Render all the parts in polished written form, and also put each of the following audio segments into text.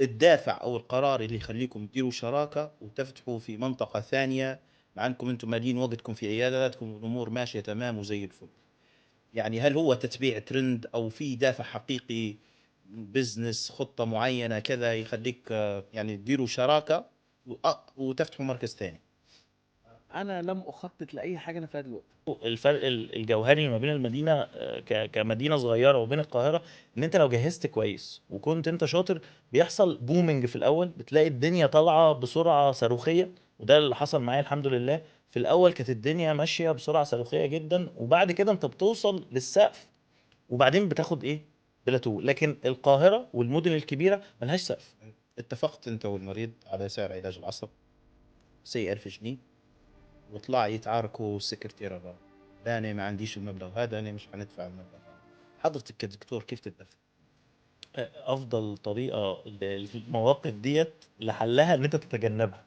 الدافع او القرار اللي يخليكم تديروا شراكه وتفتحوا في منطقه ثانيه مع انكم انتم مالين وقتكم في عياداتكم والامور ماشيه تمام وزي الفل؟ يعني هل هو تتبيع ترند او في دافع حقيقي، بزنس خطه معينه كذا يخليك يعني تديروا شراكه وتفتحوا مركز ثاني؟ انا لم اخطط لاي حاجه انا فيها دلوقتي. الفرق الجوهري ما بين المدينه كمدينه صغيره وبين القاهره، ان انت لو جهزت كويس وكنت انت شاطر بيحصل بومنج في الاول، بتلاقي الدنيا طالعه بسرعه صاروخيه. وده اللي حصل معايا الحمد لله. في الاول كانت الدنيا ماشيه بسرعه صاروخيه جدا، وبعد كده انت بتوصل للسقف وبعدين بتاخد ايه بلاتو. لكن القاهره والمدن الكبيره ملهاش سقف. اتفقت انت والمريض على سعر علاج العصب سي 1000 جنيه، وطلع يتعاركوا السكرتيرة بقى، لا انا ما عنديش المبلغ هذا، انا مش هندفع المبلغ هذا. حضرتك كدكتور كيف تتدخل؟ افضل طريقه للمواقف ديت لحلها ان انت تتجنبها.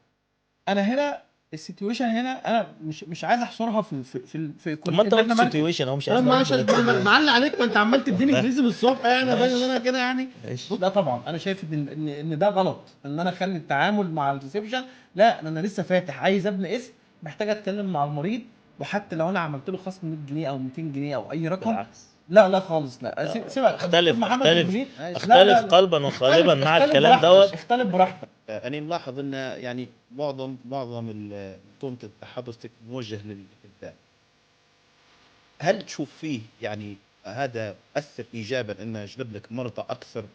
انا هنا السيتويشن هنا انا مش عايز احصرها في طب كل ما انت ان قلت احنا سيتويشن، هو مش انا عايز ما نقول عشان معلق عليك، ما انت عمال تديني انجليزي بالصبح يعني باين ان انا كده يعني. ماشي. لا طبعا انا شايف ان ده غلط، ان انا اخلي التعامل مع الريسبشن. لا انا لسه فاتح عايز ابني اسم، محتاج اتكلم مع المريض. وحتى لو انا عملت له خصم 100 جنيه او 200 جنيه او اي رقم، بالعكس. لا خالص، لا سيبك دكتور اختلف محمد اختلف المنير. ماشي. لا اختلف لا لا قلبا وقالبا مع اختلف الكلام براحتك، دوت. اختلف براحتك. انا ملاحظ ان يعني معظم كنت حضرتك موجه للابداع. هل تشوف فيه يعني هذا اثر ايجابا انه يجلب لك مرضى اكثر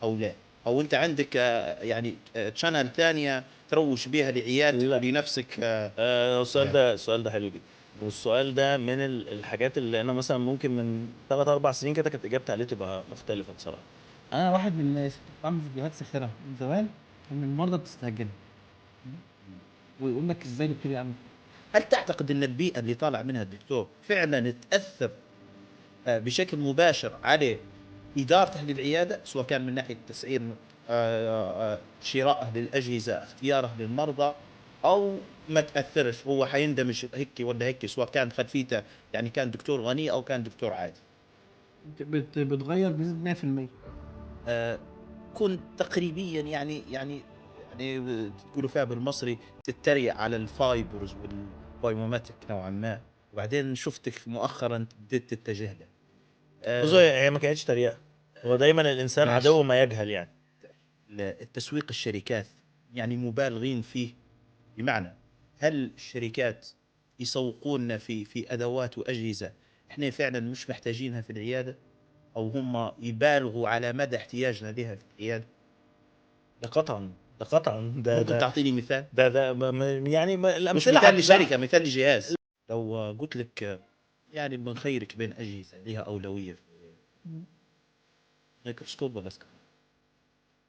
او لا؟ او انت عندك يعني تشانل ثانيه تروج بها لعيادتك لا. ولنفسك؟ السؤال ده حلو جدا. والسؤال ده من الحاجات اللي انا مثلا ممكن من 3 4 سنين كده كانت اجابتي عليه تبقى مختلفه بصراحه. انا واحد من الناس كنت بعمل فيديوهات ساخره من زمان، ان المرضى بتستهجنني ويقول لك ازاي نبتدي اعمل. هل تعتقد ان البيئه اللي طالع منها الدكتور فعلا تاثر بشكل مباشر على إدارته للعيادة، سواء كان من ناحية تسعير شرائه للأجهزة، اختياره للمرضى، أو ما تأثرش هو حيندمج هيك ولا هيك، سواء كان خلفيته يعني كان دكتور غني أو كان دكتور عادي؟ بتغير بنسبه 100%. آه، كنت تقريبيا يعني تقولوا فيها بالمصري تتريق على الفايبرز والبايوماتيك نوعا ما، وبعدين شفتك مؤخرا بديت تتجه له. بص، آه، هي ما كانتش تريقه. هو دايما الانسان ماشي. عدو ما يجهل يعني. التسويق الشركات يعني مبالغين فيه، بمعنى هل الشركات يسوقوننا في ادوات واجهزه احنا فعلا مش محتاجينها في العياده، او هم يبالغوا على مدى احتياجنا لها في العياده؟ ده قطعا. ده قطعا. ده ممكن ده تعطيني مثال؟ ده ده يعني مش الامثله مثال هتزعل. لشركه، مثال لجهاز. لو قلت لك يعني بنخيرك بين اجهزه لها اولويه في ميكروسكوب ولا سكان؟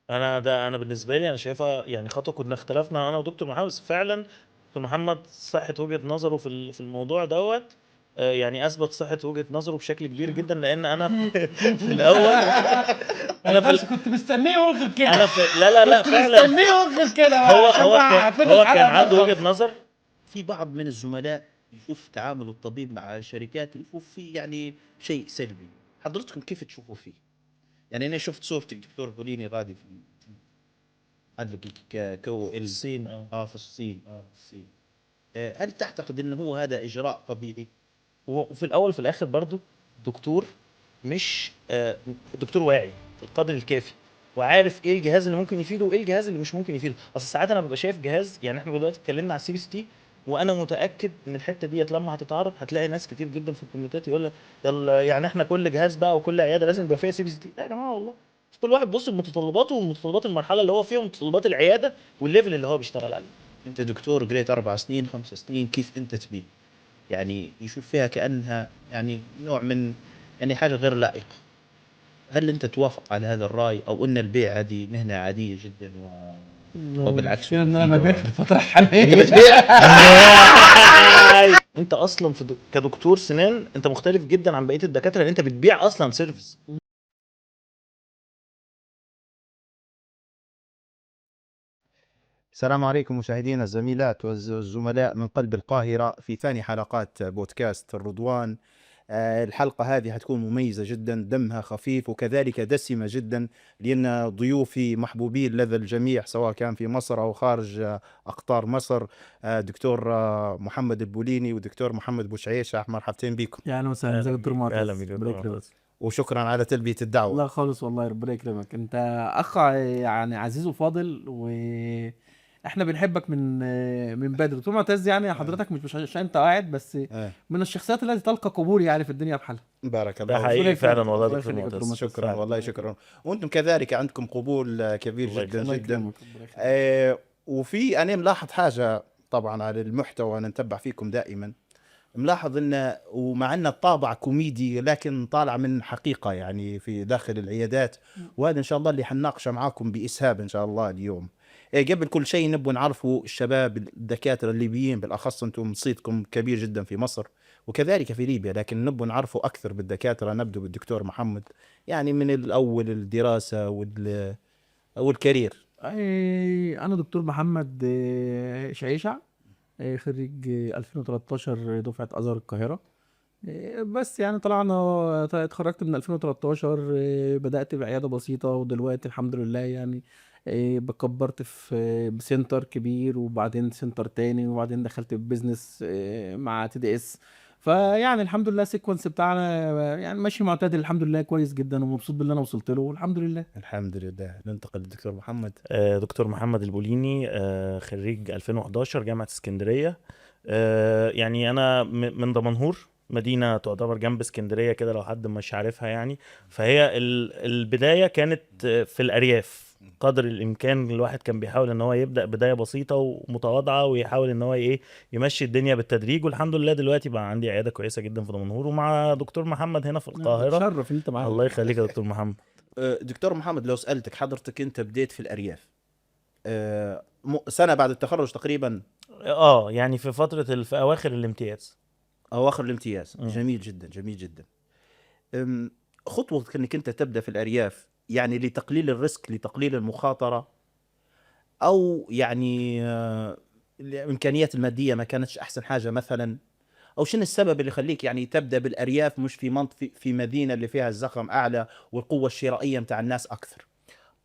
انا بالنسبه لي انا شايفها يعني خطوه. كنا اختلفنا انا ودكتور محمد، بس فعلا دكتور محمد صحه وجهه نظره في الموضوع دوت. يعني اثبت صحه وجهه نظره بشكل كبير جدا، لان انا في الاول انا في كنت مستنيه يقول غير كده. انا في لا كنت فعلا. مستنيه يقول غير كده بقى هو عشان هو بقى كان هقفل هو كان الحلقه بقى عنده خالص. وجهه نظر. في بعض من الزملاء يشوف تعامل الطبيب مع شركات يشوف فيه يعني شيء سلبي، حضرتكم كيف تشوفوا فيه؟ يعني انا شفت صورة الدكتور بوليني غادي في عندك كو الصين في الصين، في الصين. هل تعتقد انه هو هذا اجراء طبيعي؟ وفي الاول وفي الاخر برضو دكتور مش دكتور واعي القدر الكافي، وعارف ايه الجهاز اللي ممكن يفيده وايه الجهاز اللي مش ممكن يفيده. اصل ساعات انا ببقى شايف جهاز، يعني احنا دلوقتي اتكلمنا على السي بي سي تي، وانا متاكد ان الحته ديت لما هتتعرض هتلاقي ناس كتير جدا في الكومنتات يقول لك يلا يعني احنا كل جهاز بقى وكل عياده لازم يبقى فيها سي بي سي تي. لا يا جماعه والله، كل واحد بص بمتطلباته ومتطلبات المرحله اللي هو فيها ومتطلبات العياده والليفل اللي هو بيشتغل عليه. انت دكتور قريت 4 سنين 5 سنين، كيف انت تبي يعني يشوف فيها كانها يعني نوع من يعني حاجه غير لائقه؟ هل انت توافق على هذا الراي، او ان البيع هذه مهنه عاديه جدا وبالعكس كده ان انا ومفيده ببيع في الفتره الحاليه. انت اصلا كدكتور سنان انت مختلف جدا عن بقيه الدكاتره، لان انت بتبيع اصلا سيرفيس. السلام عليكم مشاهدينا الزميلات والزملاء من قلب القاهرة في ثاني حلقات بودكاست الرضوان. الحلقة هذه هتكون مميزة جدا، دمها خفيف وكذلك دسمة جدا، لأن ضيوفي محبوبين لدى الجميع سواء كان في مصر أو خارج أقطار مصر. دكتور محمد البوليني ودكتور محمد بوشعيشة، مرحبتين بكم يا اهلا وسهلا، ازيك يا دكتور معتز؟ اهلا بيك يا ربنا دكتور يكرمك. وشكرا على تلبية الدعوة. لا خالص والله، ربنا يكرمك. انت اخ يعني عزيز وفاضل، واحنا بنحبك من بدري. دكتور معتز يعني حضرتك مش عشان انت قاعد بس، من الشخصيات التي تلقى قبول يعني في الدنيا بحالها. بارك ده الله حقيقي ربنا فعلا يكرمك. والله الله دكتور يخليك يا دكتور معتز. معتز. شكرا والله شكرا. وانتم كذلك عندكم قبول كبير الله جدا الله جدا. يكرمك. ربنا يخليك. وفي انا ملاحظ حاجه طبعا على المحتوى، انا نتبع فيكم دائما، ملاحظ ان ومع ان الطابع كوميدي لكن طالع من حقيقه يعني في داخل العيادات، وهذا ان شاء الله اللي حنناقشه معاكم باسهاب ان شاء الله اليوم. قبل كل شيء نبغى نعرفوا الشباب الدكاتره الليبيين بالاخص، انتم صيتكم كبير جدا في مصر وكذلك في ليبيا، لكن نبغى نعرفوا اكثر بالدكاتره. نبدا بالدكتور محمد، يعني من الاول الدراسه والكارير. انا دكتور محمد شعيشع، خريج 2013 دفعة ازهر القاهرة. بس يعني اتخرجت من 2013. بدأت بعيادة بسيطة، ودلوقتي الحمد لله يعني بكبرت في بسنتر كبير، وبعدين سنتر تاني، وبعدين دخلت في بيزنس مع TDS. فيعني الحمد لله السيكونس بتاعنا يعني ماشي معتدل، الحمد لله كويس جدا، ومبسوط باللي انا وصلت له والحمد لله. الحمد لله. ننتقل للدكتور محمد. دكتور محمد البوليني، خريج 2011 جامعة اسكندرية. يعني أنا من دمنهور، مدينة تعتبر جنب اسكندرية كده لو حد مش عارفها يعني. فهي البداية كانت في الأرياف قدر الإمكان. الواحد كان بيحاول إن هو يبدأ بداية بسيطة ومتواضعة، ويحاول إن هو يمشي الدنيا بالتدريج. والحمد لله دلوقتي بقى عندي عيادة كويسة جدا في دمنهور، ومع دكتور محمد هنا في القاهرة. اتشرف ان انت معانا. الله يخليك يا دكتور محمد. دكتور محمد، لو سألتك حضرتك انت بديت في الأرياف سنة بعد التخرج تقريبا؟ يعني في فترة في أواخر الامتياز. أواخر الامتياز. م. جميل جدا جميل جدا. خطوتك انك انت تبدأ في الأرياف يعني لتقليل الريسك، لتقليل المخاطرة، أو يعني الإمكانيات المادية ما كانتش أحسن حاجة مثلا، أو شنو السبب اللي يخليك يعني تبدأ بالأرياف مش في في مدينة اللي فيها الزخم أعلى والقوة الشرائية متاع الناس أكثر؟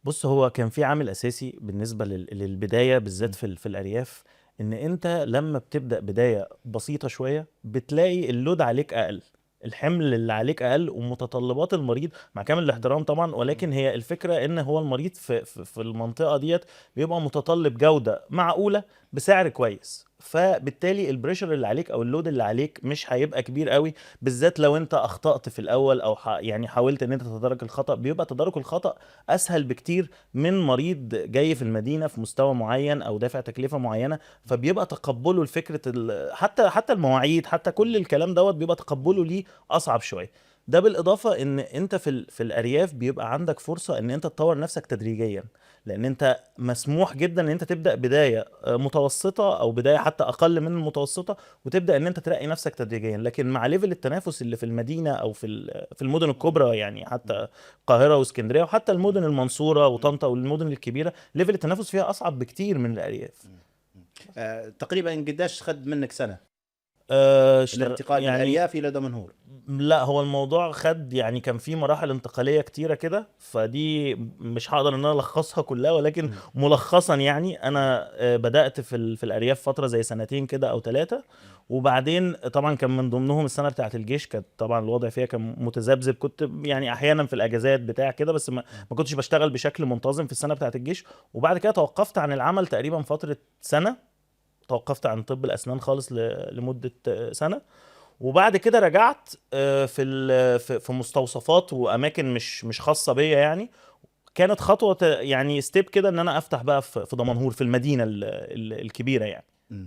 بص، هو كان في عامل اساسي بالنسبه للبدايه بالذات في الارياف، ان انت لما بتبدا بدايه بسيطه شويه بتلاقي اللود عليك اقل، الحمل اللي عليك اقل، ومتطلبات المريض مع كامل الاحترام طبعا، ولكن هي الفكره ان هو المريض في المنطقه ديت بيبقى متطلب جوده معقوله بسعر كويس. فبالتالي البريشر اللي عليك او اللود اللي عليك مش هيبقى كبير قوي، بالذات لو انت اخطأت في الاول او يعني حاولت ان انت تتدارك الخطأ. بيبقى تدارك الخطأ اسهل بكتير من مريض جاي في المدينه في مستوى معين او دافع تكلفه معينه. فبيبقى تقبله لفكره حتى المواعيد، حتى كل الكلام دوت بيبقى تقبله ليه اصعب شويه. ده بالاضافه ان انت في الارياف بيبقى عندك فرصه ان انت تطور نفسك تدريجيا، لان انت مسموح جدا ان انت تبدا بدايه متوسطه او بدايه حتى اقل من المتوسطه، وتبدا ان انت ترقي نفسك تدريجيا. لكن مع ليفل التنافس اللي في المدينه او في المدن الكبرى، يعني حتى القاهره واسكندريه وحتى المدن المنصوره وطنطا والمدن الكبيره، ليفل التنافس فيها اصعب بكتير من الارياف. تقريبا قداش خد منك سنة يعني الانتقال من الأرياف إلى دمنهور؟ لا، هو الموضوع خد يعني كان في مراحل انتقاليه كتيره كده، فدي مش هقدر ان انا الخصها كلها، ولكن ملخصا يعني انا بدات في الارياف فتره زي سنتين كده او 3، وبعدين طبعا كان من ضمنهم السنه بتاعه الجيش. كانت طبعا الوضع فيها كان متذبذب، كنت يعني احيانا في الاجازات بتاع كده، بس ما كنتش بشتغل بشكل منتظم في السنه بتاعه الجيش. وبعد كده توقفت عن العمل تقريبا فتره سنه، توقفت عن طب الاسنان خالص لمده سنه. وبعد كده رجعت في مستوصفات واماكن مش خاصه بيا يعني. كانت خطوه يعني ستيب كده ان انا افتح بقى في دمنهور في المدينه الكبيره يعني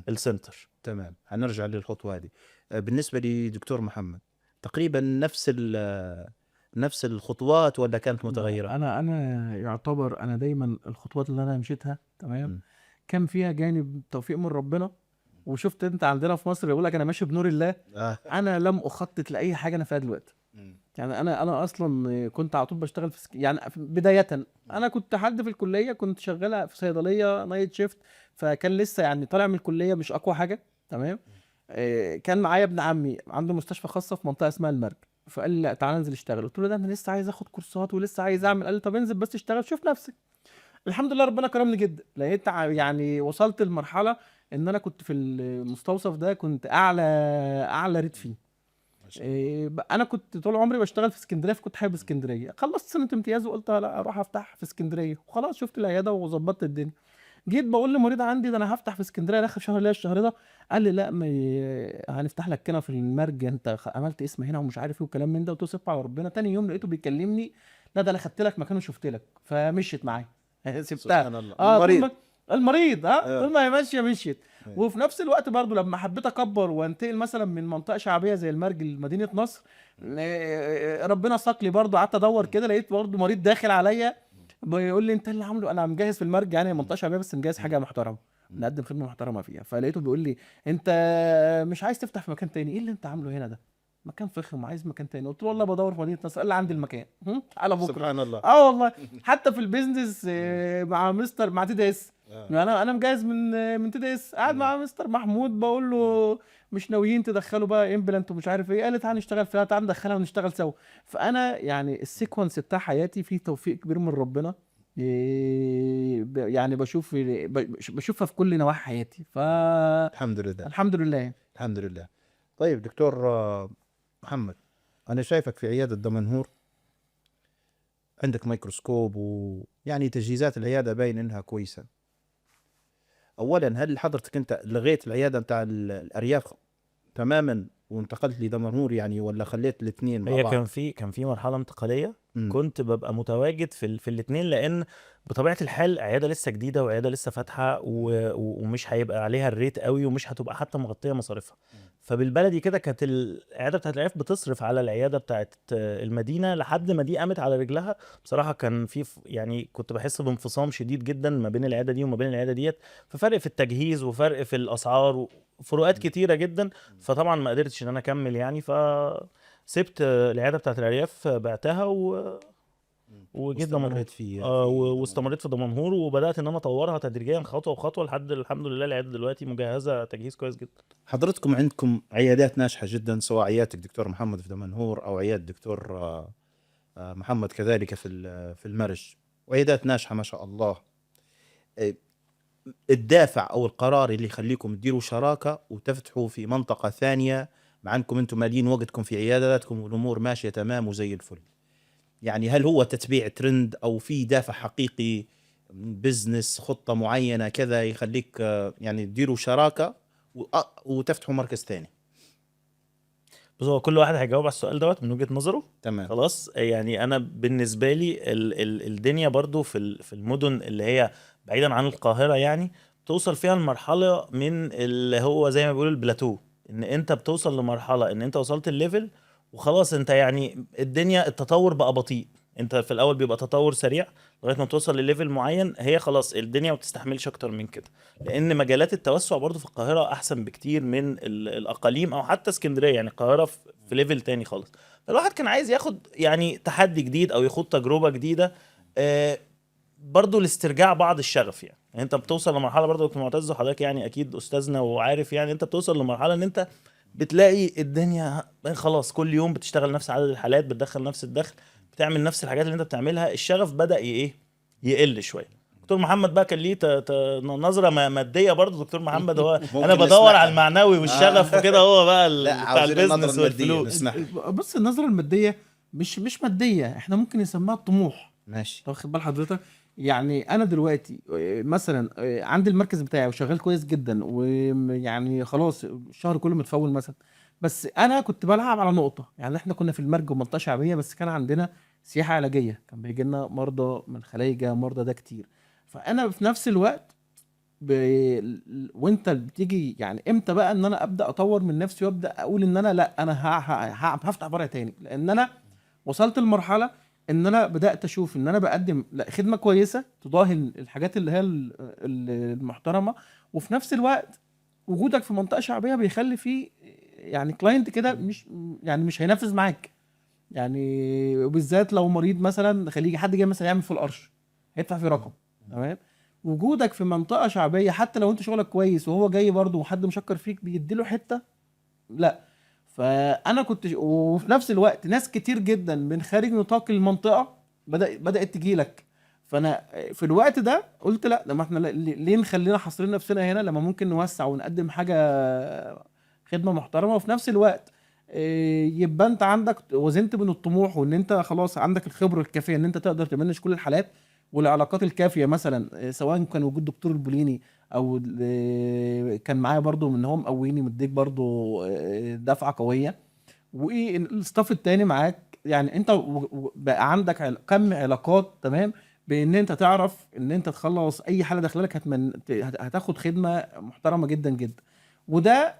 السنتر. تمام، هنرجع للخطوه هذه. بالنسبه لدكتور محمد تقريبا نفس الخطوات ولا كانت متغيره؟ انا يعتبر انا دايما الخطوات اللي انا مشيتها تمام كان فيها جانب توفيق من ربنا. وشفت انت عندنا في مصر يقول لك انا ماشي بنور الله. انا لم اخطط لاي حاجه انا فيها دلوقتي. يعني انا اصلا كنت على طول بشتغل يعني بدايه انا كنت حد في الكليه، كنت شغاله في صيدليه نايت شيفت، فكان لسه يعني طالع من الكليه مش اقوى حاجه تمام. كان معايا ابن عمي عنده مستشفى خاصه في منطقه اسمها المرج، فقال لي لا تعالى انزل اشتغل. قلت له ده انا لسه عايز اخد كورسات ولسه عايز اعمل. قال لي طب انزل بس اشتغل شوف نفسك. الحمد لله ربنا كرمني جدا، لقيت يعني وصلت لمرحله ان انا كنت في المستوصف ده كنت اعلى ريت فيه. انا كنت طول عمري بشتغل في اسكندريه، فكنت حابب اسكندريه. خلصت سنه امتياز وقلت لا اروح افتح في اسكندريه وخلاص. شفت العياده وظبطت الدنيا. جيت بقول لمريض عندي ده انا هفتح في اسكندريه داخل شهر ليه الشهر ده. قال لي لا هنفتح لك هنا في المرج، انت عملت اسم هنا ومش عارف ايه وكلام من ده. قلت له سيب على ربنا. تاني يوم لقيته بيكلمني لا ده انا خدت لك مكان وشفت لك، فمشيت معايا سبتها. سبحان الله. المريض المريض طول ما هي ماشيه مشيت. أيوة. وفي نفس الوقت برضو لما حبيت اكبر وانتقل مثلا من منطقه شعبيه زي المرج لمدينه نصر، ربنا ساق لي برضو. قعدت ادور كده لقيت برضو مريض داخل عليا بيقول لي انت اللي عامله. انا مجهز في المرج يعني منطقه شعبيه بس مجهز حاجه محترمه، نقدم خدمه محترمه فيها. فلقيته بيقول لي انت مش عايز تفتح في مكان تاني؟ ايه اللي انت عامله هنا ده؟ مكان فخم وعايز مكان تاني. قلت له والله بدور في مدينه نصر. قال لي عندي المكان على بكره. سبحان الله. والله حتى في البيزنس مع تي دي اس. انا مجهز من تي دي اس. قاعد مع مستر محمود بقول له مش ناويين تدخلوا بقى امبلانت ومش عارف ايه؟ قال لي تعال نشتغل فيها، تعال ندخلها ونشتغل سوا. فانا يعني السيكونس بتاع حياتي فيه توفيق كبير من ربنا. يعني بشوفها في كل نواحي حياتي. الحمد لله. الحمد لله. الحمد لله. طيب دكتور محمد، أنا شايفك في عيادة دمنهور عندك ميكروسكوب ويعني تجهيزات العيادة باين إنها كويسة. أولا هل حضرتك أنت لغيت العيادة بتاع الأرياف تماما وانتقلت لدمنهور يعني، ولا خليت الاثنين مع هي بعض؟ كان في مرحله انتقاليه. مم. كنت ببقى متواجد في الاثنين، لان بطبيعه الحال عياده لسه جديده وعياده لسه فاتحه ومش هيبقى عليها الريت قوي ومش هتبقى حتى مغطيه مصاريفها. فبالبلدي كده كانت العياده بتاعت العياف بتصرف على العياده بتاعت المدينه لحد ما دي قامت على رجلها. بصراحه كان في يعني كنت بحس بانفصام شديد جدا ما بين العياده دي وما بين العياده ديت، ففرق في التجهيز وفرق في الاسعار وفروقات كتيره جدا. فطبعا ما قدرتش ان انا اكمل يعني، سبت العياده بتاعت الارياف بعتها وجيت دمنهور. واستمريت في واستمريت في دمنهور وبدات ان انا اطورها تدريجيا خطوه بخطوه لحد الحمد لله العياده دلوقتي مجهزه تجهيز كويس جدا. حضرتكم عندكم عيادات ناجحة جدا، سواء عيادتك دكتور محمد في دمنهور أو عيادة دكتور محمد كذلك في المرج، وعيادات ناجحة ما شاء الله. الدافع أو القرار اللي يخليكم تديروا شراكة وتفتحوا في منطقة ثانية مع أنكم أنتم مالين وقتكم في عياداتكم والأمور ماشية تمام وزي الفل، يعني هل هو تتبيع ترند أو في دافع حقيقي بزنس خطة معينة كذا يخليك يعني تديروا شراكة وتفتحوا مركز ثاني؟ بص، هو كل واحد هيجاوب على السؤال دوت من وجهة نظره. تمام. خلاص، يعني انا بالنسبه لي الدنيا برضو في المدن اللي هي بعيدا عن القاهره، يعني توصل فيها المرحله من اللي هو زي ما بيقولوا البلاتو، ان انت بتوصل لمرحله ان انت وصلت الليفل وخلاص. انت يعني الدنيا التطور بقى بطيء. انت في الاول بيبقى تطور سريع لغايه ما توصل لليفل معين، هي خلاص الدنيا ما بتستحملش اكتر من كده. لان مجالات التوسع برضو في القاهره احسن بكتير من الاقاليم او حتى اسكندريه. يعني القاهره في ليفل تاني خالص. فالواحد كان عايز ياخد يعني تحدي جديد او يخوض تجربه جديده، برضو لاسترجاع بعض الشغف. يعني انت بتوصل لمرحله برضو دكتور معتز وحضرتك يعني اكيد استاذنا وعارف، يعني انت بتوصل لمرحله ان انت بتلاقي الدنيا خلاص كل يوم بتشتغل نفس عدد الحالات، بتدخل نفس الدخل، بتعمل نفس الحاجات اللي انت بتعملها. الشغف بدأ يقل شويه. دكتور محمد بقى كان ليه نظره ماديه برضه. دكتور محمد هو انا بدور على المعنوي والشغف وكده، هو بقى بتاع البيزنس والفلوس. بص، النظره الماديه مش ماديه، احنا ممكن نسميها الطموح. ماشي. واخد بال حضرتك؟ يعني انا دلوقتي مثلا عندي المركز بتاعي وشغال كويس جدا، ويعني خلاص الشهر كله متفول مثلا. بس انا كنت بلعب على نقطه، يعني احنا كنا في المرج ومنطقه شعبيه، بس كان عندنا سياحه علاجيه، كان بيجي لنا مرضى من خلايجه، مرضى ده كتير. فانا في نفس الوقت ب... وانت بتيجي يعني امتى بقى ان انا ابدا اطور من نفسي وابدا اقول ان انا لا انا هفتح فرع تاني؟ لان انا وصلت لمرحله ان انا بدات اشوف ان انا بقدم خدمه كويسه تضاهي الحاجات اللي هي المحترمه، وفي نفس الوقت وجودك في منطقه شعبيه بيخلي فيه يعني كلاينت كده مش هينفذ معاك. يعني وبالذات لو مريض مثلا خليجي، حد جاي مثلا يعمل في القرش هيدفع فيه رقم، تمام. وجودك في منطقه شعبيه حتى لو انت شغلك كويس وهو جاي برضه وحد مشكر فيك بيديله حته لا. فانا كنت وفي نفس الوقت ناس كتير جدا من خارج نطاق المنطقه بدات تجي لك. فانا في الوقت ده قلت لا، لما احنا ليه نخلينا حاصرين نفسنا هنا لما ممكن نوسع ونقدم حاجه خدمه محترمه، وفي نفس الوقت يبقى انت عندك وزنت بين الطموح وان انت خلاص عندك الخبره الكافيه ان انت تقدر تمانج كل الحالات والعلاقات الكافيه، مثلا سواء كان وجود دكتور البوليني او كان معايا برضو ان هو مقويني مديك برضو دفعه قويه، والستاف التاني معاك. يعني انت بقى عندك كم علاقات تمام بان انت تعرف ان انت تخلص اي حاله داخلك هتاخد خدمه محترمه جدا جدا. وده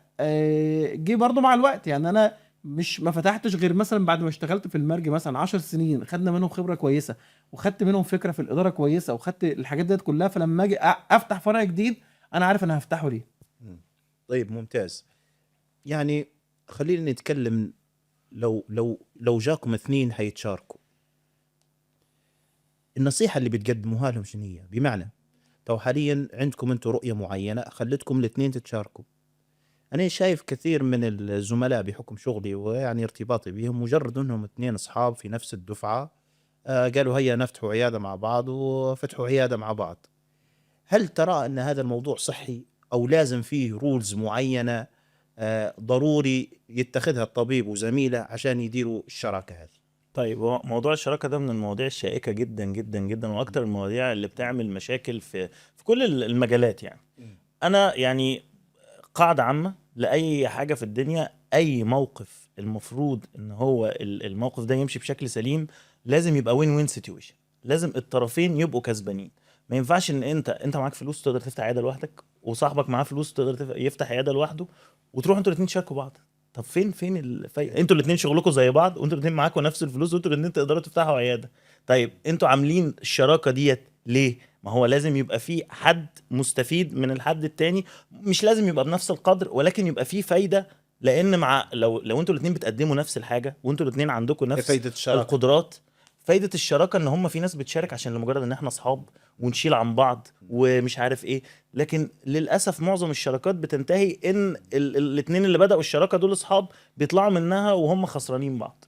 جه برضو مع الوقت. يعني انا مش ما فتحتش غير مثلا بعد ما اشتغلت في المرج مثلا 10 سنين، خدنا منهم خبره كويسه وخدت منهم فكره في الاداره كويسه وخدت الحاجات ديت كلها. فلما اجي افتح فرع جديد انا عارف انا هفتحه ليه. طيب ممتاز. يعني خلينا نتكلم، لو جاكم اثنين حيتشاركوا، النصيحة اللي بتقدموها لهم شنو هي؟ بمعنى تو حاليا عندكم انتم رؤية معينة خلتكم الاثنين تتشاركوا. انا شايف كثير من الزملاء بحكم شغلي ويعني ارتباطي بهم، مجرد انهم اثنين اصحاب في نفس الدفعة قالوا هيا نفتحوا عيادة مع بعض وفتحوا عيادة مع بعض. هل ترى ان هذا الموضوع صحي او لازم فيه رولز معينة ضروري يتخذها الطبيب وزميله عشان يديروا الشراكة هذه؟ طيب، هو موضوع الشراكه ده من المواضيع الشائكه جدا جدا جدا، واكتر المواضيع اللي بتعمل مشاكل في كل المجالات. يعني انا يعني قاعده عامه لاي حاجه في الدنيا، اي موقف المفروض ان هو الموقف ده يمشي بشكل سليم لازم يبقى وين وين سيتويشن، لازم الطرفين يبقوا كسبانين. ما ينفعش ان انت معاك فلوس تقدر تفتح عياده لوحدك، وصاحبك معاه فلوس تقدر يفتح عياده لوحده، وتروحوا انتوا الاثنين تشاركوا بعض. طب فين انتوا الاثنين شغلكم زي بعض، وانتوا الاثنين معاكم نفس الفلوس، وانتوا الاثنين تقدروا تفتحوا عياده. طيب انتوا عاملين الشراكه ديت ليه؟ ما هو لازم يبقى في حد مستفيد من الحد التاني، مش لازم يبقى بنفس القدر ولكن يبقى في فايده. لان لو انتوا الاثنين بتقدموا نفس الحاجه وانتوا الاثنين عندكم نفس فايدة الشراكة. القدرات، فايده الشراكه ان هم في ناس بتشارك عشان لمجرد ان احنا اصحاب ونشيل عن بعض ومش عارف ايه. لكن للاسف معظم الشراكات بتنتهي ان الاثنين اللي بداوا الشراكه دول اصحاب بيطلعوا منها وهم خسرانين بعض.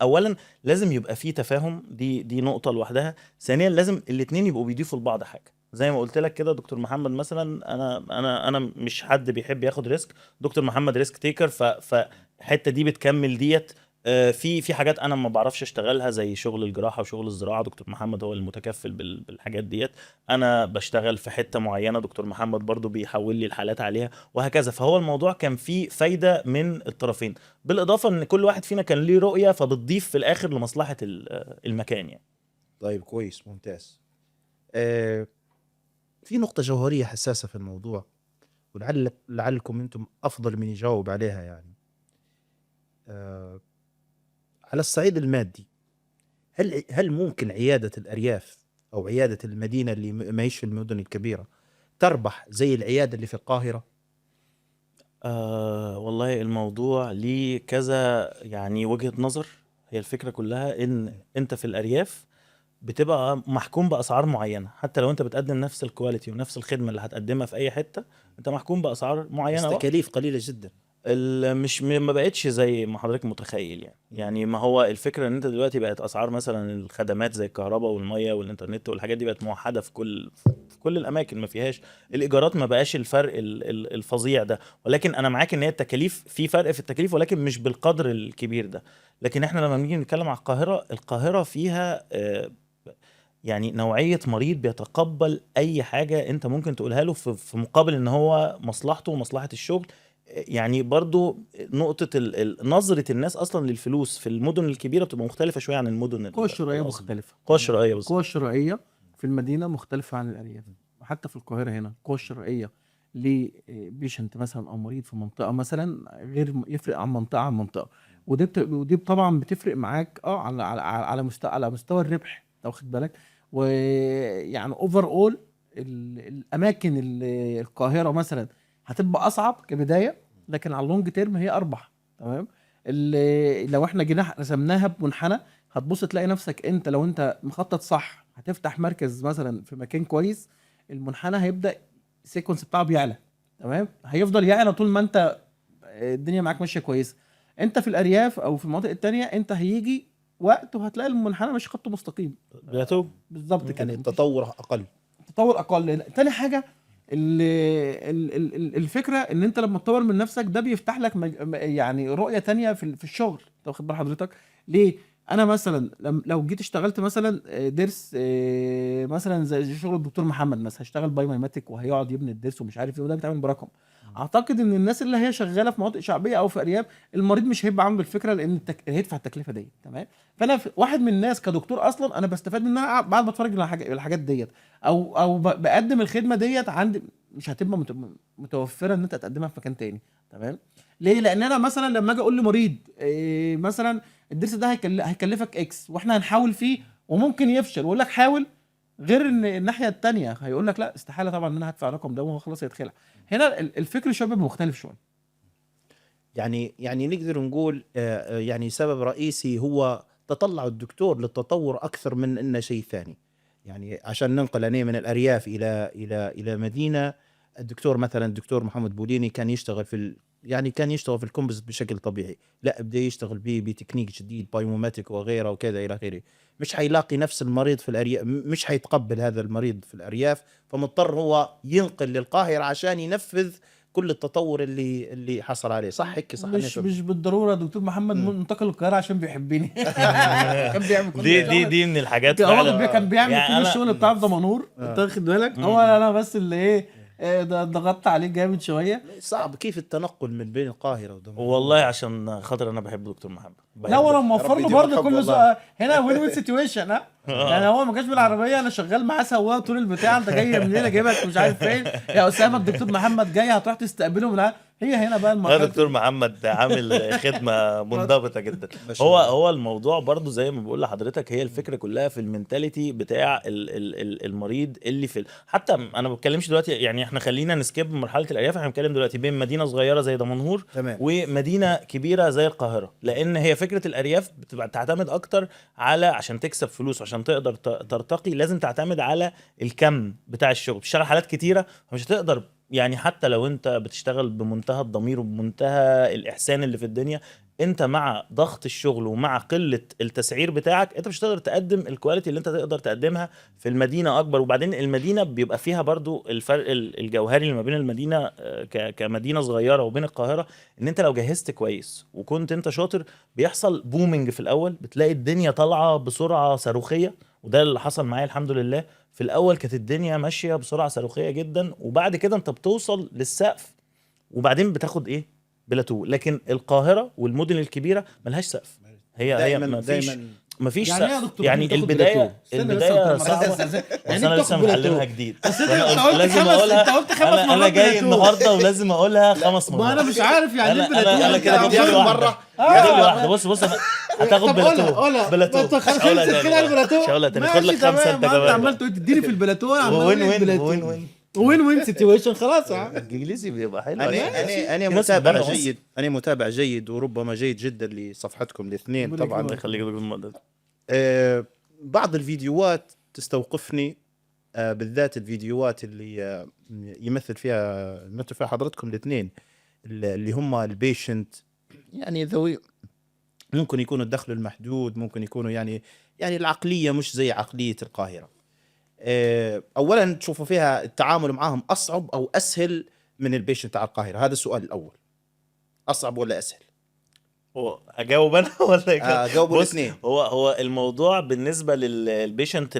اولا لازم يبقى في تفاهم، دي نقطه لوحدها. ثانيا لازم الاثنين يبقوا بيضيفوا لبعض حاجه. زي ما قلت لك كده دكتور محمد مثلا، انا مش حد بيحب ياخد ريسك، دكتور محمد ريسك تيكر، فالحته دي بتكمل ديت. في حاجات انا ما بعرفش اشتغلها زي شغل الجراحه وشغل الزراعه، دكتور محمد هو المتكفل بالحاجات ديت. انا بشتغل في حته معينه، دكتور محمد برضو بيحول لي الحالات عليها وهكذا. فهو الموضوع كان فيه فايده من الطرفين، بالاضافه ان كل واحد فينا كان ليه رؤيه فبتضيف في الاخر لمصلحه المكان يعني. طيب كويس ممتاز. في نقطة جوهرية حساسة في الموضوع، لعلكم انتم افضل من يجاوب عليها. يعني على الصعيد المادي، هل ممكن عيادة الأرياف أو عيادة المدينة اللي ما هيش في المدن الكبيرة تربح زي العيادة اللي في القاهرة؟ والله الموضوع ليه كذا يعني وجهة نظر. هي الفكرة كلها ان انت في الأرياف بتبقى محكوم بأسعار معينة، حتى لو انت بتقدم نفس الكواليتي ونفس الخدمة اللي هتقدمها في اي حتة انت محكوم بأسعار بس معينة. تكاليف قليلة جدا. مش ما بقتش زي ما حضرتك متخيل. يعني ما هو الفكره ان انت دلوقتي بقت اسعار مثلا الخدمات زي الكهرباء والميه والانترنت والحاجات دي بقت موحده في كل الاماكن، ما فيهاش الايجارات، ما بقاش الفرق الفظيع ده. ولكن انا معاك ان هي التكاليف، في فرق في التكاليف ولكن مش بالقدر الكبير ده. لكن احنا لما بنيجي نتكلم على القاهره فيها يعني نوعيه مريض بيتقبل اي حاجه انت ممكن تقولها له في مقابل ان هو مصلحته ومصلحه الشغل. يعني برضو نقطة نظرة الناس أصلا للفلوس في المدن الكبيرة بتبقى مختلفة شوية عن المدن القوى الشرائية الأصغر. مختلفة. القوى الشرائية بالظبط. القوى الشرائية في المدينة مختلفة عن الأرياف. وحتى في القاهرة هنا القوى الشرائية لبيشنت مثلا أو مريض في منطقة مثلا غير يفرق عن منطقة. ودي طبعا بتفرق معاك على مستوى الربح، لو واخد بالك. ويعني اوفر اول الاماكن اللي القاهرة مثلا هتبقى اصعب كبداية، لكن على اللونج تيرم هي اربح. تمام. لو احنا جينا رسمناها بمنحنى هتبص تلاقي نفسك انت لو انت مخطط صح هتفتح مركز مثلا في مكان كويس، المنحنى هيبدا السيكونس بتاعه بيعلى. تمام. هيفضل يعلى طول ما انت الدنيا معاك ماشيه كويسه. انت في الارياف او في المناطق التانية انت هيجي وقت وهتلاقي المنحنى مش خط مستقيم بلاتو. بالظبط كده، يعني مفيش التطور اقل. تطور اقل. تاني حاجه الفكره ان انت لما تطور من نفسك ده بيفتح لك يعني رؤيه تانية في الشغل. انت واخد بال حضرتك ليه؟ انا مثلا لو جيت اشتغلت مثلا درس مثلا زي شغل الدكتور محمد مثلا، هشتغل بايوميماتيك وهيقعد يبني الدرس ومش عارف ايه، وده بيتعمل برقم. اعتقد ان الناس اللي هي شغاله في مناطق شعبيه او في ارياف، المريض مش هيبقى عنده الفكره لان هيدفع التكلفه دي. تمام. فانا واحد من الناس كدكتور اصلا انا بستفاد منها بعد ما اتفرج على الحاجات ديت، او بقدم الخدمه ديت عندي، مش هتبقى متوفره ان انت تقدمها في مكان تاني. تمام. ليه؟ لان انا مثلا لما اجي اقول لمريض مثلا الدرس ده هيكلفك اكس واحنا هنحاول فيه وممكن يفشل، واقول لك حاول، غير ان الناحيه التانية هيقول لك لا استحاله طبعا ان انا هدفع الرقم ده وهو خلاص هيتخلع. هنا الفكر شويه بيبقى مختلف شويه. يعني نقدر نقول يعني سبب رئيسي هو تطلع الدكتور للتطور اكثر من انه شيء ثاني. يعني عشان ننقل أنا من الارياف الى مدينه، الدكتور محمد بوليني كان يشتغل يعني كان يشتغل في الكومبوزيت بشكل طبيعي، لا بدا يشتغل بتكنيك جديد بايوميماتيك وغيره وكذا الى اخره. مش حيلاقي نفس المريض في الارياف، مش حيتقبل هذا المريض في الارياف، فمضطر هو ينقل للقاهره عشان ينفذ كل التطور اللي حصل عليه. صح هيك؟ صح. مش بالضروره دكتور محمد منتقل القاهره عشان بيحبني. كان بيعمل كل دي من الحاجات هو فعلا. كان بيعمل يعني كل أنا- الشغل بتاع الدمنهور. انت واخد بالك؟ هو انا بس اللي ضغطت عليه جامد شويه. صعب كيف التنقل من بين القاهره ودمنهور. والله عشان خاطر انا بحب دكتور محمد. لا وانا موفر ربي له يديله برضه الحب كل والله. هنا وين وين سيتويشن. ها يعني هو ما جاش بالعربيه، انا شغال معاه سواق طول البتاع، انت جاي منين اجيبك مش عارف فين يا اسامه، الدكتور محمد جاي هتروح تستقبله من هي هنا بقى لا المرحله. دكتور محمد عامل خدمه منضبطه جدا. ما شاء الله. هو الموضوع برضو زي ما بقول لحضرتك، هي الفكره كلها في المينتاليتي بتاع المريض اللي حتى انا ما بتكلمش دلوقتي، يعني احنا خلينا نسكيب مرحله الارياف، احنا بنتكلم دلوقتي بين مدينه صغيره زي دمنهور تمام. ومدينه كبيره زي القاهره. لان هي فكره الارياف بتبقى تعتمد اكتر على عشان تكسب فلوس وعشان تقدر ترتقي لازم تعتمد على الكم بتاع الشغل، بتشتغل حالات كتيره فمش هتقدر، يعني حتى لو انت بتشتغل بمنتهى الضمير وبمنتهى الاحسان اللي في الدنيا، انت مع ضغط الشغل ومع قله التسعير بتاعك انت مش هتقدر تقدم الكواليتي اللي انت تقدر تقدمها في المدينه اكبر. وبعدين المدينه بيبقى فيها برضو الفرق الجوهري اللي ما بين المدينه كمدينه صغيره وبين القاهره، ان انت لو جهزت كويس وكنت انت شاطر بيحصل بومينج في الاول، بتلاقي الدنيا طالعه بسرعه صاروخيه. وده اللي حصل معايا الحمد لله. في الاول كانت الدنيا ماشيه بسرعه صاروخيه جدا، وبعد كده انت بتوصل للسقف وبعدين بتاخد ايه بلاتو. لكن القاهره والمدن الكبيره ملهاش سقف، هي دايما مفيش يعني ايه يا سقف. دكتور يعني بتاخد البدايه بلاتو؟ استنى بس البدايه أنت صعبه، مركز بس يعني انا إيه لسه بتاخد بلاتو؟ معلمها جديد. أصل فأنا انت قلت لازم خمس، اقولها. انت قلت 5 انا مرات جاي بلاتو. النهارده ولازم اقولها 5 ما مرات. انا مش عارف يعني ايه بلاتو. انا كده أنت جبت لي عمال- واحده. آه. جبت لي واحده. بص انا هتاخد طب بلاتو. قولها بلاتو خمسة مش هقولها كده تاني. البلاتو. مش هقولها تاني. خد ماشي لك 5 تمام، انت ما انت عمال كمان. تقول تديني في البلاتو، انا عمال وين اقول وين البلاتو. وين وين وين سيتويشن خلاص يا عم. الانجليزي بيبقى حلو. انا في ناس متابع بتدرس. جيد، انا متابع جيد وربما جيد جدا لصفحتكم الاثنين ربنا طبعا. الله يخليك يا دكتور محمد. بعض الفيديوهات تستوقفني، بالذات الفيديوهات اللي يمثل فيها حضرتكم الاثنين، اللي هم البيشنت، يعني ذوي ممكن يكونوا الدخل المحدود، ممكن يكونوا يعني العقلية مش زي عقلية القاهرة. اولا تشوفوا فيها التعامل معهم اصعب او اسهل من البيشنت على القاهرة؟ هذا السؤال الاول، اصعب ولا اسهل؟ هو اجاوب انا ولا جاوبوا بص، الاثنين. هو الموضوع بالنسبه للبيشنت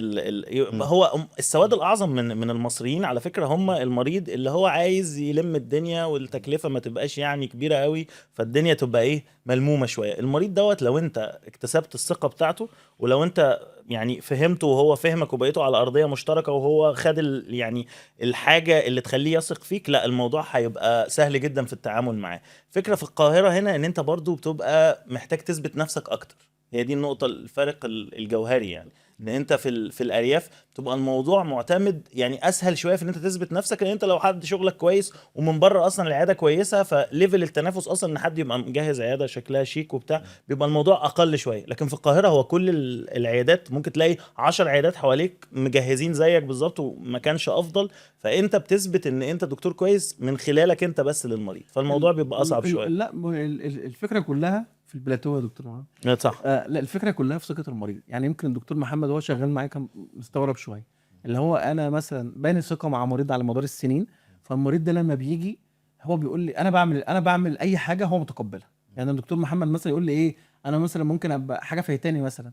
هو السواد الاعظم من المصريين على فكره هم المريض اللي هو عايز يلم الدنيا والتكلفه ما تبقاش يعني كبيره قوي، فالدنيا تبقى ايه ملمومه شويه. المريض دوت لو انت اكتسبت الثقه بتاعته، ولو انت يعني فهمته وهو فهمك وبقيتوا على ارضيه مشتركه وهو خد يعني الحاجه اللي تخليه يثق فيك، لا الموضوع هيبقى سهل جدا في التعامل معاه. فكره في القاهره هنا ان انت برضو بتبقى محتاج تثبت نفسك اكتر. هي دي النقطه الفارق الجوهري يعني. ان انت في الارياف تبقى الموضوع معتمد يعني اسهل شويه في ان انت تثبت نفسك، لان انت لو حد شغلك كويس ومن بره اصلا العياده كويسه، فليفل التنافس اصلا ان حد يبقى مجهز عياده شكلها شيك وبتاع بيبقى الموضوع اقل شويه. لكن في القاهره هو كل العيادات ممكن تلاقي 10 عيادات حواليك مجهزين زيك بالظبط وما كانش افضل، فانت بتثبت ان انت دكتور كويس من خلالك انت بس للمريض، فالموضوع بيبقى اصعب شويه. لا الفكره كلها في البلاتو يا دكتور محمد. لا صح. لا الفكره كلها في ثقه المريض. يعني يمكن الدكتور محمد وهو شغال معايا كان مستغرب شويه، اللي هو انا مثلا باني ثقه مع مريض على مدار السنين، فالمريض ده لما بيجي هو بيقول لي انا بعمل اي حاجه هو متقبلها. يعني الدكتور محمد مثلا يقول لي ايه، انا مثلا ممكن ابقى حاجه فايتاني مثلا،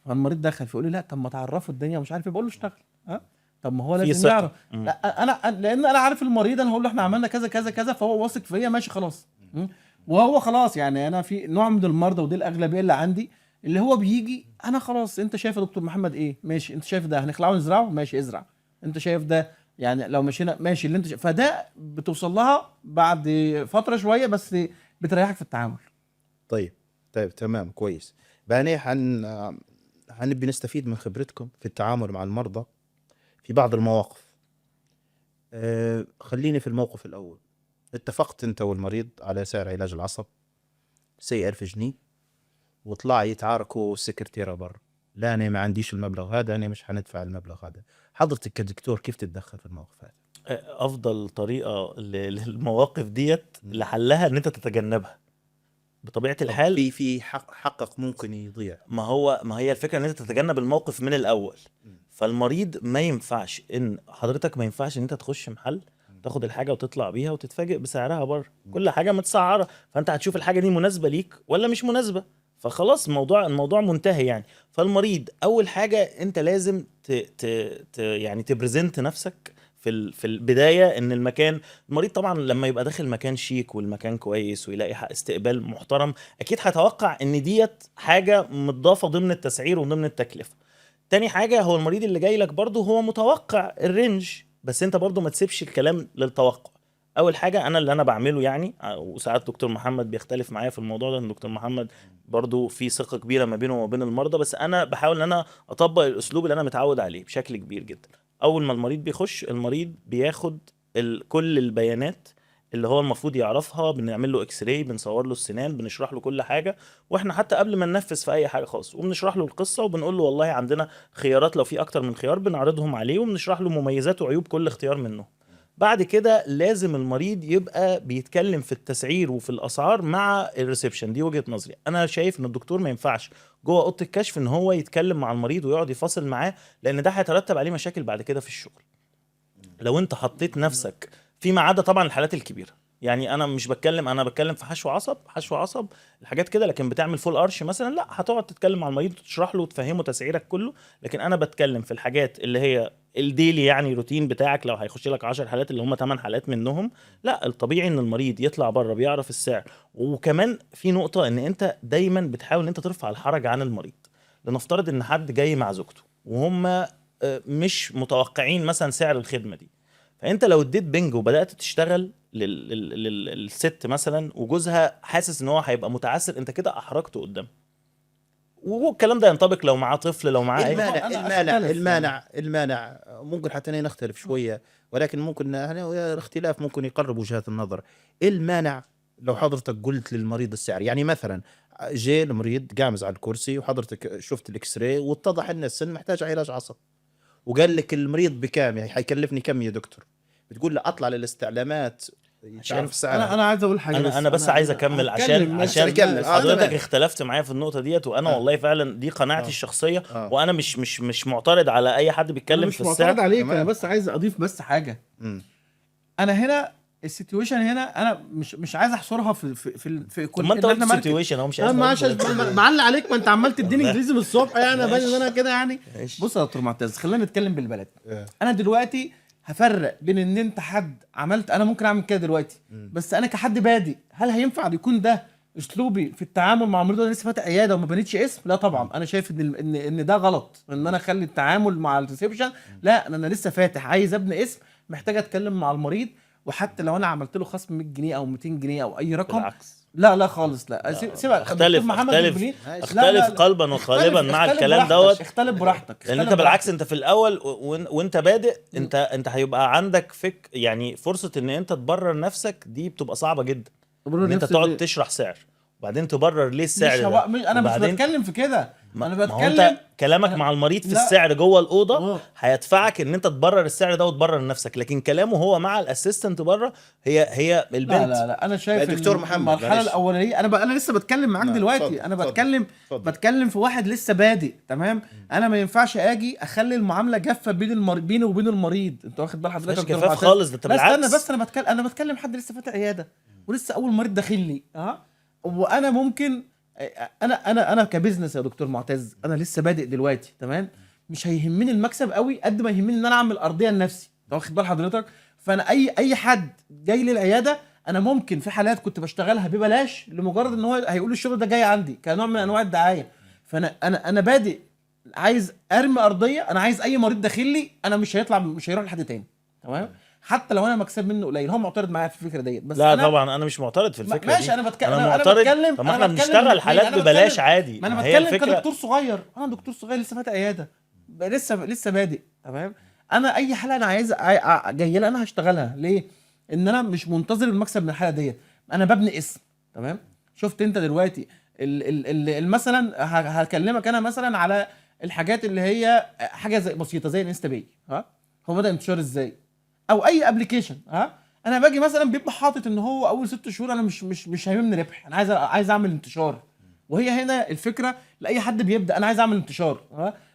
فالمريض دخل فيقول لي لا طب ما تعرفه الدنيا مش عارف ايه، بقول له اشتغل. طب ما هو لازم يعرف. لا لان انا عارف المريض، انا هقول له احنا عملنا كذا كذا كذا، فهو واثق فيا ماشي خلاص. وهو خلاص يعني انا في نوع من المرضى ودي الاغلبيه اللي عندي، اللي هو بيجي انا خلاص انت شايف يا دكتور محمد ايه ماشي، انت شايف ده هنخلعه ونزرعه ماشي ازرع، انت شايف ده يعني لو مشينا ماشي اللي انت فده بتوصل لها بعد فتره شويه بس بتريحك في التعامل. طيب تمام كويس. بعدين هنبي نستفيد من خبرتكم في التعامل مع المرضى في بعض المواقف. خليني في الموقف الأول. اتفقت انت والمريض على سعر علاج العصب سي 1000 جنيه، وطلع يتعاركوا السكرتيرة برا، لا انا ما عنديش المبلغ هذا، انا مش هندفع المبلغ هذا. حضرتك كدكتور كيف تتدخل في الموقف هذا؟ افضل طريقه للمواقف ديت لحلها ان انت تتجنبها بطبيعه الحال. في حقك ممكن يضيع. ما هي الفكره ان انت تتجنب الموقف من الاول. فالمريض ما ينفعش ان حضرتك ما ينفعش ان انت تخش محل تاخد الحاجه وتطلع بيها وتتفاجئ بسعرها بره، كل حاجه متسعره، فانت هتشوف الحاجه دي مناسبه ليك ولا مش مناسبه، فخلاص الموضوع منتهي يعني. فالمريض اول حاجه انت لازم يعني تبرزنت نفسك في البدايه ان المريض طبعا لما يبقى داخل مكان شيك والمكان كويس ويلاقي استقبال محترم، اكيد هيتوقع ان ديت حاجه متضافه ضمن التسعير وضمن التكلفه. تاني حاجه هو المريض اللي جاي لك برضه هو متوقع الرينج، بس انت برضه ما تسيبش الكلام للتوقع. اول حاجه اللي انا بعمله يعني، وساعات دكتور محمد بيختلف معايا في الموضوع ده، ان دكتور محمد برضو في ثقه كبيره ما بينه وما بين المرضى، بس انا بحاول ان انا اطبق الاسلوب اللي انا متعود عليه بشكل كبير جدا. اول ما المريض بيخش، المريض بياخد كل البيانات اللي هو المفروض يعرفها، بنعمل له اكس راي، بنصور له السنان، بنشرح له كل حاجه، واحنا حتى قبل ما ننفذ في اي حاجه خالص وبنشرح له القصه وبنقول له والله عندنا خيارات، لو في اكتر من خيار بنعرضهم عليه وبنشرح له مميزات وعيوب كل اختيار منهم. بعد كده لازم المريض يبقى بيتكلم في التسعير وفي الاسعار مع الريسبشن. دي وجهة نظري، انا شايف ان الدكتور ما ينفعش جوه اوضه الكشف ان هو يتكلم مع المريض ويقعد يفاصل معاه، لان ده هيترتب عليه مشاكل بعد كده في الشغل. لو انت حطيت نفسك فيما عدا طبعا الحالات الكبيره، يعني انا مش بتكلم، انا بتكلم في حشو عصب الحاجات كده، لكن بتعمل فول ارش مثلا لا، هتقعد تتكلم مع المريض وتشرح له وتفهمه تسعيرك كله. لكن انا بتكلم في الحاجات اللي هي الديلي، يعني روتين بتاعك، لو هيخش لك 10 حالات اللي هم 8 حالات منهم، لا الطبيعي ان المريض يطلع بره بيعرف السعر. وكمان في نقطه ان انت دايما بتحاول ان انت ترفع الحرج عن المريض. لنفترض ان حد جاي مع زوجته وهم مش متوقعين مثلا سعر الخدمه دي، فانت لو اديت بنج وبدات تشتغل للست مثلا وجوزها حاسس ان هو هيبقى متعسر، انت كده احرجته قدام. والكلام ده ينطبق لو معاه طفل، لو معاه المانع ممكن حتى نختلف شويه، ولكن ممكن الاختلاف ممكن يقرب وجهات النظر. المانع لو حضرتك قلت للمريض السعر، يعني مثلا جاء المريض قامز على الكرسي وحضرتك شفت الاكس راي واتضح ان السن محتاج علاج عصب، وقال لك المريض بكام، يعني حيكلفني كم يا دكتور؟ بتقول له اطلع للاستعلامات عشان انا عايز اقول حاجه، انا بس عايز اكمل عشان حضرتك اختلفت معايا في النقطه ديت، وانا والله فعلا دي قناعتي الشخصيه. وانا مش معترض على اي حد بيتكلم في السعر، مش معترض عليك، انا بس عايز اضيف بس حاجه. انا هنا السيتويشن هنا انا مش عايز احصرها في كل ما انت قلت السيتويشن، هو مش عايز معلق عليك، ما انت عمال تديني انجليزي من الصبح، يعني باين ان انا كده يعني. بص يا دكتور معتز، خلينا نتكلم بالبلد. انا دلوقتي هفرق بين ان انت حد عملت، انا ممكن اعمل كده دلوقتي، بس انا كحد بادئ هل هينفع يكون ده اسلوبي في التعامل مع مريض انا لسه فاتح عياده وما بنيتش اسم؟ لا طبعا، انا شايف ان ده غلط، ان انا اخلي التعامل مع الريسبشن، لا انا لسه فاتح عايز ابني اسم، محتاج اتكلم مع المريض، وحتى لو انا عملت له خصم 100 جنيه او 200 جنيه او اي رقم، لا خالص، لا سيبك. اختلف قلبا وقالبا مع الكلام دوت. اختلف براحتك، لان انت بالعكس انت في الاول وانت بادئ انت هيبقى عندك يعني فرصه ان انت تبرر نفسك دي بتبقى صعبه جدا، ان انت تقعد تشرح سعر وبعدين تبرر ليه السعر ده. انا مش بتكلم في كده، انا بتكلم انت كلامك مع المريض في السعر جوه الاوضه هيدفعك ان انت تبرر السعر ده وتبرر نفسك، لكن كلامه هو مع الاسيستنت بره هي البنت. لا انا شايف دكتور محمد المرحله الاولانيه انا لسه بتكلم معاك دلوقتي. انا بتكلم في واحد لسه بادئ، تمام. انا ما ينفعش اجي اخلي المعامله جافه بيني وبين المريض. انت واخد بال حضرتك؟ مش جفاف خالص، ده انت بالعكس. انا بتكلم حد لسه فاتح عياده ولسه اول مريض داخل لي، وانا ممكن انا كبزنس يا دكتور معتز، انا لسه بادئ دلوقتي، تمام. مش هيهمني المكسب قوي قد ما يهمني ان انا اعمل ارضيه لنفسي. انت واخد بال حضرتك؟ فانا اي حد جاي لي العياده، انا ممكن في حالات كنت بشتغلها ببلاش لمجرد ان هو هيقول الشغل ده جاي عندي كنوع من انواع الدعايه. فانا انا بادئ عايز ارمي ارضيه، انا عايز اي مريض داخل لي انا مش هيروح لحد تاني، تمام. حتى لو انا مكسب منه قليل. هو معترض معايا في الفكره ديت، بس لا طبعا انا مش معترض في الفكره ماشي دي. انا بتكلم. انا معترض. طب ما احنا بنشتغل حالات ببلاش عادي. ما انا بتكلم كدكتور صغير، انا دكتور صغير لسه فاتح عياده، لسه بادئ، تمام. انا اي حاله انا عايز جايه لي انا هشتغلها. ليه؟ ان انا مش منتظر المكسب من الحاله ديت، انا ببني اسم، تمام. شفت انت دلوقتي مثلا هكلمك انا مثلا على الحاجات اللي هي حاجه زي بسيطه زي الانستا باي. هو بدا انتشار ازاي؟ او اي ابلكيشن. انا باجي مثلا بيبقى حاطط ان هو اول 6 شهور انا مش هيهمني ربح، انا عايز اعمل انتشار. وهي هنا الفكره لاي حد بيبدا، انا عايز اعمل انتشار.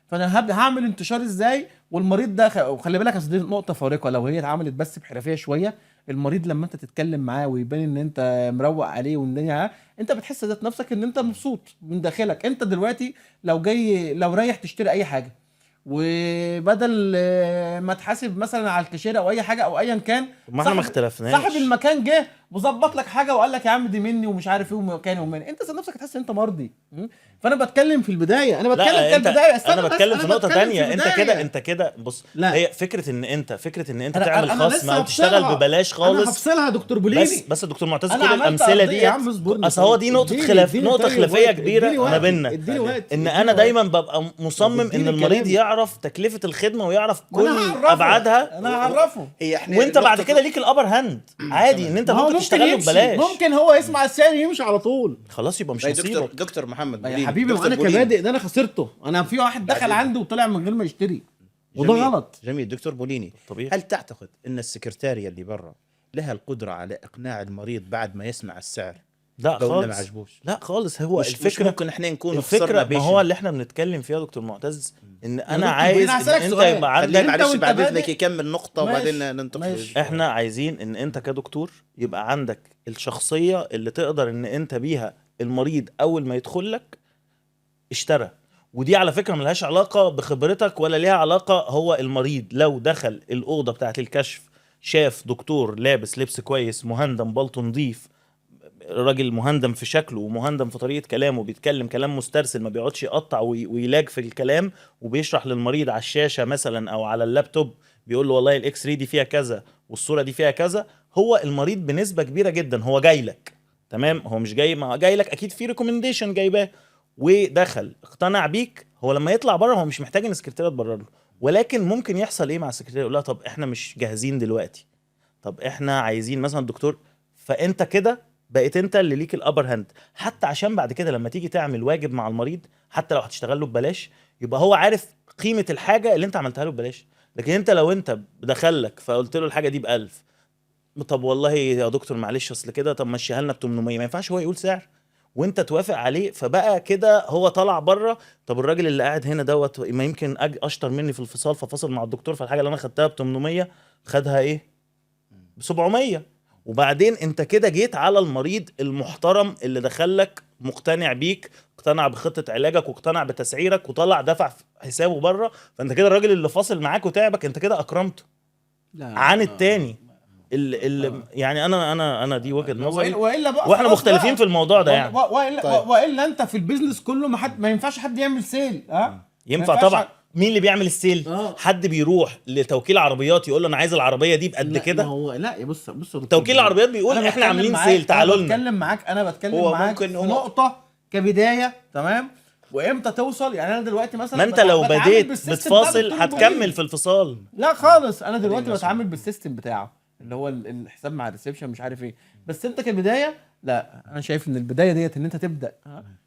فانا هعمل انتشار ازاي والمريض ده وخلي بالك اصل دي نقطه فارقه. لو هي اتعملت بس بحرفيه شويه، المريض لما انت تتكلم معاه ويبان ان انت مروق عليه والدنيا، انت بتحس ذات نفسك ان انت مبسوط من داخلك. انت دلوقتي لو رايح تشتري اي حاجه، وبدل ما تحاسب مثلا على الكاشير او اي حاجه او ايا كان، ما احنا ما اختلفناش. صاحب المكان جه وظبط لك حاجه وقال لك يا عم دي مني ومش عارف ايه ومكاني ومني، انت ذات نفسك هتحس ان انت مرضي. فانا بتكلم في البدايه، انا بتكلم في نقطه ثانيه. انت كده بص، هي فكره ان انت تعمل خصم او تشتغل ببلاش خالص. انا هفصلها دكتور بوليني. بس دكتور معتز كل الامثله دي اصل هو دي نقطه خلافيه كبيره ما بيننا، ان انا دايما ببقى مصمم ان المريض يعرف تكلفه الخدمه ويعرف كل ابعادها. انا هعرفه وانت بعد كده ليك الابر هاند عادي ان انت ممكن تشتغله ببلاش. ممكن هو يسمع السعر يمشي على طول، خلاص يبقى مش نصيبك. دكتور محمد يا حبيبي، وانا كبادئ ده انا خسرته. انا في واحد دخل عندي وطلع من غير ما يشتري، وده غلط. جميل. دكتور بوليني، طبيعي. هل تعتقد ان السكرتاريه اللي برا لها القدره على اقناع المريض بعد ما يسمع السعر؟ لا خالص، ما عجبوش. لا خالص. هو الفكره ممكن احنا نكون الفكره ما هو اللي احنا بنتكلم فيها دكتور معتز، ان انا عايز ان انت يبقى عندك. معلش بعد اذنك يكمل نقطه وبعدين ننتقل. احنا عايزين ان انت كدكتور يبقى عندك الشخصيه اللي تقدر ان انت بيها المريض اول ما يدخل لك اشترى. ودي على فكره ملهاش علاقه بخبرتك ولا ليها علاقه. هو المريض لو دخل الاوضه بتاعه الكشف شاف دكتور لابس لبس كويس، مهندم، بلطو نظيف، راجل مهندم في شكله ومهندم في طريقه كلامه، بيتكلم كلام مسترسل ما بيقعدش يقطع ويلاج في الكلام، وبيشرح للمريض على الشاشه مثلا او على اللابتوب، بيقول له والله الاكس راي دي فيها كذا والصوره دي فيها كذا. هو المريض بنسبه كبيره جدا هو جاي لك، تمام. هو مش جاي، ما جاي لك اكيد في ريكومنديشن جايباه ودخل اقتنع بيك. هو لما يطلع بره هو مش محتاج ان السكرتيره تبرر له، ولكن ممكن يحصل ايه مع السكرتيره؟ يقول لها طب احنا مش جاهزين دلوقتي، طب احنا عايزين مثلا الدكتور. فانت كده بقيت انت اللي ليك الابر هاند، حتى عشان بعد كده لما تيجي تعمل واجب مع المريض حتى لو هتشتغل له ببلاش يبقى هو عارف قيمه الحاجه اللي انت عملتها له ببلاش. لكن انت لو انت دخلك فقلت له الحاجه دي ب1000، طب والله يا دكتور معلش اصل كده، طب مشيها لنا ب800، ما ينفعش هو يقول سعر وانت توافق عليه. فبقى كده هو طلع بره. طب الراجل اللي قاعد هنا دوت ما يمكن اشطر مني في الفصال، ففصل مع الدكتور، فالحاجه اللي انا خدتها ب800 خدها ايه ب700. وبعدين انت كده جيت على المريض المحترم اللي دخلك مقتنع بيك، اقتنع بخطه علاجك واقتنع بتسعيرك وطلع دفع حسابه بره. فانت كده الراجل اللي فاصل معاك وتعبك انت كده اكرمته عن التاني. يعني انا دي وجهه نظري، واحنا مختلفين في الموضوع ده يعني. والا انت في البيزنس كله ما ينفعش حد يعمل سيل. ينفع طبعا. مين اللي بيعمل السيل؟ حد بيروح لتوكيل عربيات يقول له انا عايز العربيه دي بقد كده. هو لا بص توكيل العربيات بيقول احنا عاملين سيل تعالوا لنا. انا بتكلم معاك في نقطه كبدايه، تمام؟ وامتى توصل؟ يعني انا دلوقتي مثلا ما انت لو بديت بتفاصل هتكمل في الفصال. لا خالص، انا دلوقتي بتعامل بالسيستم بتاعه اللي هو الحساب مع الريسبشن مش عارف ايه. بس انت كبدايه لا، انا شايف ان البدايه ديت ان انت تبدا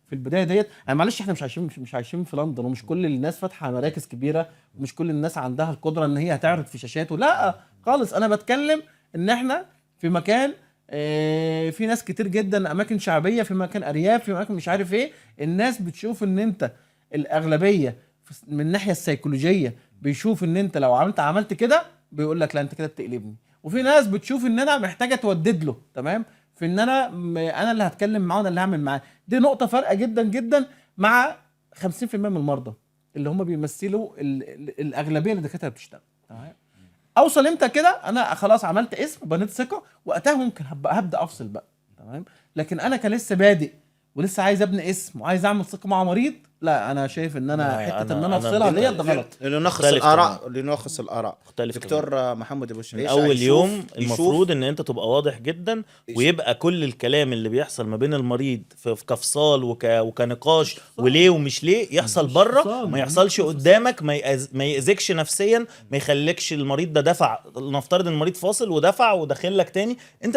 في البدايه ديت. يعني معلش احنا مش عايشين في لندن، ومش كل الناس فاتحه مراكز كبيره، ومش كل الناس عندها القدره ان هي تعرض في شاشات. لا خالص، انا بتكلم ان احنا في مكان في ناس كتير جدا، اماكن شعبيه، في مكان ارياف، في مكان مش عارف ايه. الناس بتشوف ان انت الاغلبيه من الناحيه السيكولوجيه بيشوف ان انت لو عملت كده بيقول لك لا انت كده بتقلبني. وفي ناس بتشوف ان انا محتاجه تودد له، تمام، في ان انا اللي هتكلم معاه وانا اللي هعمل معاه. دي نقطه فارقه جدا جدا مع 50% من المرضى اللي هم بيمثلوا الاغلبيه اللي الدكاتره بتشتغل، تمام. اوصل امتى كده؟ انا خلاص عملت اسم، بنيت ثقه، وقتها ممكن هبدا افصل بقى، تمام. لكن انا كلسه بادئ ولسه عايز ابني اسم وعايز اعمل ثقه مع مريض، لا انا شايف ان انا حته ان انا افصلها ديت ده غلط. لنلخص الاراء دكتور محمد ابو شعيش، اول يوم المفروض ان انت تبقى واضح جدا، ويبقى كل الكلام اللي بيحصل ما بين المريض في كفصال وكنقاش وليه ومش ليه يحصل بره، ما يحصلش قدامك، ما يأذكش نفسيا، ما يخليكش المريض ده دفع. نفترض المريض فاصل ودفع وداخل لك تاني، انت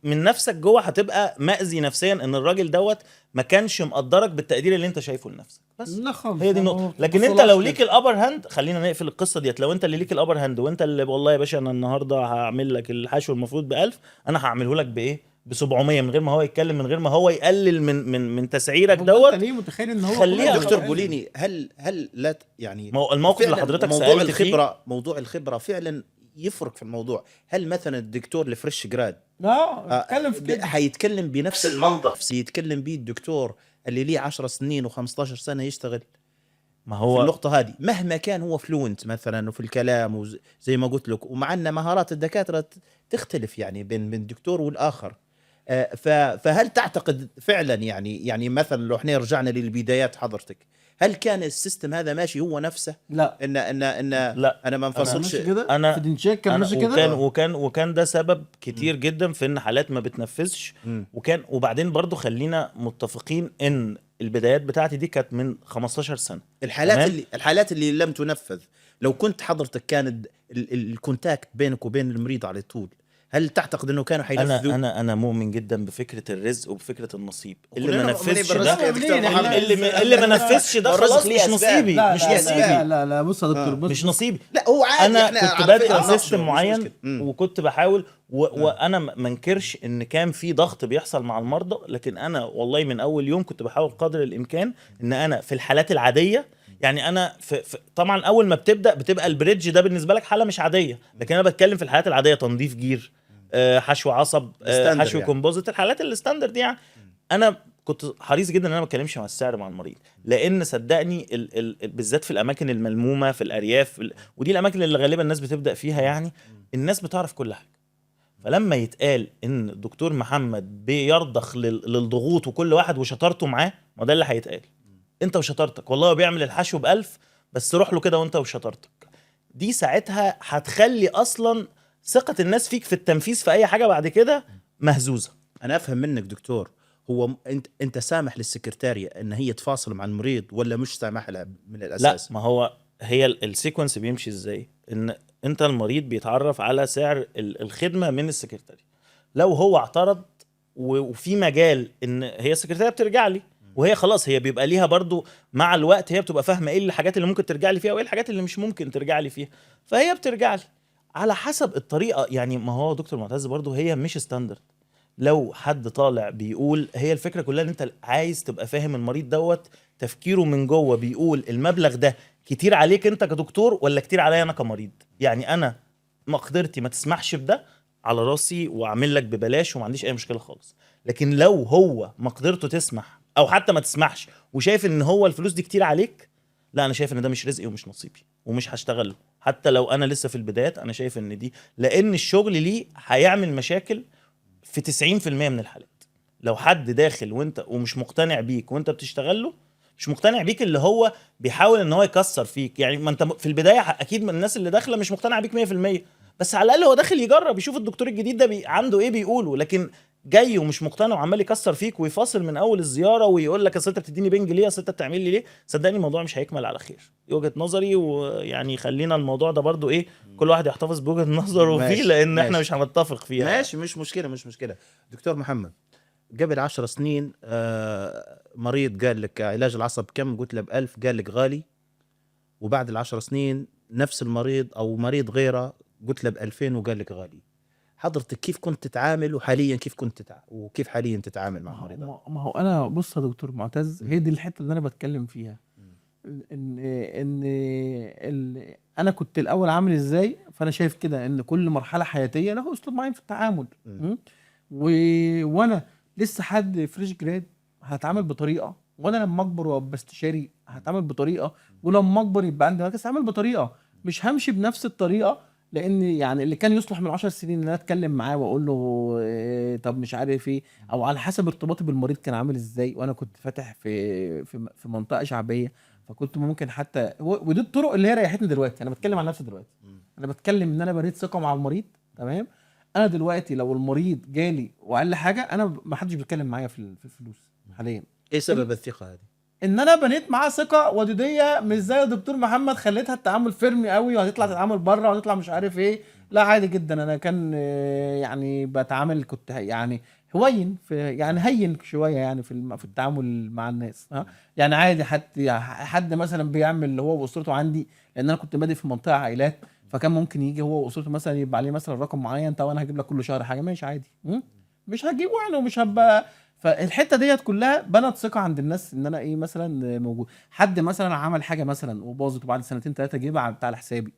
من نفسك جوه هتبقى مأذي نفسيا ان الراجل دوت ما كانش مقدرك بالتقدير اللي انت شايفه لنفسك. بس لا خالص، هي دي النقطه. لكن انت لو ليك الابر هاند، خلينا نقفل القصه ديت، لو انت اللي ليك الابر هاند وانت اللي والله يا باشا انا النهارده هعمل لك الحشو المفروض ب1000، انا هعمله لك بايه؟ ب700، من غير ما هو يتكلم، من غير ما هو يقلل من تسعيرك دوت. انت ليه متخيل ان هو خليها دكتور قوليني، هل لا يعني الموقف اللي حضرتك سألت فيه، موضوع الخبره فعلا يفرق في الموضوع؟ هل مثلا الدكتور الفريش جراد اتكلم في كده هيتكلم بنفس المنطق يتكلم بيه الدكتور اللي ليه 10 سنين و15 سنه يشتغل؟ ما هو في النقطه هذه مهما كان هو فلوينت مثلا وفي الكلام وزي ما قلت لك، ومع ان مهارات الدكاتره تختلف يعني بين الدكتور والاخر، فهل تعتقد فعلا يعني مثلا لو احنا رجعنا للبدايات حضرتك، هل كان السيستم هذا ماشي هو نفسه؟ لا ان لا انا ما انفصلش انا في دينشيك كان ماشي كده، وكان ده سبب كتير جدا في ان حالات ما بتنفذش. وبعدين برضو خلينا متفقين ان البدايات بتاعتي دي كانت من 15 سنه. الحالات اللي لم تنفذ، لو كنت حضرتك كان الكونتاكت بينك وبين المريض على طول، هل تعتقد انه كانوا حينفذوا؟ انا مؤمن جدا بفكره الرزق وبفكره النصيب. اللي كلنا ما مؤمنين نفذش بالرزق ده يا دكتور محمد. اللي ما نفذش ده خلاص مش نصيبي، لا مش لا نصيبي. لا بص يا دكتور، بص مش نصيبي. لا هو عادي، انا كنت بادئ سيستم معين وكنت بحاول وانا ما انكرش ان كان في ضغط بيحصل مع المرضى، لكن انا والله من اول يوم كنت بحاول قدر الامكان ان انا في الحالات العاديه، يعني انا طبعا اول ما بتبقى البريدج ده بالنسبه لك حاله مش عاديه، لكن انا بتكلم في الحالات العاديه، تنظيف جير، حشو عصب، حشو يعني كومبوزيت، الحالات الستاندرد يعني. انا كنت حريص جدا ان انا ما اتكلمش مع السعر مع المريض، لان صدقني بالذات في الاماكن الملمومه في الارياف، ودي الاماكن اللي غالبا الناس بتبدا فيها، يعني الناس بتعرف كل حاجه. فلما يتقال ان الدكتور محمد بيرضخ للضغوط وكل واحد وشطارته معاه، ما ده اللي هيتقال، انت وشطارتك، والله هو بيعمل الحشو ب1000 بس روح له كده وانت وشطارتك. دي ساعتها هتخلي اصلا ثقة الناس فيك في التنفيذ في اي حاجة بعد كده مهزوزة. انا افهم منك دكتور، هو انت سامح للسكرتارية ان هي تفاصل مع المريض ولا مش سامح لها من الاساس؟ لا، ما هو هي السيكونس بيمشي ازاي؟ ان انت المريض بيتعرف على سعر الخدمة من السكرتارية، لو هو اعترض وفي مجال ان هي السكرتارية بترجع لي، وهي خلاص هي بيبقى ليها برضو مع الوقت، هي بتبقى فاهمة ايه الحاجات اللي ممكن ترجع لي فيها وايه الحاجات اللي مش ممكن ترجع لي فيها، فهي بترجع لي على حسب الطريقة. يعني ما هو دكتور معتز برضو هي مش ستاندرد. لو حد طالع بيقول، هي الفكرة كلها ان انت عايز تبقى فاهم المريض دوت تفكيره من جوه، بيقول المبلغ ده كتير عليك انت كدكتور ولا كتير عليا انا كمريض؟ يعني انا مقدرتي ما تسمحش بده، على راسي واعمل لك ببلاش وما عنديش اي مشكلة خالص. لكن لو هو مقدرته تسمح او حتى ما تسمحش وشايف ان هو الفلوس دي كتير عليك، لا انا شايف ان ده مش رزقي ومش نصيبي ومش هشتغله. حتى لو انا لسه في البدايات، انا شايف ان دي، لان الشغل ليه هيعمل مشاكل في 90% من الحالات. لو حد داخل وانت ومش مقتنع بيك وانت بتشتغله، مش مقتنع بيك اللي هو بيحاول ان هو يكسر فيك. يعني ما انت في البدايه اكيد من الناس اللي داخله مش مقتنع بيك 100%، بس على الاقل هو داخل يجرب يشوف الدكتور الجديد ده عنده ايه بيقوله. لكن جاي ومش مقتنع وعمال يكسر فيك ويفاصل من اول الزياره ويقول لك اصل انت بتديني بنج ليه، اصل انت بتعمل لي ليه، صدقني الموضوع مش هيكمل على خير. دي وجهه نظري، ويعني خلينا الموضوع ده برضو ايه، كل واحد يحتفظ بوجهه نظره فيه، ماشي، لان احنا ماشي. مش هنتفق فيها. ماشي، مش مشكله. دكتور محمد، قبل 10 سنين مريض قال لك علاج العصب كم؟ قلت له ب1000، قال لك غالي. وبعد ال10 سنين نفس المريض او مريض غيره قلت له ب2000 وقال لك غالي. حضرتك كيف كنت تتعامل، وحاليا كيف كنت وكيف حاليا تتعامل مع المريض؟ ما هو انا بص يا دكتور معتز، هي دي الحته اللي انا بتكلم فيها. انا كنت الاول عامل ازاي، فانا شايف كده ان كل مرحله حياتيه له اسلوب معين في التعامل. وانا لسه حد فريش جراد هتعامل بطريقه، وانا لما اكبر وابقى استشاري هتعامل بطريقه، ولما اكبر يبقى عندي مركز هعمل بطريقه. مش همشي بنفس الطريقه، لان يعني اللي كان يصلح من 10 سنين ان انا اتكلم معاه واقول له طب مش عارف ايه، او على حسب ارتباطي بالمريض كان عامل ازاي، وانا كنت فاتح في منطقه شعبيه، فكنت ممكن حتى ودي الطرق اللي هي ريحتني دلوقتي. انا بتكلم عن نفسي دلوقتي، انا بتكلم ان انا بنيت ثقه مع المريض. تمام. انا دلوقتي لو المريض جالي وقال لي حاجه، انا ما حدش بيتكلم معايا في الفلوس حاليا. ايه سبب الثقه هذه؟ ان انا بنيت معاه ثقه ودوديه، مش زي الدكتور محمد خليتها التعامل فيرمي قوي وهتطلع تتعامل بره وهتطلع مش عارف ايه. لا عادي جدا. انا كان يعني بتعامل، كنت يعني هوين في يعني هين شويه يعني في التعامل مع الناس. يعني عادي حد مثلا بيعمل هو واسرته عندي، لان انا كنت بادئ في منطقه عائلات، فكان ممكن يجي هو واسرته مثلا يبقى عليه مثلا رقم معين، طب انا هجيب لك كل شهر حاجه، ماشي عادي. مش هجيبه يعني ومش هبقى. فالحته ديت كلها بنت ثقه عند الناس ان انا ايه مثلا موجود. حد مثلا عمل حاجه مثلا وباظت وبعد سنتين 3 جه بتاع على حسابي.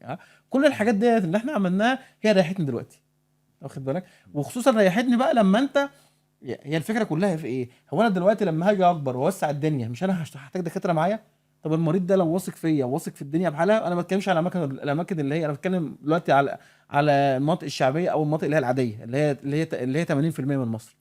كل الحاجات ديت اللي احنا عملناها هي ريحتني دلوقتي، واخد بالك. وخصوصا ريحتني بقى لما انت، هي الفكره كلها في ايه، هو انا دلوقتي لما هاجي اكبر واوسع الدنيا، مش انا هحتاج دكاتره معايا؟ طب المريض ده لو واثق فيا واثق في الدنيا بحالها، انا ما بتكلمش على الاماكن اللي هي، انا بتكلم دلوقتي على المناطق الشعبيه او المناطق اللي هي العاديه اللي هي 80% من مصر.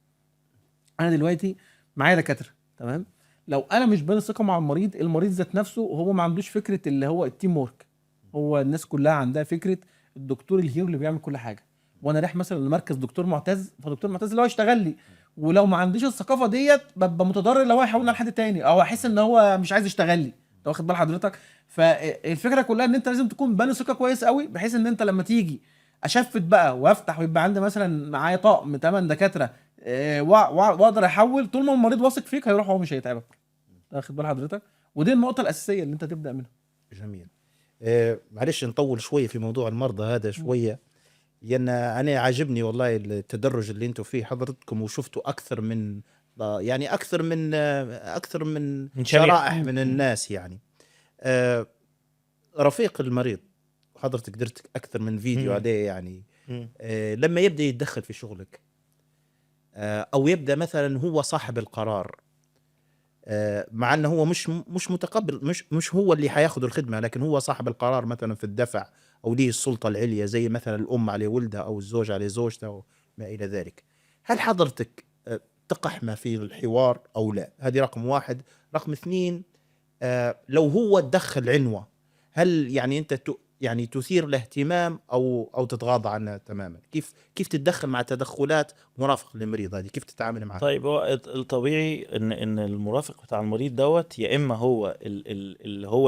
انا دلوقتي معايا دكاتره. تمام. لو انا مش باني ثقه مع المريض ذات نفسه هو ما عندوش فكره اللي هو التيم وورك. هو الناس كلها عندها فكره الدكتور الهيرو اللي بيعمل كل حاجه، وانا رايح مثلا لمركز دكتور معتز، فدكتور معتز اللي هو يشتغل لي، ولو ما عنديش الثقافه ديت ببقى متضرر لو هو يحولنا لحد تاني، او احس ان هو مش عايز يشتغل لي. انت واخد بال حضرتك؟ فالفكره كلها ان انت لازم تكون باني ثقه كويس قوي، بحيث ان انت لما تيجي اشفت بقى وافتح ويبقى عندي مثلا معايا طقم 8 دكاتره، واقدر احول. طول ما المريض واثق فيك هيروح، هو مش هيتعبك. واخد بال حضرتك؟ ودي النقطه الاساسيه اللي انت تبدا منها. جميل. معلش نطول شويه في موضوع المرضى هذا شويه، لان انا عاجبني والله التدرج اللي انتم فيه حضرتكم، وشفتوا اكثر من يعني اكثر من شرائح من الناس يعني. رفيق المريض حضرتك قدرت اكثر من فيديو عليه يعني. لما يبدا يتدخل في شغلك، او يبدا مثلا هو صاحب القرار، مع انه هو مش متقبل، مش هو اللي حياخذ الخدمه، لكن هو صاحب القرار مثلا في الدفع، او ليه السلطه العليا، زي مثلا الام على ولدها او الزوج على زوجته وما الى ذلك. هل حضرتك تقحمه في الحوار او لا؟ هذه رقم واحد. رقم اثنين، لو هو تدخل عنوه، هل يعني انت يعني تثير له اهتمام او تتغاضى عنه تماما؟ كيف تتدخل مع تدخلات مرافق للمريض هذه؟ كيف تتعامل معها؟ طيب، هو الطبيعي ان المرافق بتاع المريض دوت، يا اما هو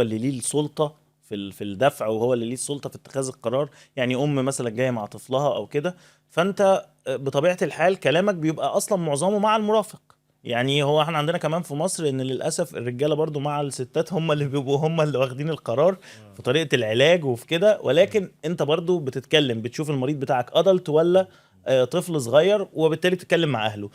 اللي ليه السلطه في الدفع، وهو اللي ليه السلطه في اتخاذ القرار. يعني ام مثلا جايه مع طفلها او كده، فانت بطبيعه الحال كلامك بيبقى اصلا معظمه مع المرافق. يعني هو احنا عندنا كمان في مصر ان للاسف الرجاله برضو مع الستات هم اللي واخدين القرار في طريقه العلاج وفي كده، ولكن انت برضو بتتكلم، بتشوف المريض بتاعك ادلت ولا طفل صغير، وبالتالي بتتكلم مع اهله.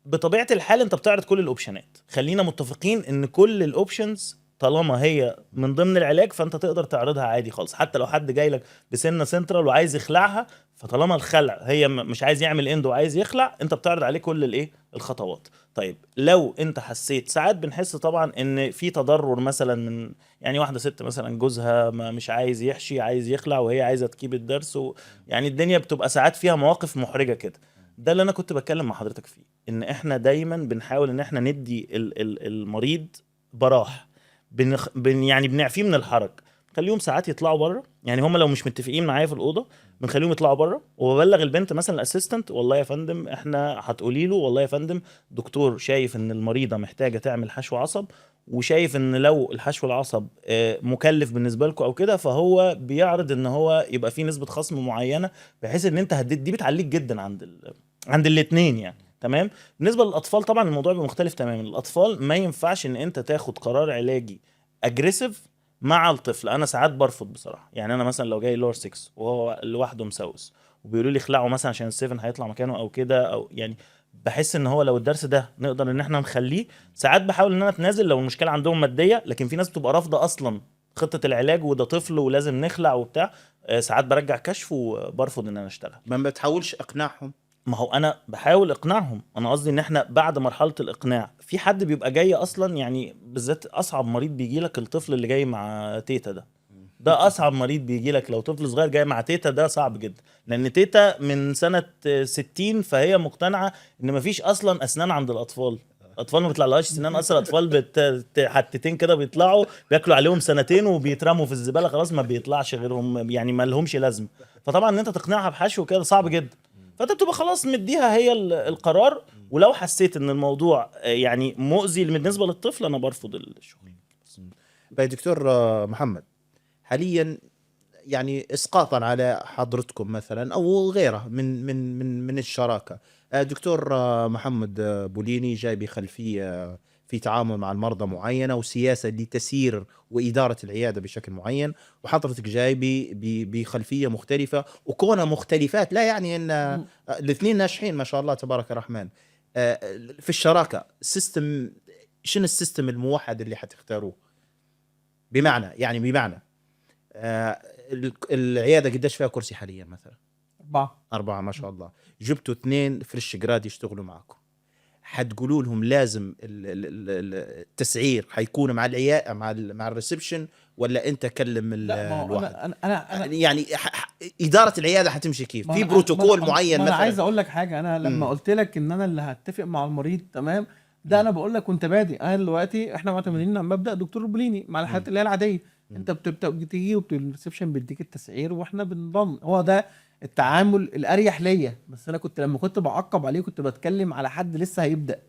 بطبيعه الحال انت بتعرض كل الاوبشنات. خلينا متفقين ان كل الاوبشنز طالما هي من ضمن العلاج فانت تقدر تعرضها عادي خالص. حتى لو حد جاي لك بسنه سنترال وعايز يخلعها، فطالما الخلع هي مش عايز يعمل اندو وعايز يخلع، انت بتعرض عليه كل الخطوات. طيب لو انت حسيت، ساعات بنحس طبعا ان في تضرر مثلا من يعني واحده ست مثلا جوزها مش عايز يحشي، عايز يخلع، وهي عايزه تكيب الضرس، يعني الدنيا بتبقى ساعات فيها مواقف محرجه كده. ده اللي انا كنت بتكلم مع حضرتك فيه، ان احنا دايما بنحاول ان احنا ندي المريض براح. يعني بنعفيه من الحرج، خليهم ساعات يطلعوا بره. يعني هم لو مش متفقين معايا في الاوضه بنخليهم يطلعوا بره، وببلغ البنت مثلا الاسيستنت، والله يا فندم احنا هتقولي له والله يا فندم دكتور شايف ان المريضه محتاجه تعمل حشو عصب، وشايف ان لو الحشو العصب مكلف بالنسبه لكم او كده، فهو بيعرض ان هو يبقى فيه نسبه خصم معينه، بحيث ان انت دي بتعليك جدا عند الاثنين يعني. تمام. بالنسبه للاطفال طبعا الموضوع بيبقى مختلف تماما. الاطفال ما ينفعش ان انت تاخد قرار علاجي اجريسيف مع الطفل. انا ساعات برفض بصراحه. يعني انا مثلا لو جاي لور 6 وهو لوحده مسوس وبيقولوا لي اخلعه مثلا عشان ال7 هيطلع مكانه او كده، او يعني بحس ان هو لو الدرس ده نقدر ان احنا نخليه، ساعات بحاول ان انا اتنازل لو المشكله عندهم ماديه، لكن في ناس بتبقى رافضه اصلا خطه العلاج وده طفل ولازم نخلع وبتاع. ساعات برجع كشف وبرفض ان انا اشتغل. ما بتحاولش اقناعهم؟ ما هو انا بحاول اقنعهم. انا قصدي ان احنا بعد مرحله الاقناع في حد بيبقى جاي اصلا، يعني بالذات اصعب مريض بيجي لك الطفل اللي جاي مع تيتا ده اصعب مريض بيجي لك. لو طفل صغير جاي مع تيتا ده صعب جدا، لان تيتا من سنه 60 فهي مقتنعه ان مفيش اصلا اسنان عند الاطفال. الاطفال ما بيطلعلهاش سنان اصلا. الاطفال حتتين كده بيطلعوا بياكلوا عليهم سنتين وبيترموا في الزباله، خلاص ما بيطلعش غيرهم، يعني ما لهمش لازمه. فطبعا ان انت تقنعها بحشو كده صعب جدا، فانت بتبقى خلاص مديها هي القرار. ولو حسيت ان الموضوع يعني مؤذي بالنسبه للطفل انا برفض الشغل. طيب دكتور محمد، حاليا يعني اسقاطا على حضرتكم مثلا او غيره من الشراكه، دكتور محمد بوليني جاي بخلفيه في تعامل مع المرضى معينه وسياسه لتسيير واداره العياده بشكل معين، وحضرتك جاي بخلفيه مختلفه، وكونها مختلفات لا يعني ان الاثنين ناجحين ما شاء الله تبارك الرحمن. في الشراكه السيستم، شنو السيستم الموحد اللي حتختاروه؟ بمعنى العياده قديش فيها كرسي حاليا؟ مثلا 4 ما شاء الله. جبتوا 2 فريش جراد يشتغلوا معكم، حتقولوا لهم لازم التسعير حيكون مع العياده مع الريسبشن، ولا انت كلم الواحد؟ أنا يعني اداره العياده حتمشي كيف؟ في بروتوكول معين مثلا؟ مثلا؟ انا عايز اقول لك حاجه. انا لما قلت لك ان انا اللي هتفق مع المريض، تمام، ده انا بقول لك وانت بادئ. انا دلوقتي احنا معتمدين على مبدا دكتور بوليني مع الحالات اللي هي العاديه. انت بتيجي والريسبشن بيديك التسعير واحنا بنضمن. هو ده التعامل الاريح ليا. بس انا لما كنت بعقب عليه كنت بتكلم على حد لسه هيبدا،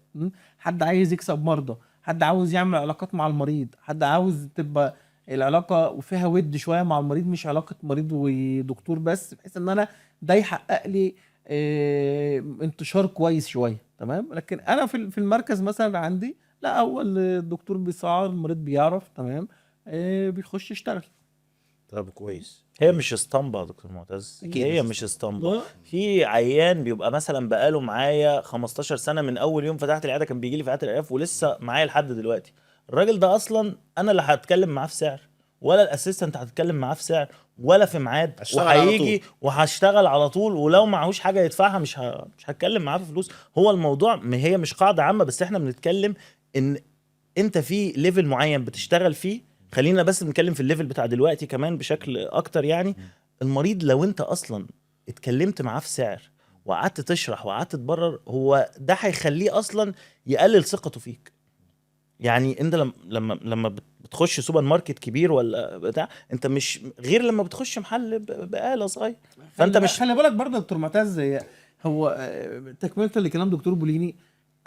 حد عايز يكسب مرضى، حد عاوز يعمل علاقات مع المريض، حد عاوز تبقى العلاقه وفيها ود شويه مع المريض، مش علاقه مريض ودكتور بس، بحيث ان انا ده يحقق لي انتشار كويس شويه. تمام. لكن انا في المركز مثلا عندي لا، اول الدكتور بيسعر، المريض بيعرف، تمام، بيخش يشتغل. طب كويس. هي مش اسطمبة يا دكتور معتز، هي مش اسطمبة. في عيان بيبقى مثلا بقاله معايا 15 سنة، من أول يوم فتحت العيادة كان بيجي لي في عيادة العياف ولسه معايا لحد دلوقتي. الراجل ده أصلا أنا اللي هتكلم معاه في سعر، ولا الأسيستنت هتتكلم معاه في سعر، ولا في ميعاد، وهيجي وهشتغل على طول. ولو معهوش حاجة يدفعها مش هتكلم معاه في فلوس. هو الموضوع هي مش قاعدة عامة، بس احنا بنتكلم إن أنت في ليفل معين بتشتغل فيه. خلينا بس نتكلم في الليفل بتاع دلوقتي كمان بشكل اكتر. يعني المريض لو انت اصلا اتكلمت معاه في سعر وقعدت تشرح وقعدت تبرر، هو ده هيخليه اصلا يقلل ثقته فيك. يعني انت لما بتخش سوبر ماركت كبير ولا بتاع، انت مش غير لما بتخش محل بقاله صغير. فانت مش خلي بالك برضه دكتور معتز، هو تكمله لكلام دكتور بوليني،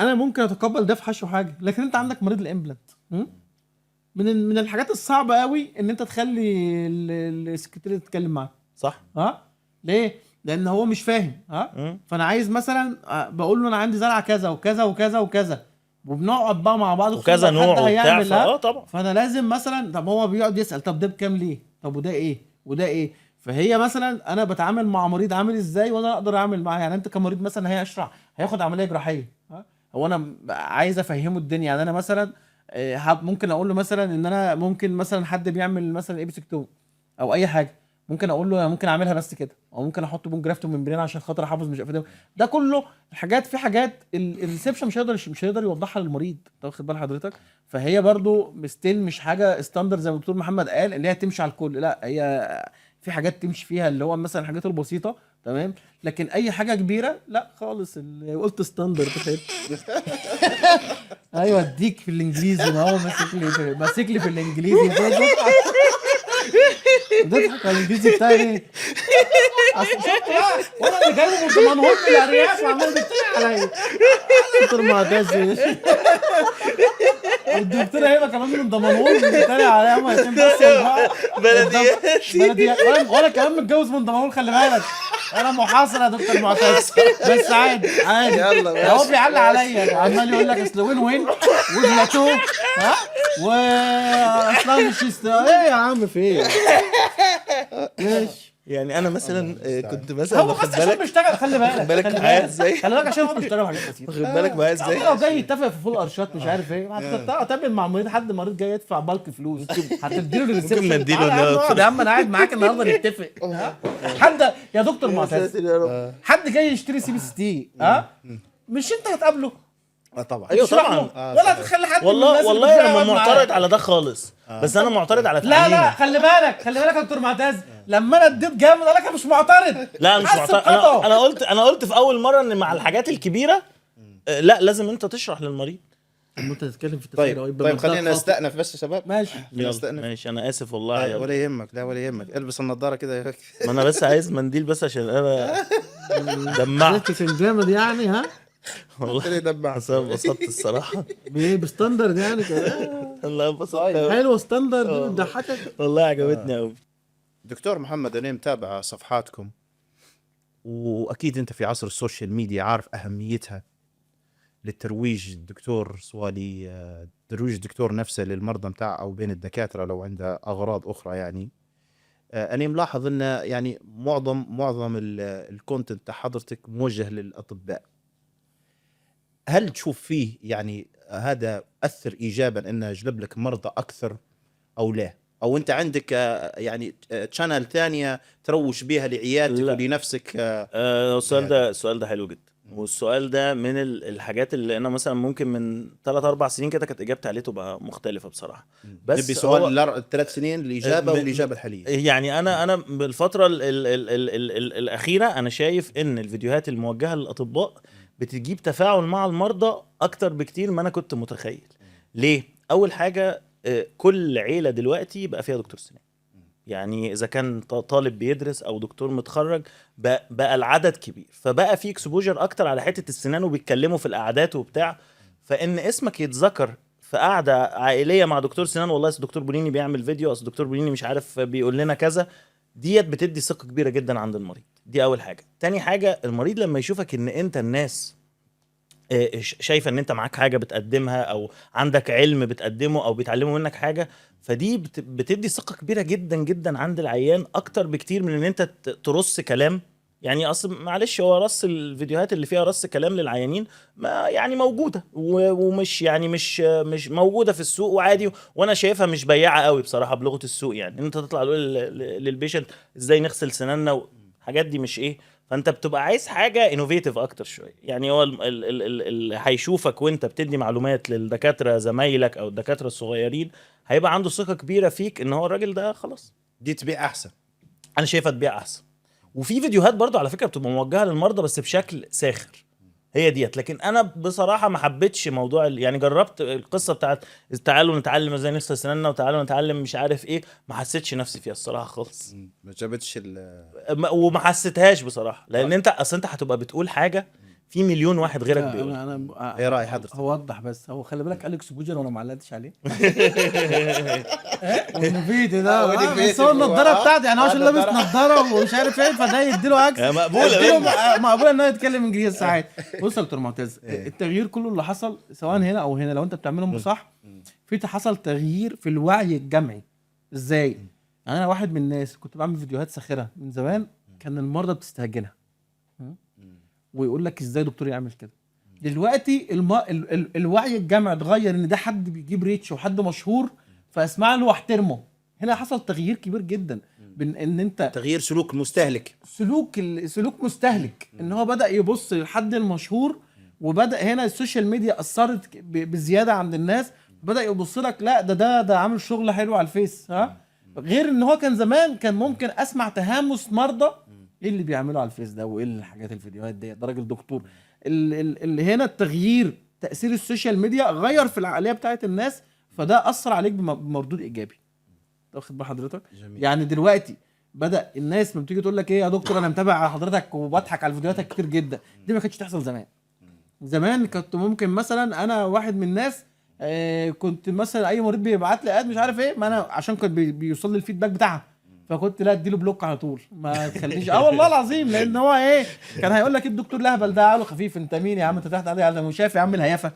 انا ممكن اتقبل ده في حشو حاجه، لكن انت عندك مريض الامبلانت، من الحاجات الصعبه قوي ان انت تخلي السكرتير تتكلم معاه. صح. ليه؟ لان هو مش فاهم. فانا عايز مثلا بقول له انا عندي زرعه كذا وكذا وكذا وكذا، وبنقعد بقى مع بعض وكذا نوع وبتاع. طبعا. فانا لازم مثلا، طب هو بيقعد يسال طب ده بكام ليه، طب وده ايه وده ايه. فهي مثلا انا بتعامل مع مريض عامل ازاي وانا اقدر اعمل معاه. يعني انت كمريض مثلا هيشرح هياخد عمليه جراحيه، هو انا عايز افهمه الدنيا. يعني انا مثلا ممكن اقول له مثلا ان انا ممكن مثلا حد بيعمل مثلا ايبسكتوم او اي حاجه، ممكن اقول له ممكن اعملها بس كده، او ممكن احط بون جرافت وممبرين عشان خاطر احافظ مش عارف ده كله الحاجات. في حاجات الريسبشن مش هيقدر يوضحها للمريض، انت واخد بال حضرتك. فهي برضو ستيل مش حاجه ستاندرد زي ما الدكتور محمد قال اللي هي تمشي على الكل. لا، هي في حاجات تمشي فيها اللي هو مثلا الحاجات البسيطه تمام. لكن اي حاجه كبيره لا خالص. قلت ستاندرد كده. ايوه اديك في الانجليزي، ما هو ماسك لي في الانجليزي. بتضحك على الانجليزي بتاعي ليه؟ وانا اللي جايبه من ضمانهم في الارياف وعمال بيتريق عليا. دكتور معتز الدكتوره هبه كمان من ضمانهم بيتريق عليا. ما يتم بس بلديات وانا كمان متجوز من ضمانهم. خلي بالك انا محاصر يا دكتور معتز، بس عادي يلا هو بيعلق عليا عمال يقول لك اصل وين وبلاتو ها واصلا مش ايه يا عم في ايه ماشي. يعني انا مثلا كنت مثلا هو بس عشان بيشتغل. خلي بالك معايا ازاي؟ خلي بالك عشان هو بيشتغل حاجات كتير. واخد بالك معايا ازاي؟ لو جاي يتفق في فول ارشات مش عارف ايه هتقابل مع مريض، حد مريض جاي يدفع بالك فلوس هتديله الريسبشن. ممكن نديله يا عم انا قاعد معاك النهارده نتفق. حد يا دكتور معتز حد جاي يشتري CBCT مش انت هتقابله؟ طبعا. ايوه تشرح طبعا. له ولا تخلي حد من والله الناس اللي والله بتبيع انا معاه. معترض على ده خالص. بس انا معترض على لا تعليمه. خلي بالك يا دكتور معتز لما انا اديت جامد قال لك انا مش معترض. لا مش حس معترض. بخطأه. انا قلت في اول مره ان مع الحاجات الكبيره لا لازم انت تشرح للمريض. انت تتكلم في التفكير. طيب خلينا نستأنف بس يا شباب. ماشي ماشي انا اسف والله يا ولا يهمك. لا ولا يهمك. البس النضاره كده يا ما انا بس عايز منديل بس عشان انا دمعت كان جامد يعني. ها والله دمع. انبسطت الصراحه. بايه بستاندرد يعني كده. والله انبسطت حلوه ستاندرد بتضحكك. والله عجبتني قوي. دكتور محمد انا متابع صفحاتكم واكيد انت في عصر السوشيال ميديا عارف اهميتها للترويج. الدكتور سوالي ترويج الدكتور نفسه للمرضى متاع او بين الدكاتره لو عنده اغراض اخرى. يعني انا ملاحظ ان يعني معظم الكونتنت تاع حضرتك موجه للاطباء. هل تشوف فيه يعني هذا اثر ايجابا انه يجلب لك مرضى اكثر او لا؟ او انت عندك يعني تشانل ثانيه تروج بيها لعيادتك ولنفسك؟ السؤال ده حلو جدا. والسؤال ده من الحاجات اللي انا مثلا ممكن من 3-4 سنين كده كانت اجابتي عليه تبقى مختلفه بصراحه. بس بسؤال 3 سنين الاجابه والاجابه الحاليه. يعني انا بالفتره الاخيره انا شايف ان الفيديوهات الموجهه للاطباء بتجيب تفاعل مع المرضى اكتر بكتير ما انا كنت متخيل. ليه؟ اول حاجه كل عيله دلوقتي بقى فيها دكتور سنان. يعني اذا كان طالب بيدرس او دكتور متخرج بقى العدد كبير، فبقى في اكسبوجر اكتر على حته السنان وبيتكلموا في القعدات وبتاع. فان اسمك يتذكر في قعده عائليه مع دكتور سنان، والله الدكتور بوليني بيعمل فيديو، اصل الدكتور بوليني مش عارف بيقول لنا كذا، ديت بتدي ثقه كبيره جدا عند المريض. دي اول حاجه. تاني حاجه المريض لما يشوفك ان انت الناس شايفه ان انت معاك حاجه بتقدمها او عندك علم بتقدمه او بيتعلموا منك حاجه، فدي بتدي ثقه كبيره جدا جدا عند العيان اكتر بكتير من ان انت ترص كلام. يعني اصل معلش هو رص الفيديوهات اللي فيها رص كلام للعيانين ما يعني موجوده ومش يعني مش موجوده في السوق وعادي، وانا شايفها مش بياعه قوي بصراحه بلغه السوق. يعني انت تطلع للبيشنت ازاي نغسل سناننا الحاجات دي مش ايه. فانت بتبقى عايز حاجه انوفيتيف اكتر شويه. يعني هو اللي هيشوفك وانت بتدي معلومات للدكاتره زمايلك او الدكاتره الصغيرين هيبقى عنده ثقه كبيره فيك ان هو الراجل ده خلاص دي تبيع احسن. انا شايفها تبيع احسن. وفي فيديوهات برضو على فكره بتبقى موجهه للمرضى بس بشكل ساخر، هي ديت. لكن انا بصراحه ما حبيتش موضوع يعني جربت القصه بتاعت تعالوا نتعلم ازاي نغسل سناننا وتعالوا نتعلم مش عارف ايه، ما حسيتش نفسي فيها الصراحه خالص. ما جابتش وما حسيتهاش بصراحه. لان انت اصل انت هتبقى بتقول حاجه في مليون واحد غيرك بيقول. انا ايه راي حضرتك؟ هوضح بس. هو خلي بالك اليكس بوجر وانا ما علقتش عليه. والفيديو ده بس هو النضاره بتاعتي يعني عشان لابس نضاره ومش عارف ايه فده يديله عكس مقبوله ان هو يتكلم انجليزي ساعات. بص يا دكتور معتز التغيير كله اللي حصل سواء هنا او هنا لو انت بتعملهم صح في حصل تغيير في الوعي الجمعي. ازاي؟ يعني انا واحد من الناس كنت بعمل فيديوهات ساخره من زمان كان المرضى بتستهجنها ويقول لك ازاي دكتور يعمل كده. دلوقتي الوعي الجمعي اتغير ان ده حد بيجيب ريتش وحد مشهور فاسمع له واحترمه. هنا حصل تغيير كبير جدا بين ان انت تغيير سلوك المستهلك. سلوك مستهلك ان هو بدأ يبص للحد المشهور وبدأ هنا السوشيال ميديا اثرت بزياده عند الناس. بدأ يبص لك لا ده عامل شغل حلو على الفيس. ها غير ان هو كان زمان كان ممكن اسمع تهامس مرضى ايه اللي بيعمله على الفيس ده وايه الحاجات الفيديوهات دي؟ ده راجل دكتور. اللي هنا التغيير، تاثير السوشيال ميديا غير في العقليه بتاعت الناس، فده اثر عليك بمردود ايجابي. واخد بال حضرتك؟ جميل. يعني دلوقتي بدا الناس ما بتيجي تقول لك ايه يا دكتور انا متابع حضرتك وبضحك على فيديوهاتك كتير جدا، دي ما كانتش تحصل زمان. زمان كنت ممكن مثلا انا واحد من الناس كنت مثلا اي مريض بيبعت لي مش عارف ايه، ما انا عشان كان بيوصل لي الفيدباك بتاعها، فكنت لا اديله بلوك على طول ما تخليش والله العظيم، لان هو ايه كان هيقول لك الدكتور الاهبل ده عقله خفيف، انت مين يا عم انت تحت عليه مش شايف يا عم الهيافه.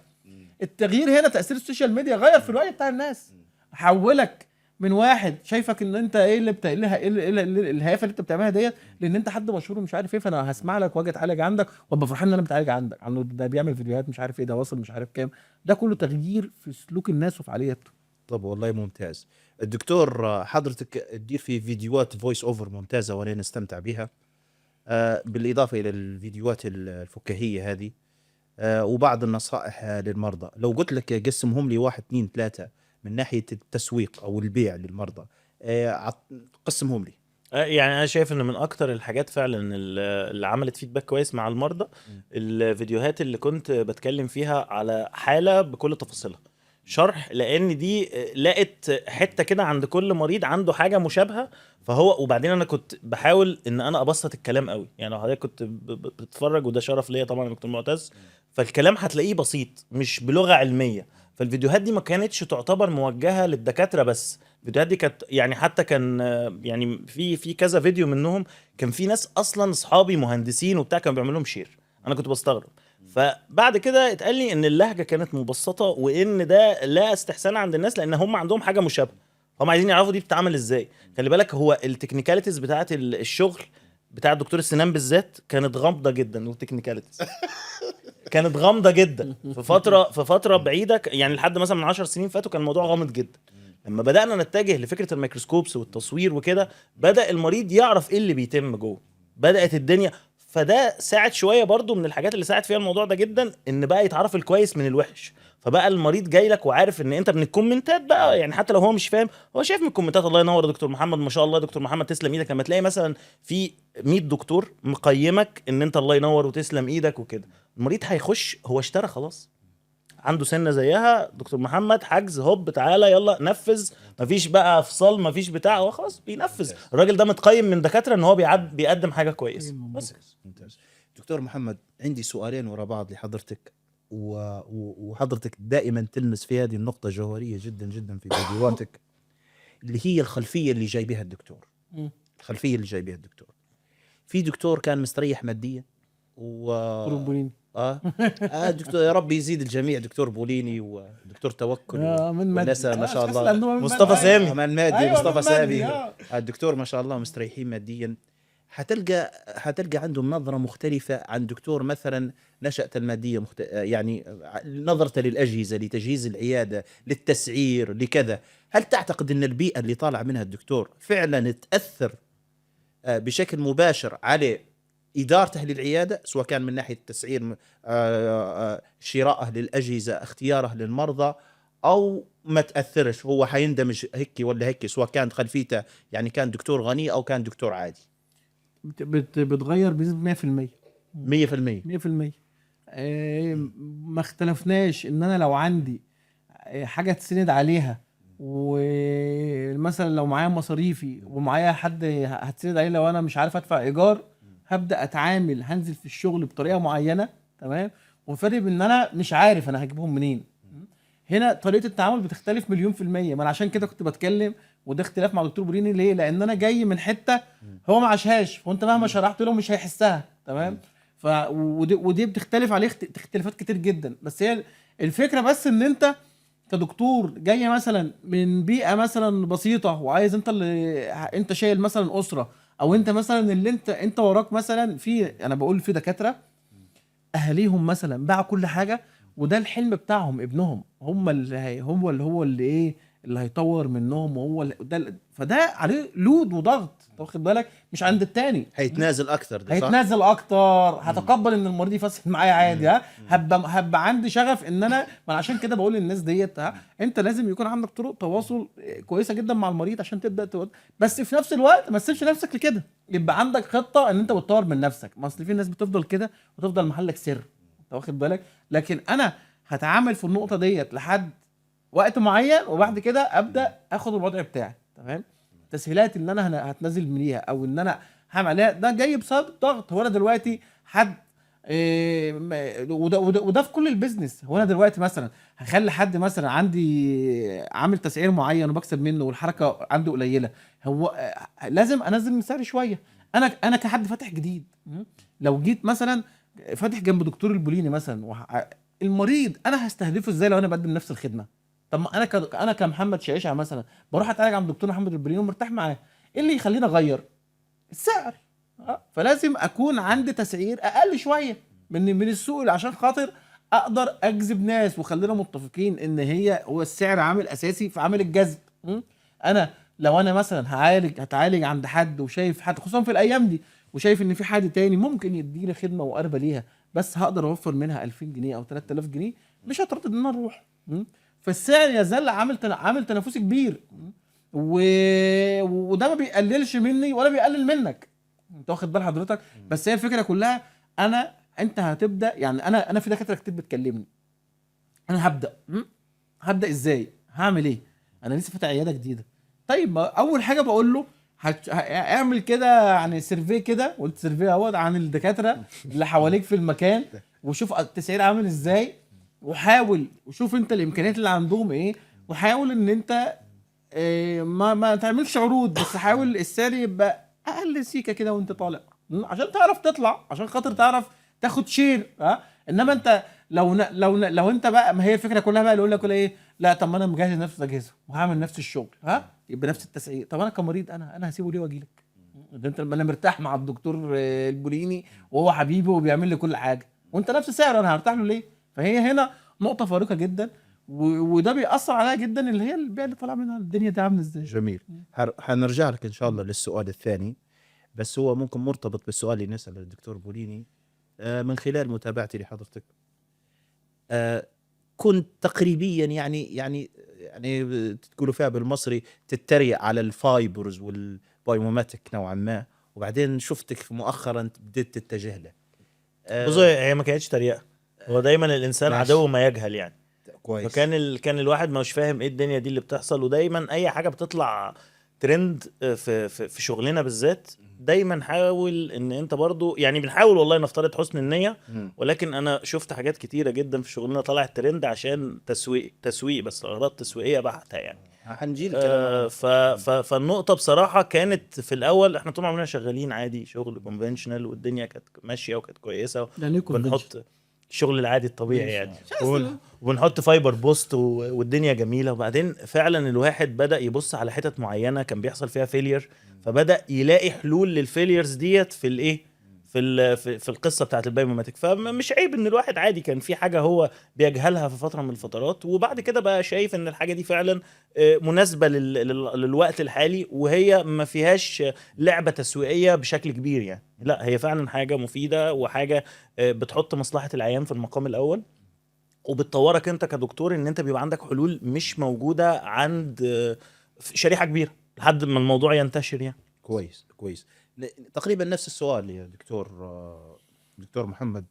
التغيير هنا تاثير السوشيال ميديا غير في الوعي بتاع الناس، حولك من واحد شايفك ان انت ايه اللي بتقلها ايه الهيافه اللي انت بتعملها ديت، لان انت حد مشهور ومش عارف ايه، فانا هسمع لك واجي اتعالج عندك وابقى فرحان ان انا بتعالج عندك، عنه ده بيعمل فيديوهات مش عارف ايه، ده واصل مش عارف كام. ده كله تغيير في سلوك الناس وفي عقليته. طب والله ممتاز. الدكتور حضرتك تدير في فيديوهات فويس اوفر ممتازه وانا نستمتع بها، بالاضافه الى الفيديوهات الفكاهيه هذه، وبعض النصائح للمرضى. لو قلت لك قسمهم لي 1 2 3 من ناحيه التسويق او البيع للمرضى، قسمهم لي. يعني انا شايف ان من اكتر الحاجات فعلا اللي عملت فيدباك كويس مع المرضى الفيديوهات اللي كنت بتكلم فيها على حالة بكل تفاصيلها، شرح، لان دي لقيت حتة كده عند كل مريض عنده حاجة مشابهة. فهو وبعدين انا كنت بحاول ان انا ابسط الكلام قوي، يعني لو حضرتك كنت بتتفرج، وده شرف ليا طبعا يا دكتور معتز، فالكلام هتلاقيه بسيط مش بلغة علمية. فالفيديوهات دي ما كانتش تعتبر موجهة للدكاترة بس، الفيديوهات دي كانت يعني حتى كان يعني في كذا فيديو منهم كان في ناس اصلا اصحابي مهندسين وبتاع كانوا بيعملوا لهم شير، انا كنت بستغرب. فبعد كده اتقال لي ان اللهجه كانت مبسطه، وان ده لا استحسان عند الناس لان هم عندهم حاجه مشابهه، هم عايزين يعرفوا دي بتتعمل ازاي. خلي بالك هو التكنيكاليتيز بتاعه الشغل بتاع الدكتور السنان بالذات كانت غامضه جدا، والتكنيكاليتيز كانت غامضه جدا في فتره بعيده، يعني لحد مثلا من 10 سنين فاتوا كان الموضوع غامض جدا. لما بدأنا نتجه لفكرة الميكروسكوبس والتصوير وكده، بدأ المريض يعرف ايه اللي بيتم جوه، بدأت الدنيا. فده ساعد شوية برضو من الحاجات اللي ساعد فيها الموضوع ده جدا، ان بقى يتعرف الكويس من الوحش. فبقى المريض جاي لك وعارف ان انت من الكومنتات بقى، يعني حتى لو هو مش فاهم هو شايف من الكومنتات الله ينور يا دكتور محمد، ما شاء الله يا دكتور محمد تسلم ايدك. لما تلاقي مثلا في 100 دكتور مقيمك ان انت الله ينور وتسلم ايدك وكده، المريض هيخش هو اشترى خلاص، عنده سنه زيها دكتور محمد، حجز هوب تعالى يلا نفذ، مفيش بقى افصال مفيش بتاع، هو خلاص بينفذ. الراجل ده متقيم من دكاتره ان هو بيقدم حاجه كويسه بس. ممتاز. دكتور محمد، عندي سؤالين ورا بعض لحضرتك، وحضرتك دائما تلمس في هذه النقطة جوهرية جدا جدا في فيديوهاتك، اللي هي الخلفية اللي جاي بها الدكتور. الخلفية اللي جاي بها الدكتور، في دكتور كان مستريح ماديا بوليني. دكتور يا رب يزيد الجميع، دكتور بوليني ودكتور توكل والناس ما شاء الله، مصطفى سامي من مادي، مصطفى سامي، الدكتور ما شاء الله مستريحين ماديا. حتلقى عندهم نظرة مختلفة عن دكتور مثلا نشأته المادية يعني نظرته للأجهزة، لتجهيز العيادة، للتسعير، لكذا. هل تعتقد أن البيئة اللي طالع منها الدكتور فعلا تأثر بشكل مباشر على إدارته للعيادة، سواء كان من ناحية التسعير، شراءه للأجهزة، اختياره للمرضى، أو ما تأثرش، هو حيندمج هيك ولا هيك، سواء كانت خلفيته يعني كان دكتور غني أو كان دكتور عادي؟ بتغير بنسبة 100%. 100%. ما اختلفناش ان انا لو عندي حاجة تسند عليها، ومثلا لو معايا مصاريفي ومعايا حد هتسند عليه، لو انا مش عارف ادفع ايجار هبدأ اتعامل، هنزل في الشغل بطريقة معينة، تمام. والفرق بين ان انا مش عارف انا هجيبهم منين، هنا طريقة التعامل بتختلف 100%. ما انا عشان كده كنت بتكلم، وده اختلاف مع دكتور بوليني. ليه؟ لان انا جاي من حتة هو ما عاشهاش، وانت مهما شرحت له مش هيحسها، تمام. ودي بتختلف عليه اختلافات كتير جدا. بس هي الفكرة بس ان انت كدكتور جاي مثلا من بيئة مثلا بسيطة، وعايز انت شايل مثلا أسرة، او انت مثلا اللي انت وراك مثلا، انا بقول في دكاترة اهاليهم مثلا باعوا كل حاجة، وده الحلم بتاعهم ابنهم، هم اللي ايه اللي هيطور منهم، وهو فده عليه لود وضغط، انت واخد بالك، مش عند التاني. هيتنازل اكثر، ده صح؟ هيتنازل اكتر، هتقبل ان المريض يفسد معايا عادي، ها، هبقى عندي شغف ان انا، ما عشان كده بقول للناس ديت، ها، انت لازم يكون عندك طرق تواصل كويسه جدا مع المريض عشان تبدا بس في نفس الوقت ما تسيبش نفسك لكده، يبقى عندك خطه ان انت بتطور من نفسك. ما اصل في ناس بتفضل كده وتفضل محلك سر، انت واخد بالك، لكن انا هتعامل في النقطه ديت لحد وقت معين، وبعد كده ابدا اخد الوضع بتاعي، تمام. التسهيلات اللي انا هتنزل منيها او ان انا هعمل عليها، ده جاي بسبب الضغط. هو انا دلوقتي حد وده في كل البيزنس. هو انا دلوقتي مثلا هخلي حد مثلا عندي عامل تسعير معين وبكسب منه والحركه عنده قليله، هو لازم انزل من سعري شويه. انا كحد فاتح جديد، لو جيت مثلا فاتح جنب دكتور البوليني مثلا، المريض انا هستهدفه ازاي لو انا بقدم نفس الخدمه؟ طب ما انا كمحمد شعيشه مثلا بروح اتعالج عند الدكتور محمد البوليني ومرتاح معاه، ايه اللي يخليني اغير؟ السعر. فلازم اكون عندي تسعير اقل شويه من السوق عشان خاطر اقدر اجذب ناس، وخلينا متفقين ان هو السعر عامل اساسي في عامل الجذب. انا لو انا مثلا هتعالج عند حد وشايف حد خصوصا في الايام دي، وشايف ان في حد تاني ممكن يديني خدمه وقربه ليها بس هقدر اوفر منها 2000 جنيه او 3000 جنيه، مش هتردد ان انا اروح. فالسعر يزال عامل تنافسي كبير، وده ما بيقللش مني ولا بيقلل منك، انت واخد بال حضرتك. بس هي الفكره كلها، انت هتبدا، يعني انا في دكاتره كتير بتكلمني، انا هبدا ازاي، هعمل ايه، انا لسه فاتح عياده جديده. طيب اول حاجه بقول له اعمل كده يعني سيرفي كده، قلت سيرفي اهوت عن الدكاتره اللي حواليك في المكان، وشوف التسعير عامل ازاي، وحاول وشوف انت الامكانيات اللي عندهم ايه، وحاول ان انت ما تعملش عروض، بس حاول السعر يبقى اقل سيكه كده وانت طالع، عشان تعرف تطلع، عشان خاطر تعرف تاخد شير. انما انت لو انت بقى، ما هي الفكره كلها بقى اللي يقول لك ايه، لا طب ما انا مجهز نفس الاجهزه وهعمل نفس الشغل، يبقى نفس التسعير. طب انا كمريض انا هسيبه ليه واجي لك؟ ده انت انا مرتاح مع الدكتور البوليني وهو حبيبي وبيعمل لي كل حاجه، وانت نفس سعر، انا هرتاح له ليه؟ فهي هنا نقطه فارقه جدا، وده بيأثر عليها جدا، اللي هي البيئه اللي طالعه منها الدنيا دي عامله ازاي. جميل. حنرجع لك ان شاء الله للسؤال الثاني، بس هو ممكن مرتبط بالسؤال اللي نسأله الدكتور بوليني. من خلال متابعتي لحضرتك كنت تقريبيا يعني تقولوا فيها بالمصري تتريق على الفايبرز والبايوماتيك نوعا ما، وبعدين شفتك مؤخرا بديت تتجه له. بصوا، هي ما كانتش تريقه، هو دايما الانسان ماشي. عدو ما يجهل يعني. كويس. كان الواحد مش فاهم ايه الدنيا دي اللي بتحصل، ودايما اي حاجه بتطلع ترند في شغلنا بالذات، دايما حاول ان انت برضو يعني بنحاول والله نفترض حسن النيه، ولكن انا شفت حاجات كتيره جدا في شغلنا طلعت ترند عشان تسويق بس، اغراض تسويقيه بحته يعني. هنجي فالنقطه بصراحه كانت في الاول احنا طول عمرنا شغالين عادي شغل كونفنشنال، والدنيا كانت ماشيه وكانت كويسه، بنحط الشغل العادي الطبيعي يعني، وبنحط فايبر بوست والدنيا جميله. وبعدين فعلا الواحد بدا يبص على حتت معينه كان بيحصل فيها فيلير، فبدا يلاقي حلول للفيليرز ديت في الايه في القصه بتاعت البايوماتيك. فمش عيب ان الواحد عادي كان في حاجه هو بيجهلها في فتره من الفترات، وبعد كده بقى شايف ان الحاجه دي فعلا مناسبه للوقت الحالي، وهي ما فيهاش لعبه تسويقيه بشكل كبير يعني، لا هي فعلا حاجه مفيده وحاجه بتحط مصلحه العيان في المقام الاول، وبتطورك انت كدكتور ان انت بيبقى عندك حلول مش موجوده عند شريحه كبيره لحد ما الموضوع ينتشر يعني. كويس. تقريبا نفس السؤال يا دكتور محمد،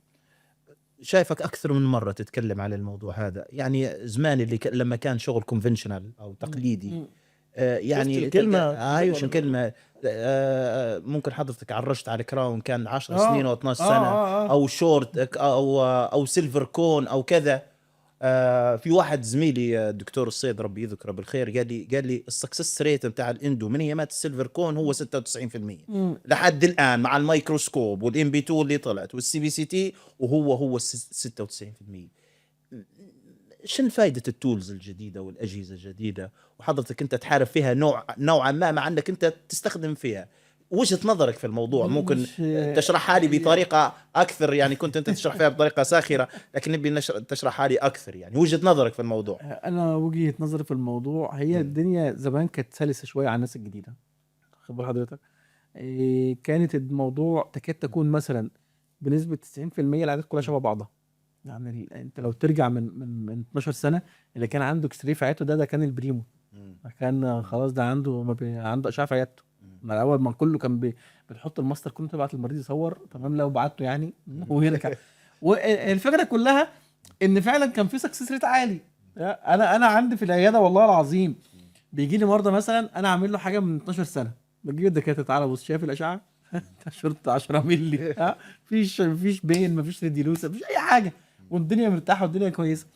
شايفك اكثر من مره تتكلم على الموضوع هذا، يعني زمان اللي لما كان شغل كونفنشنال او تقليدي، يعني كلمه ممكن حضرتك عرجت على كراون كان 10 سنين او 12 سنه او شورت او سيلفر كون او كذا. في واحد زميلي الدكتور الصيد ربي يذكره بالخير قال لي السكسس ريت بتاع الاندو من ايامات السيلفر كون هو 96% لحد الان، مع الميكروسكوب والام بي 2 اللي طلعت والسي بي سي تي، وهو 96%. شنو فايدة التولز الجديدة والأجهزة الجديدة وحضرتك أنت تحارب فيها نوعا ما، مع أنك أنت تستخدم فيها؟ وجهة نظرك في الموضوع ممكن مش- تشرحها لي بطريقة أكثر، يعني كنت أنت تشرح فيها بطريقة ساخرة، لكن نبي تشرحها لي أكثر، يعني وجهة نظرك في الموضوع. انا وجهة نظري في الموضوع هي الدنيا زمان كانت سلسة شوية على الناس الجديدة. خد بال حضرتك، كانت الموضوع تكاد تكون مثلا بنسبة 90% العادات كلها شبه بعضها. يعني انت لو ترجع من 12 سنة، اللي كان عنده اكس-راي في عيادته ده كان البريمو. كان خلاص ده عنده عنده اشعه في عيادته. ما الاول ما كله كان بتحط الماستر كله تبعت المريض يصور تمام لو بعته يعني ويرجع. والفكره كلها ان فعلا كان في سكسس ريت عالي. انا عندي في العياده والله العظيم بيجي لي مرضى مثلا انا عامل له حاجه من 12 سنه، بجيب الدكاتره تعالى بص شايف الاشعه شرط 10 مللي مفيش بين مفيش ريديلوسا مفيش اي حاجه والدنيا مرتاحه والدنيا كويسه.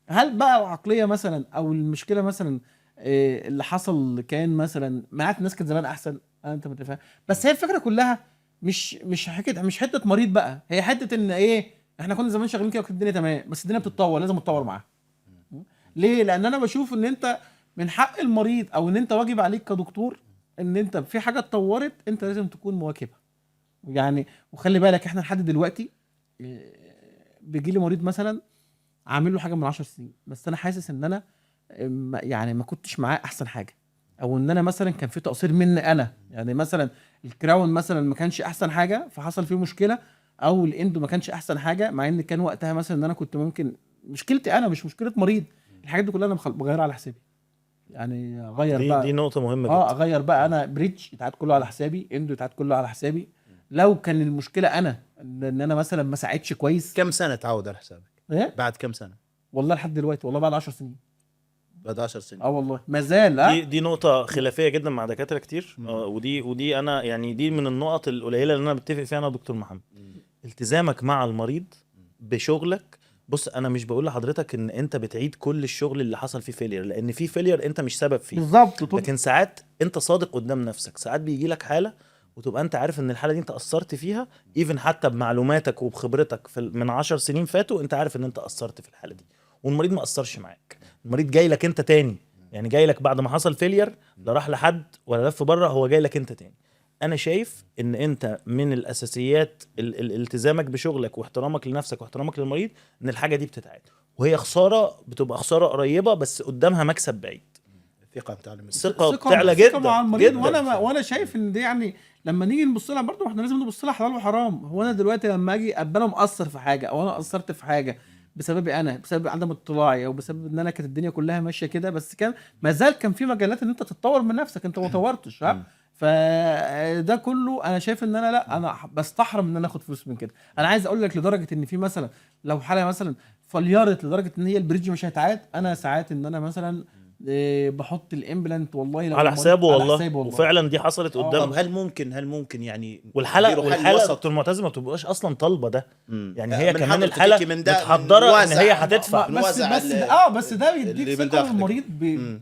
هل بقى العقليه مثلا او المشكله مثلا اللي حصل كان مثلا معاك ناس كانت زمان احسن؟ انت متفاهم. بس هي الفكره كلها مش حته مريض بقى، هي حته ان ايه، احنا كنا زمان شغالين كده وكانت الدنيا تمام، بس الدنيا بتتطور لازم تتطور معاها. ليه؟ لان انا بشوف ان انت من حق المريض او ان انت واجب عليك كدكتور ان انت في حاجه اتطورت انت لازم تكون مواكبها. يعني وخلي بالك احنا لحد دلوقتي بيجي لي مريض مثلا عامل له حاجه من 10 سنين، بس انا حاسس ان انا يعني ما كنتش معاه احسن حاجه، او ان انا مثلا كان في تقصير مني انا. يعني مثلا الكراون مثلا ما كانش احسن حاجه فحصل فيه مشكله، او الاندو ما كانش احسن حاجه، مع ان كان وقتها مثلا ان انا كنت ممكن مشكلتي انا مش مشكله مريض. الحاجات دي كلها انا بغيرها على حسابي. يعني اغير دي بقى نقطه مهمه جدا. اغير بقى انا بريدج يتعاد كله على حسابي، اندو يتعاد كله على حسابي. لو كان المشكله انا ان انا مثلا ما ساعدش كويس. كم سنة تعود على حسابك؟ ايه بعد كم سنة؟ والله لحد دلوقتي والله بعد 10 سنين. بعد 10 سنين. والله ما زال دي نقطة خلافية جدا مع دكاترة كتير. ودي أنا يعني دي من النقط القليلة اللي أنا بتفق فيها أنا ودكتور محمد. التزامك مع المريض بشغلك. بص أنا مش بقول لحضرتك إن أنت بتعيد كل الشغل اللي حصل فيه فيلير، لأن في فيلير أنت مش سبب فيه بالظبط. لكن ساعات أنت صادق قدام نفسك. ساعات بيجي لك حالة وتبقى أنت عارف إن الحالة دي أنت قصرت فيها، إيفن حتى بمعلوماتك وبخبرتك من 10 سنين فاتوا أنت عارف إن أنت قصرت في الحالة دي، والمريض ما قصرش معاك. المريض جاي لك انت تاني، يعني جاي لك بعد ما حصل فيلير، لا راح لحد ولا لف بره، هو جاي لك انت تاني. انا شايف ان انت من الاساسيات التزامك بشغلك واحترامك لنفسك واحترامك للمريض ان الحاجه دي بتتعاد، وهي خساره بتبقى خساره قريبه بس قدامها مكسب بعيد. الثقة بتاع المريض. الثقه بتعلى جدا مع المريض. جدا. وانا شايف ان دي يعني لما نيجي نبص لها برضه احنا لازم نبص لها حلال وحرام. هو انا دلوقتي لما اجي ابقى انا مقصر في حاجه او انا قصرت في حاجه بسببي انا، بسبب عدم اطلاعي او بسبب ان انا كانت الدنيا كلها ماشيه كده، بس كان ما زال كان في مجالات ان انت تتطور من نفسك، انت ما طورتش. فده كله انا شايف ان انا لا، انا بستحرم ان انا اخد فلوس من كده. انا عايز اقول لك لدرجه ان في مثلا لو حاله مثلا فليرت لدرجه ان هي البريدج مش هيتعاد، انا ساعات ان انا مثلا بحط الامبلانت والله لو على حسابه على والله. حسابه والله. وفعلا دي حصلت طب قدام. هل ممكن يعني والحاله وسط دكتور معتز ما بتبقاش اصلا طالبه ده. يعني هي من كمان حضرتك الحاله هيك من ده متحضره ان واسع. هي هتدفع. بس ده اللي بيديك من ثقه داخلك. للمريض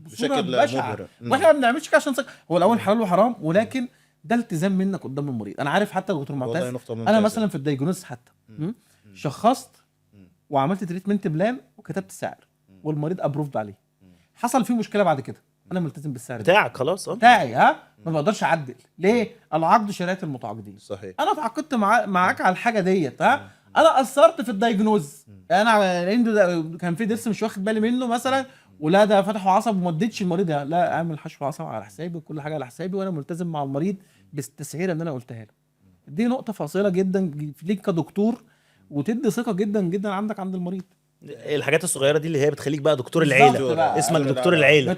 بصوره بشكل بشعه. مبهر. واحنا ما بنعملش كده عشان ثقه. هو الاول حلال وحرام، ولكن ده التزام منك قدام المريض. انا عارف حتى دكتور والله معتز نقطة انا ممتازة. مثلا في الدايجنوز حتى شخصت وعملت تريتمنت بلان وكتبت سعر والمريض ابروفد عليه. حصل فيه مشكله بعد كده انا ملتزم بالسعر ده بتاعك خلاص. بتاعي. ما بقدرش اعدل. ليه؟ العقد شريعه المتعاقدين. صحيح. انا اتعاقدت معاك على الحاجه ديت. انا قصرت في الدايجنوز. انا عنده ده كان في ضرس مش واخد بالي منه مثلا، ولا ده فتحوا عصب وما اديتش المريض لا اعمل حشو عصب على حسابي وكل حاجه على حسابي، وانا ملتزم مع المريض بالتسعيره اللي انا قلتها له. دي نقطه فاصله جدا ليك كدكتور، وتدي ثقه جدا جدا عندك عند المريض. الحاجات الصغيره دي اللي هي بتخليك بقى دكتور بالظبط العيله بقى. اسمك لا، دكتور لا، العيله.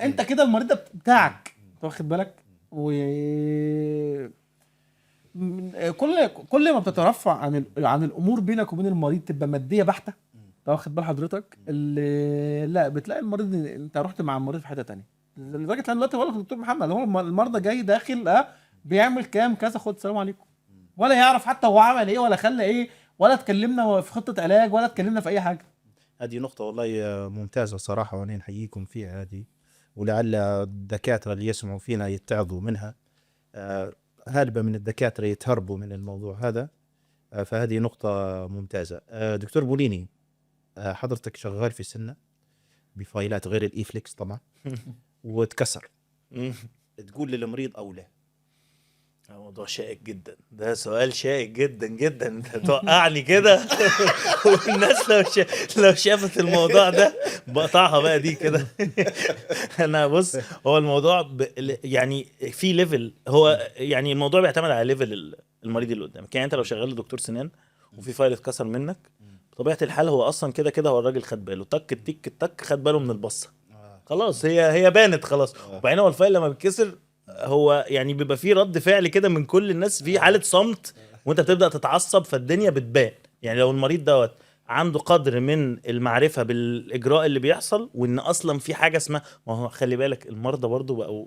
انت كده المريض ده بتاعك، انت واخد بالك. و كل ما بتترفع عن الامور بينك وبين المريض تبقى ماديه بحته. انت واخد بال حضرتك لا بتلاقي المريض انت رحت مع المريض في حته تانية. لدرجه ان دلوقتي بقول لك دكتور محمد هو المرضى جاي داخل بيعمل كام كذا خد سلام عليكم، ولا يعرف حتى هو عمل ايه ولا خلى ايه، ولا اتكلمنا في خطه علاج ولا اتكلمنا في اي حاجه. هذه نقطة والله ممتازة صراحة، وأنا نحييكم فيها هذه، ولعل الدكاترة اللي يسمعوا فينا يتعظوا منها. هالبة من الدكاترة يتهربوا من الموضوع هذا. فهذه نقطة ممتازة. دكتور بوليني، حضرتك شغال في سنة بفايلات غير الإيفليكس طبعا وتكسر، تقول للمريض أو لا؟ موضوع شائك جدا، ده سؤال شائك جدا جدا. انت توقعني كده والناس لو شافت الموضوع ده بقطعها بقى دي كده. انا بص، هو الموضوع يعني في ليفل، هو يعني الموضوع بيعتمد على ليفل المريض اللي قدامك. يعني انت لو شغال دكتور سنان وفي فايل اتكسر منك، بطبيعه الحال هو اصلا كده كده هو الراجل خد باله، تك التك التك، خد باله من البصه، خلاص هي بانت خلاص. وبعدين هو الفايل لما بيتكسر هو يعني بيبقى فيه رد فعل كده من كل الناس، في حاله صمت، وانت بتبدا تتعصب، فالدنيا بتبان. يعني لو المريض دوت عنده قدر من المعرفه بالاجراء اللي بيحصل، وان اصلا في حاجه اسمها، ما هو خلي بالك المرضى برضو بقوا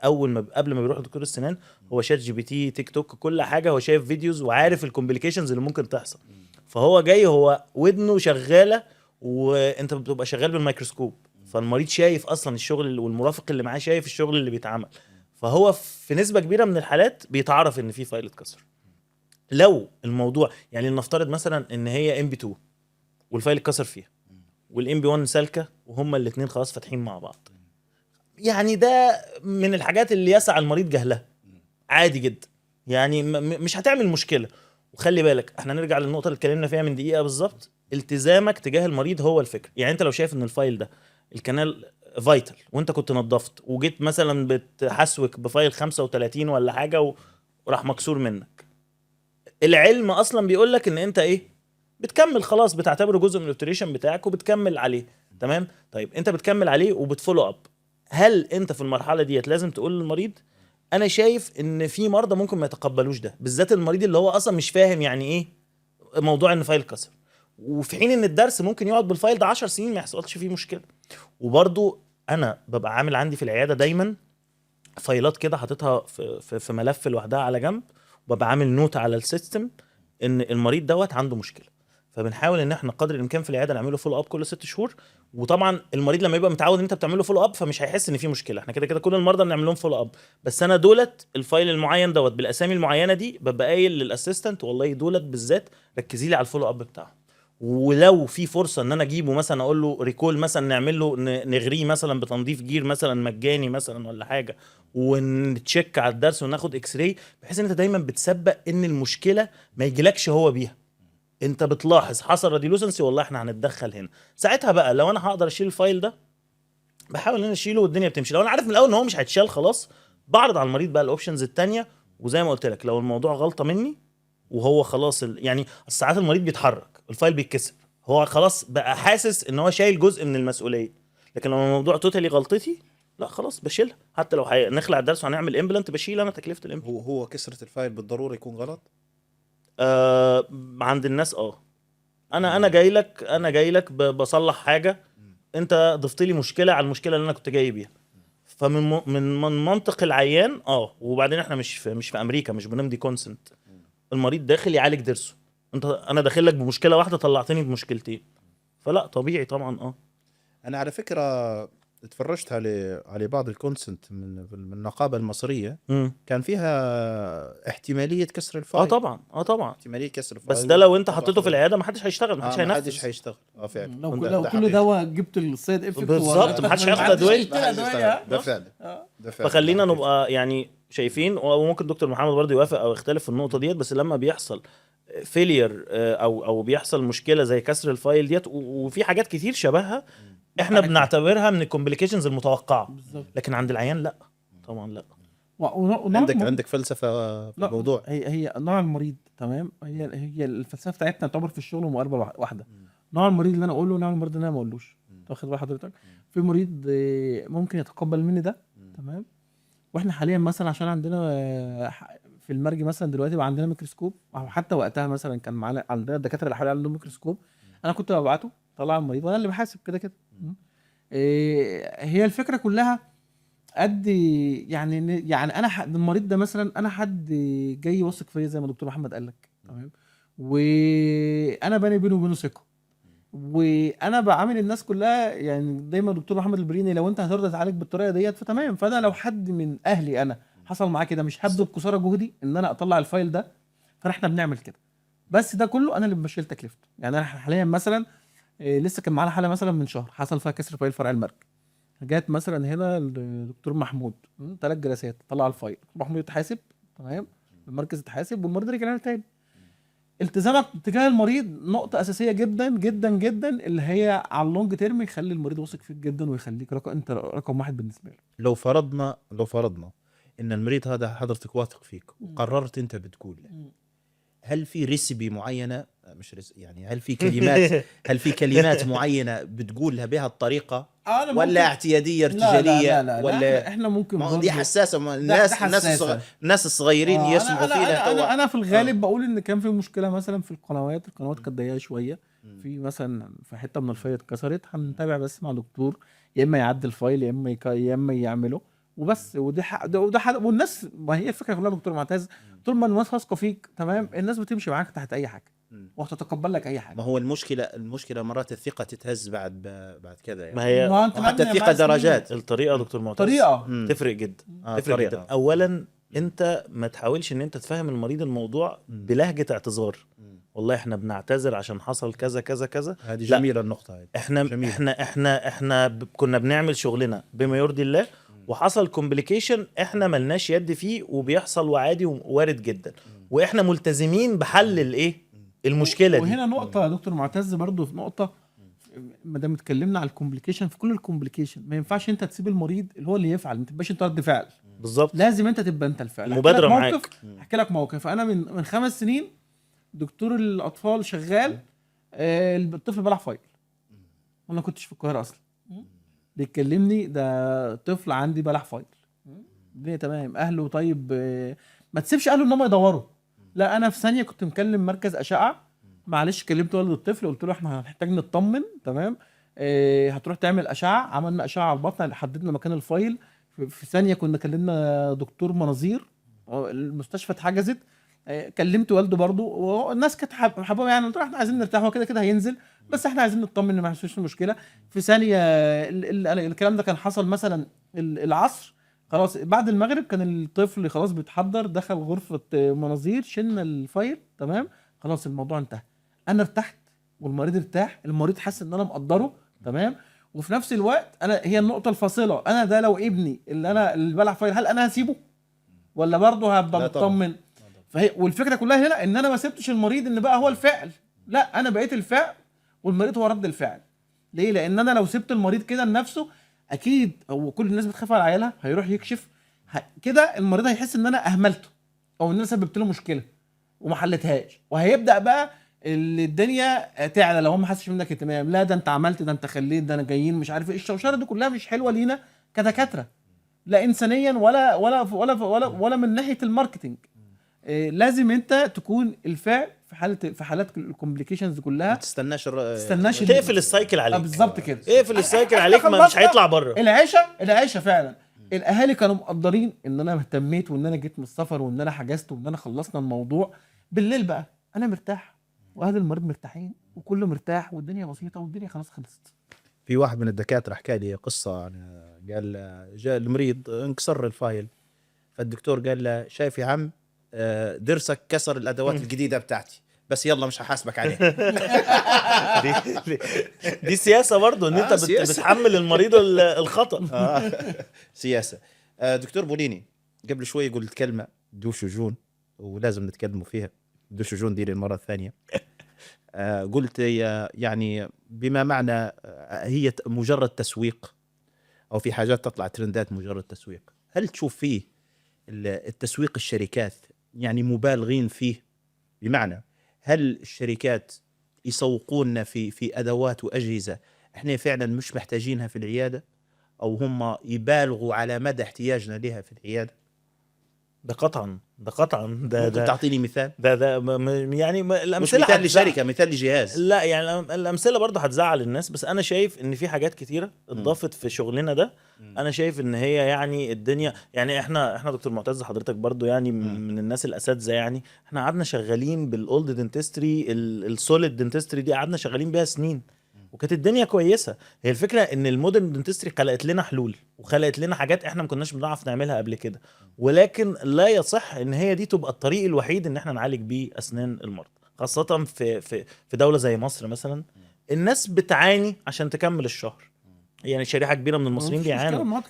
اول ما قبل ما بيروح دكتور السنان هو شات جي بي تي، تيك توك، كل حاجه هو شايف فيديوز وعارف الكومبليكيشنز اللي ممكن تحصل. فهو جاي هو ودنه شغاله، وانت بتبقى شغال بالميكروسكوب، فالمريض شايف اصلا الشغل، والمرافق اللي معاه شايف الشغل اللي بيتعمل. فهو في نسبه كبيره من الحالات بيتعرف ان في فايل اتكسر. لو الموضوع يعني نفترض مثلا ان هي ام بي 2 والفايل اتكسر فيها، والام بي 1 سالكه، وهما الاثنين خلاص فاتحين مع بعض، يعني ده من الحاجات اللي يسع المريض جهلها، عادي جدا، يعني مش هتعمل مشكله. وخلي بالك احنا نرجع للنقطه اللي اتكلمنا فيها من دقيقه بالظبط، التزامك تجاه المريض هو الفكره. يعني انت لو شايف ان الفايل ده الكنال فايتال، وانت كنت نظفت وجيت مثلا بتحسوك بفايل 35 ولا حاجه وراح مكسور منك، العلم اصلا بيقول لك ان انت ايه، بتكمل خلاص، بتعتبره جزء من الاوبتريشن بتاعك وبتكمل عليه. تمام، طيب انت بتكمل عليه وبتفولو اب، هل انت في المرحله ديت لازم تقول للمريض؟ انا شايف ان في مرضى ممكن ما يتقبلوش ده، بالذات المريض اللي هو اصلا مش فاهم يعني ايه موضوع ان فايل كسر، وفي حين ان الدرس ممكن يقعد بالفايل ده 10 سنين ما يحصلش فيه مشكله. وبرضو انا ببقى عامل عندي في العياده دايما فايلات كده حاططها في ملف لوحدها على جنب، وببقى عامل نوت على السيستم ان المريض دوت عنده مشكله. فبنحاول ان احنا قدر الامكان في العياده نعمله فولو اب كل 6 شهور. وطبعا المريض لما يبقى متعود ان انت بتعمل له فولو اب فمش هيحس ان في مشكله، احنا كده كده كل المرضى بنعمل لهم فولو اب. بس انا دولت الفايل المعين دوت بالاسامي المعينه دي ببقى قايل للاسيستنت والله دولت بالذات ركزي لي على الفولو اب بتاعهم. ولو في فرصه ان انا اجيبه مثلا اقول له ريكول مثلا، نعمل له نغريه مثلا بتنظيف جير مثلا مجاني مثلا ولا حاجه، ونتشيك على الدرس وناخد اكس راي، بحيث ان انت دايما بتسبق ان المشكله ما يجيلكش هو بيها. انت بتلاحظ حصل راديولوسنسي، والله احنا هنتدخل هنا ساعتها. بقى لو انا هقدر اشيل الفايل ده بحاول ان انا اشيله والدنيا بتمشي. لو انا عارف من الاول ان هو مش هيتشال خلاص، بعرض على المريض بقى الاوبشنز التانية. وزي ما قلت لك لو الموضوع غلطه مني وهو خلاص يعني ساعات المريض بيتحرك الفايل بيتكسر، هو خلاص بقى حاسس ان هو شايل جزء من المسؤوليه. لكن لو الموضوع توتالي غلطتي، لا خلاص بشيلها، حتى لو هنخلع الدرس وهنعمل امبلانت بشيل انا تكلفه الامبلانت. هو كسرة الفايل بالضرورة يكون غلط؟ عند الناس انا جاي لك بصلح حاجه، انت ضفت لي مشكله على المشكله اللي انا كنت جاي بيها. من منطق العيان وبعدين احنا مش في امريكا، مش بنمضي كونسنت. المريض داخل يعالج ضرسه، انا داخل لك بمشكله واحده طلعتني بمشكلتين، فلا طبيعي طبعا. انا على فكرة اتفرجت على بعض الكونسنت من النقابة المصرية، كان فيها احتمالية كسر الفايل. طبعا احتمالية كسر الفايل، بس ده لو انت حطيته في العياده ما حدش هيشتغل، ما حدش ما هينفذ. حدش هيشتغل. فعلا لو كل دواء جبت السايد افكت بالظبط، ما حدش هياخد ادويه. ده فعلا. فخلينا نبقى يعني شايفين، وممكن دكتور محمد برضه يوافق او يختلف في النقطه ديت، بس لما بيحصل فيلير او بيحصل مشكله زي كسر الفايل ديت، وفي حاجات كتير شبهها احنا بنعتبرها من الكومبليكيشنز المتوقعه، لكن عند العيان لا طبعا لا. عندك فلسفه في الموضوع. هي نوع المريض، تمام، هي الفلسفه بتاعتنا تعتبر في الشغل مقاربه واحده. نوع المريض اللي انا اقوله ونوع المريض اللي انا ما اقولوش، واخد بال حضرتك؟ في مريض ممكن يتقبل مني ده، تمام. واحنا حاليا مثلا عشان عندنا في المرج مثلا دلوقتي بقى عندنا ميكروسكوب، او حتى وقتها مثلا كان معانا عندنا الدكاتره اللي حوالي عندهم ميكروسكوب، انا كنت ببعته طلع المريض وانا اللي بحاسب كده كده. هي الفكره كلها قد يعني انا المريض ده مثلا انا حد جاي واثق فيا زي ما دكتور محمد قال لك، تمام، وانا باني بينه وبينه ثقه، وانا بعامل الناس كلها يعني دايما دكتور محمد البريني لو انت هترضى تعالج بالطريقه ديت فتمام. فانا لو حد من اهلي انا حصل معاه كده مش هبذل قصارى جهدي ان انا اطلع الفايل ده، فاحنا بنعمل كده. بس ده كله انا اللي بشيل تكلفته. يعني انا حاليا مثلا لسه كان معانا حاله مثلا من شهر حصل فيها كسر فايل فرع المرج، جات مثلا هنا الدكتور محمود 3 جلسات طلع الفايل، دكتور محمود يتحاسب، تمام، المركز اتحاسب والمريض رجع لنا تاني. التزامك تجاه المريض نقطه اساسيه جدا جدا جدا، اللي هي على اللونج تيرم يخلي المريض واثق فيك جدا ويخليك انت رقم واحد بالنسبه له. لو فرضنا ان المريض هذا حضرتك واثق فيك وقررت انت بتقول له، هل في ريسبي معينه، مش يعني هل في كلمات معينه بتقولها بها الطريقه ولا اعتياديه ارتجاليه؟ لا ولا احنا ممكن دي حساسه، الناس الصغيرين آه يسمعوا فيها. انا في الغالب بقول ان كان في مشكله مثلا في القنوات كانت ضيقه شويه، في مثلا في حته من الفايل اتكسرت، هنتابع بس مع دكتور يا اما يعدي الفايل يا اما يعمله وبس. ودي وده والناس، ما هي الفكره كلها دكتور معتز، طول ما الناس واثقه فيك تمام الناس بتمشي معاك تحت اي حاجه وهتتقبل لك اي حاجه. ما هو المشكله مرات الثقه تتهز بعد كذا يعني. ما هي حتى الثقه درجات. الطريقه دكتور معتز طريقه تفرق جدا. تفرق طريقة. جدا. اولا انت ما تحاولش ان انت تفهم المريض الموضوع بلهجه اعتذار، والله احنا بنعتذر عشان حصل كذا كذا كذا. هذه جميله النقطه هذه. احنا كنا بنعمل شغلنا بما يرضي الله وحصل كومبليكيشن احنا ملناش يد فيه وبيحصل وعادي ووارد جدا، واحنا ملتزمين بحل الايه المشكله دي. وهنا نقطه يا دكتور معتز برضو، في نقطه ما دام اتكلمنا على الكومبليكيشن، في كل الكومبليكيشن ما ينفعش انت تسيب المريض اللي هو اللي يفعل، ما تبقاش انت رد فعل. بالظبط، لازم انت تبقى انت الفعل. المبادره معاك. احكي لك موقف. انا من 5 سنين دكتور الاطفال شغال، الطفل بلع فايل وانا كنتش في القاهره اصلا، بيكلمني ده طفل عندي بلع فايل، الدنيا تمام، اهله طيب ما تسيبش اهله ان هم يدوروا. لا انا في ثانيه كنت مكلم مركز اشعه، معلش كلمت والد الطفل قلت له احنا هنحتاج نطمن تمام، هتروح تعمل اشعه. عملنا اشعه على البطن، حددنا مكان الفايل في ثانيه. كنا كلمنا دكتور مناظير، المستشفى اتحجزت، كلمت والده برضو، والناس كانت حابه يعني، قلت له احنا عايزين نرتاح، هو كده كده هينزل بس احنا عايزين نطمن ان ما فيش مشكله. في ثانيه الكلام ده كان حصل مثلا العصر، خلاص بعد المغرب كان الطفل خلاص بيتحضر، دخل غرفه مناظير، شلنا الفايل تمام، خلاص الموضوع انتهى. انا ارتحت والمريض ارتاح، المريض حس ان انا مقدره تمام. وفي نفس الوقت انا هي النقطه الفاصله، انا ده لو ابني اللي بلع فايل، هل انا هسيبه ولا برضه هبقى مطمن؟ فهي والفكره كلها هنا ان انا ما سبتش المريض ان بقى هو الفعل، لا انا بقيت الفعل والمريض هو رد الفعل. ليه؟ لان انا لو سبت المريض كده لنفسه، اكيد هو كل الناس بتخاف على عيالها، هيروح يكشف كده المريض هيحس ان انا اهملته او ان انا سببت له مشكله وما حلتهاش، وهيبدا بقى الدنيا تعلى لو هو ما حسش منك اهتمام. لا ده انت عملت، ده انت خليت، ده انا جايين مش عارف ايه. الشوشره دي كلها مش حلوه لينا كدكاتره، لا انسانيا ولا من ناحيه الماركتنج. لازم انت تكون الفعل في حالات الكومبليكيشنز كلها، ما تستناش تقفل السايكل عليك. بالظبط كده، اقفل السايكل عليك، مش هيطلع بره. العيشه فعلا. الاهالي كانوا مقدرين ان انا اهتميت وان انا جيت من السفر وان انا حجزت وان انا خلصنا الموضوع. بالليل بقى انا مرتاح واهل المريض مرتاحين وكله مرتاح والدنيا بسيطه والدنيا خلاص خلصت. في واحد من الدكاتره حكى لي قصه يعني، قال جاء المريض انكسر الفايل، فالدكتور قال له شايف يا عم درسك كسر الادوات الجديده بتاعتي، بس يلا مش هحاسبك عليها. دي سياسه برضو ان انت بتحمل المريض الخطا. سياسه. دكتور بوليني، قبل شوي قلت كلمه دوشو جون ولازم نتكلموا فيها، دوشو جون دي للمره الثانيه. قلت يعني بما معنى هي مجرد تسويق او في حاجات تطلع ترندات مجرد تسويق، هل تشوف فيه التسويق الشركات يعني مبالغين فيه؟ بمعنى هل الشركات يسوقوننا في ادوات واجهزه احنا فعلا مش محتاجينها في العياده، او هم يبالغوا على مدى احتياجنا لها في العياده؟ ده قطعا ده تعطيني مثال؟ ده يعني الامثله مش مثال لشركه، مثال لجهاز. لا يعني الامثله برضه هتزعل الناس، بس انا شايف ان في حاجات كتيره اتضافت في شغلنا ده. انا شايف ان هي يعني الدنيا يعني احنا دكتور معتز حضرتك برضه يعني من الناس الاساتذه، يعني احنا قعدنا شغالين بالاولد دنتستري، السوليد دنتستري دي قعدنا شغالين بيها سنين وكانت الدنيا كويسه. هي الفكره ان المودرن دنتستري خلقت لنا حلول وخلقت لنا حاجات احنا ما كناش بنعرف نعملها قبل كده، ولكن لا يصح ان هي دي تبقى الطريق الوحيد ان احنا نعالج بيه اسنان المرضى، خاصه في دوله زي مصر مثلا. الناس بتعاني عشان تكمل الشهر، يعني شريحه كبيره من المصريين بيعانوا،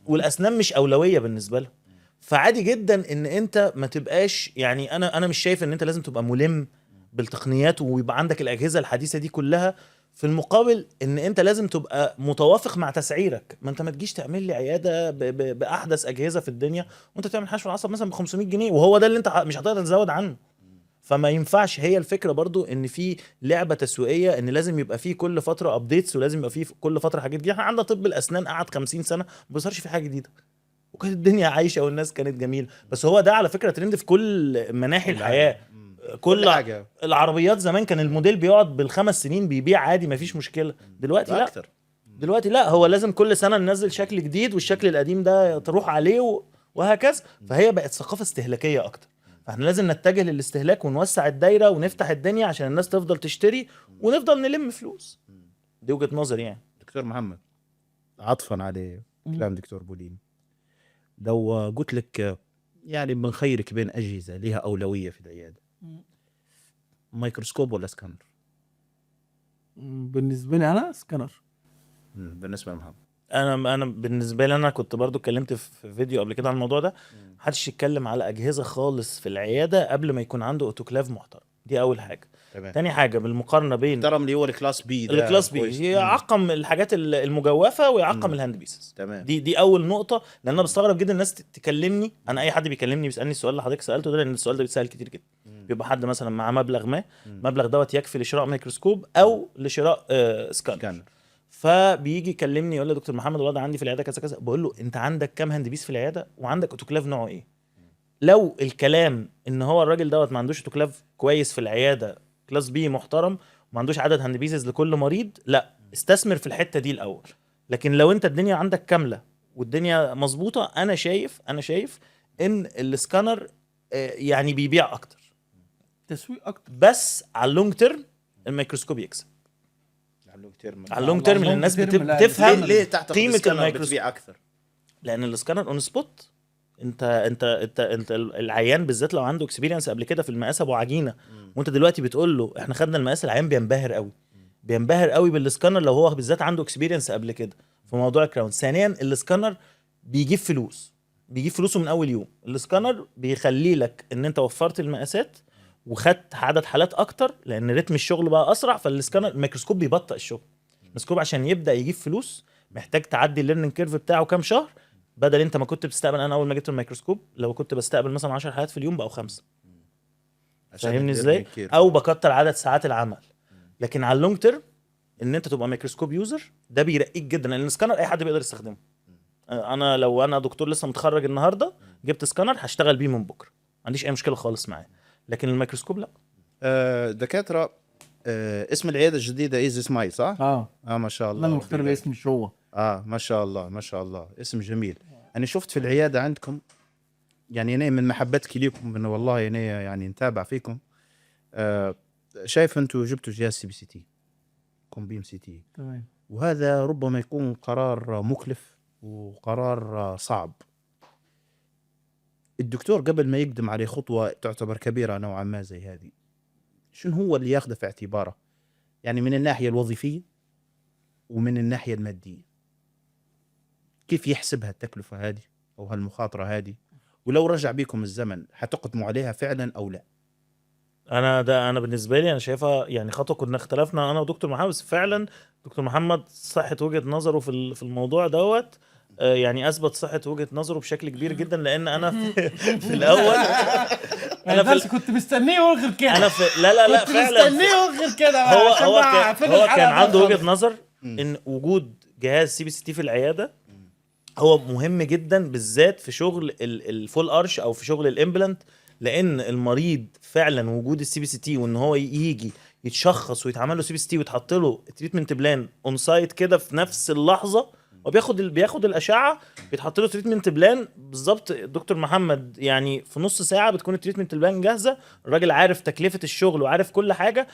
والاسنان مش اولويه بالنسبه لهم. فعادي جدا ان انت ما تبقاش، يعني انا مش شايف ان انت لازم تبقى ملم بالتقنيات ويبقى عندك الاجهزه الحديثه دي كلها، في المقابل ان انت لازم تبقى متوافق مع تسعيرك. ما انت ما تجيش تعمل لي عياده باحدث اجهزه في الدنيا وانت تعمل حشو العصب مثلا ب 500 جنيه وهو ده اللي انت مش هتقدر تزود عنه. فما ينفعش. هي الفكره برضو ان في لعبه تسويقيه، ان لازم يبقى في كل فتره ابديتس، ولازم يبقى في كل فتره حاجات جديده. احنا عندنا طب الاسنان قعد 50 سنه ما بيظهرش في حاجه جديده، وكانت الدنيا عايشه والناس كانت جميله. بس هو ده على فكره ترند في كل مناحي الحياه. كل حاجة. العربيات زمان كان الموديل بيقعد بالخمس سنين بيبيع عادي مفيش مشكله. دلوقتي لا، اكثر. دلوقتي لا، هو لازم كل سنه ننزل شكل جديد والشكل القديم ده تروح عليه وهكذا. فهي بقت ثقافه استهلاكيه اكتر. فاحنا لازم نتجه للاستهلاك ونوسع الدايره ونفتح الدنيا عشان الناس تفضل تشتري ونفضل نلم فلوس. دي وجهه نظري يعني. دكتور محمد، عطفا على كلام دكتور بولين، لو قلت لك يعني بنخيرك بين اجهزه لها اولويه في العياده، ميكروسكوب ولا سكانر؟ بالنسبه لي انا سكانر. بالنسبه لمحمد، انا بالنسبه لي انا كنت برضو اتكلمت في فيديو قبل كده عن الموضوع ده. محدش يتكلم على اجهزه خالص في العياده قبل ما يكون عنده اوتوكلاف محترم. دي اول حاجه. تمام. تاني حاجه بالمقارنه بين محترم اللي هو الكلاس بي ده، الكلاس بي، كويس. يعقم الحاجات المجوفه ويعقم الهاند بيسز. تمام. دي اول نقطه. لان انا بستغرب جدا الناس تكلمني، انا اي حد بيكلمني بيسالني السؤال اللي حضرتك سالته ده، لان السؤال ده بيتسال كتير جدا. بيبقى حد مثلا مع مبلغ مبلغ دوت يكفي لشراء ميكروسكوب او لشراء سكانر. فبيجي يكلمني يقول لي دكتور محمد الوضع عندي في العياده كذا كذا. بقول له انت عندك كام هاند بيس في العياده وعندك اوتوكلاف نوعه ايه؟ لو الكلام ان هو الراجل دوت ما عندوش اوتوكلاف كويس في العياده، كلاس بي محترم، وما عندوش عدد هاند بيسز لكل مريض، لا استثمر في الحته دي الاول. لكن لو انت الدنيا عندك كامله والدنيا مظبوطه، انا شايف ان السكانر يعني بيبيع اكتر، تسويق اكتر. بس على اللونج تيرم الميكروسكوب يكسب. على اللونج تيرم على الناس اللونج تيرم لا، بتفهم ليه تعتقد قيمه السكانر الميكروسكوب بتبيع اكثر؟ لان السكانر اون سبوت. انت العيان بالذات لو عنده اكسبيرينس قبل كده في المقاس ابو عجينه، وانت دلوقتي بتقول له احنا خدنا المقاس، العيان بينبهر قوي، بينبهر قوي بالسكانر لو هو بالذات عنده اكسبيرينس قبل كده في موضوع الكراون. ثانيا السكانر بيجيب فلوسه من اول يوم. السكانر بيخلي لك ان انت وفرت المقاسات وخدت عدد حالات اكتر، لان رتم الشغل بقى اسرع. فالسكانر الميكروسكوب بيبطئ الشغل. الميكروسكوب عشان يبدا يجيب فلوس محتاج تعدي الليرنينج كيرف بتاعه كام شهر. بدل انت ما كنت بتستقبل، انا اول ما جبت الميكروسكوب لو كنت بستقبل مثلا 10 حالات في اليوم بقوا 5. فاهمني ازاي؟ او بكتر عدد ساعات العمل. لكن على اللونج تيرم ان انت تبقى ميكروسكوب يوزر ده بيرقيك جدا، لان السكانر اي حد بيقدر يستخدمه. انا لو انا دكتور لسه متخرج النهارده جبت سكانر هشتغل بيه من بكره، ما عنديش اي مشكله خالص معاه. لكن الميكروسكوب لا. دكاتره، اسم العياده الجديده ايزي سمايل صح؟ ما شاء الله. انا مختار باسم مش هو. ما شاء الله ما شاء الله، اسم جميل. انا شفت في العياده عندكم، يعني انا من محبتك ليكم من والله انا يعني نتابع فيكم. شايف انتم جبتوا جهاز سي بي سي تي، كومبيم سي تي. تمام. وهذا ربما يكون قرار مكلف وقرار صعب. الدكتور قبل ما يقدم عليه خطوه تعتبر كبيره نوعا ما زي هذه، شنو هو اللي ياخذه في اعتباره؟ يعني من الناحيه الوظيفيه ومن الناحيه الماديه، كيف يحسبها التكلفه هذه او هالمخاطره هذه؟ ولو رجع بيكم الزمن حتقدموا عليها فعلا او لا؟ انا بالنسبه لي انا شايفها يعني خطوه. كنا اختلفنا انا ودكتور محمد، بس فعلا دكتور محمد صحه وجهه نظره في الموضوع دوت. يعني اثبت صحه وجهه نظره بشكل كبير جدا. لان انا في الاول انا كنت مستنيه يقول غير كده. انا لا كنت فعلا مستنيه يقول غير كده. هو كان عنده وجهه نظر ان وجود جهاز سي بي سي تي في العياده هو مهم جدا، بالذات في شغل الفول ارش او في شغل الامبلانت. لان المريض فعلا وجود السي بي سي تي وان هو يجي يتشخص ويتعمل له سي بي سي تي ويتحط له تريتمنت بلان اون سايت كده في نفس اللحظه، وبياخد الاشعه بيتحط له تريتمنت بلان بالظبط. دكتور محمد يعني في نص ساعه بتكون التريتمنت بلان جاهزه، الراجل عارف تكلفه الشغل وعارف كل حاجه.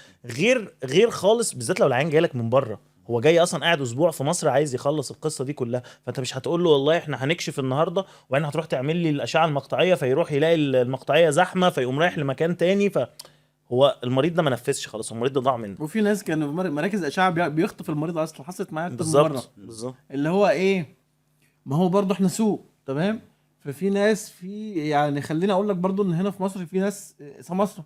غير خالص، بالذات لو العيان جاي لك من بره، هو جاي اصلا قاعد اسبوع في مصر عايز يخلص القصه دي كلها. فانت مش هتقول له والله احنا هنكشف النهارده وبعدين هتروح تعمل لي الاشعه المقطعيه، فيروح يلاقي المقطعيه زحمه فيقوم رايح لمكان تاني. هو المريض ده ما نفذش خلاص، المريض ده ضاع منه. وفي ناس كانوا في مراكز اشعه بيخطف المريض اصلا، حصلت معايا اكتر من مره. بالظبط. اللي هو ايه، ما هو برضه احنا سوق تمام. ففي ناس يعني خليني اقول لك برضو ان هنا في مصر في ناس سماسرة.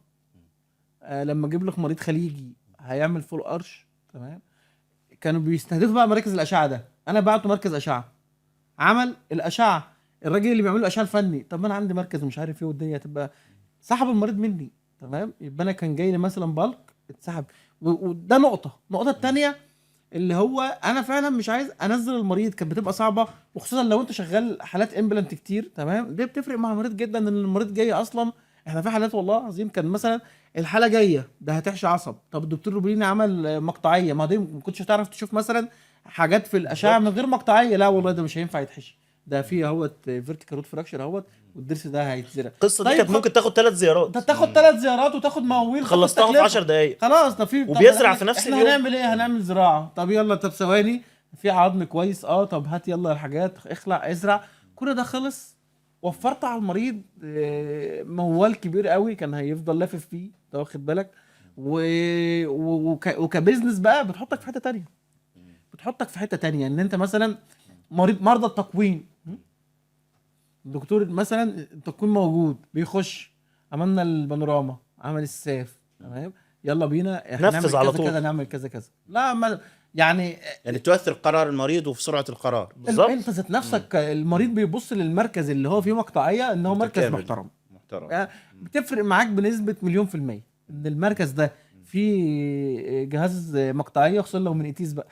لما اجيب لك مريض خليجي هيعمل فول قرش، تمام، كانوا بيستهدفوا بقى مراكز الاشعه. ده انا بعته مركز اشعه، عمل الاشعه، الراجل اللي بيعمل له الاشعه الفني، طب ما انا عندي مركز ومش عارف ايه والدنيا تبقى، سحب المريض مني، تمام. يبقى انا كان جاي لي مثلا بالك اتسحب. وده النقطه الثانيه اللي هو انا فعلا مش عايز انزل المريض، كانت بتبقى صعبه، وخصوصا لو انت شغال حالات امبلانت كتير، تمام، دي بتفرق مع المريض جدا، ان المريض جاي اصلا. احنا في حالات والله العظيم كان مثلا الحاله جايه ده هتحشي عصب، طب الدكتور روبليني عمل مقطعيه، ما دي ما كنتش هتعرف تشوف مثلا حاجات في الاشعه من غير مقطعيه، لا والله ده مش هينفع يتحشي، ده فيه اهوت فيرتيكال روت فراكشر اهوت، والضرس ده هيتزرع. القصه دي كانت ممكن تاخد 3 زيارات، انت تاخد 3 زيارات وتاخد مواويل، خلصتها في 10 دقايق خلاص. ده في وبيزرع في نفس احنا اليوم. هنعمل ايه؟ هنعمل زراعه، طب يلا، طب ثواني، في عظم كويس، طب هات يلا الحاجات، اخلع، ازرع، كل ده خلص. وفرت على المريض موال كبير قوي كان هيفضل لافف فيه، انت واخد بالك؟ وكبزنس بقى بتحطك في حته تانية، بتحطك في حته تانية، ان انت مثلا مرضى التقويم، الدكتور مثلا التقويم موجود بيخش، عملنا البانوراما، عمل الساف، تمام، يلا بينا احنا نفذ نعمل على كذا طول. كذا، نعمل كذا كذا، لا ما يعني تؤثر قرار المريض وفي سرعه القرار. بالظبط. انت ذات نفسك المريض بيبص للمركز اللي هو فيه مقطعيه ان هو مركز متكامل. محترم، محترم. يعني بتفرق معاك بنسبه 1,000,000% ان المركز ده فيه جهاز مقطعيه، خصوصا لو من ايتيز بقى.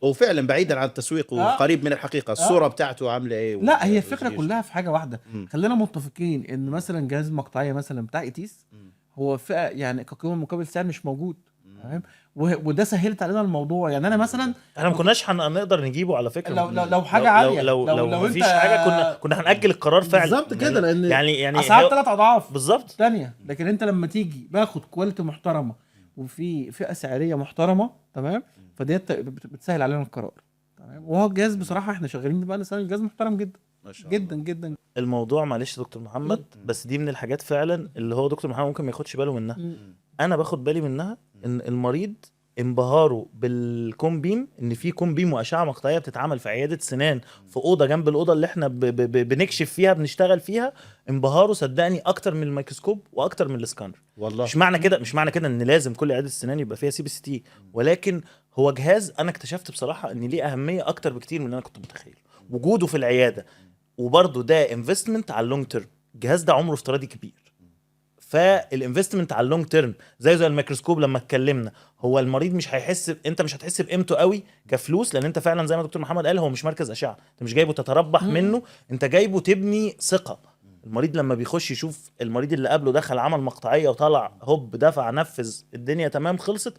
وفعلا بعيدا عن التسويق وقريب من الحقيقه، الصوره بتاعته عامله ايه؟ لا، هي الفكره كلها في حاجه واحده، مم. خلينا متفقين ان مثلا جهاز مقطعيه مثلا بتاع ايتيس هو فئه يعني كقيمه مقابل سعر مش موجود، تمام، وده سهلت علينا الموضوع. يعني انا مثلا احنا ما كناش هنقدر نجيبه على فكره، لو حاجه عاليه، لو مفيش حاجه كنا هنأجل القرار فعلا بالظبط كده، لان يعني اسعار 3 اضعاف بالظبط تانية. لكن انت لما تيجي باخد كواليتي محترمه وفي فئه سعريه محترمه، تمام، فديت بتسهل علينا القرار، تمام. وهو الجهاز بصراحه احنا شغالين بقى لنا سنه، الجهاز محترم جدا ما شاء الله. جدا جدا. الموضوع معلش يا دكتور محمد، بس دي من الحاجات فعلا اللي هو دكتور محمد ممكن ما ياخدش باله منها، انا باخد بالي منها، ان المريض انبهاره بالكوم بيم، ان في كوم بيم واشعه مقطعيه بتتعمل في عياده سنان في اوضه جنب الاوضه اللي احنا بنكشف فيها، بنشتغل فيها، انبهاره صدقني اكتر من الميكروسكوب واكتر من السكانر. والله مش معنى كده ان لازم كل عياده السنان يبقى فيها سي بي سي تي، ولكن هو جهاز انا اكتشفت بصراحه ان ليه اهميه اكتر بكتير من اللي انا كنت متخيل وجوده في العياده، وبرده ده انفستمنت على اللونج تيرم. الجهاز ده عمره افتراضي كبير، فالانفستمنت على اللونج تيرم زي الميكروسكوب لما اتكلمنا، هو المريض مش هيحس، انت مش هتحس بقيمته قوي كفلوس، لان انت فعلا زي ما دكتور محمد قال هو مش مركز اشعه، انت مش جايبه تتربح منه، انت جايبه تبني ثقه. المريض لما بيخش يشوف المريض اللي قبله دخل عمل مقطعيه وطلع هوب دفع نفذ الدنيا تمام خلصت،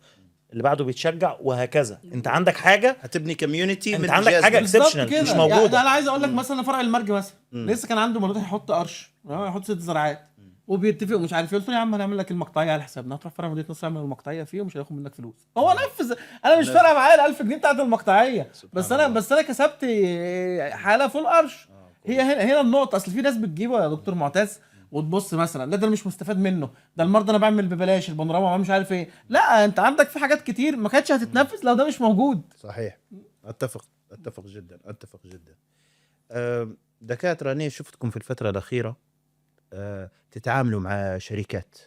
اللي بعده بيتشجع، وهكذا. انت عندك حاجه هتبني كوميونتي، انت عندك حاجه اكسبشنال مش موجوده. يعني انا عايز اقول لك مثلا فرع المرج مثلا لسه كان عنده مريض هيحط قرش، يحط 6 زرعات، وبيتفقوا مش عارف ايه، قلت له يا عم هنعمل لك المقطعيه على حسابنا، هتروح فرع مدينه نص يعمل المقطعيه فيه ومش هياخد منك فلوس، هو نفذ. انا مش فارقه معايا ال 1000 جنيه بتاعت المقطعيه، بس انا كسبت حاله فول قرش. هي هنا النقطه، اصل في ناس بتجيبه يا دكتور معتز وتبص مثلا لا ده مش مستفاد منه، ده المرضى انا بعمل ببلاش البانوراما مش عارف ايه، لا انت عندك في حاجات كتير ما كانتش هتتنفذ لو ده مش موجود. صحيح، اتفق جدا. دكاتره، انا شفتكم في الفتره الاخيره تتعاملوا مع شركات،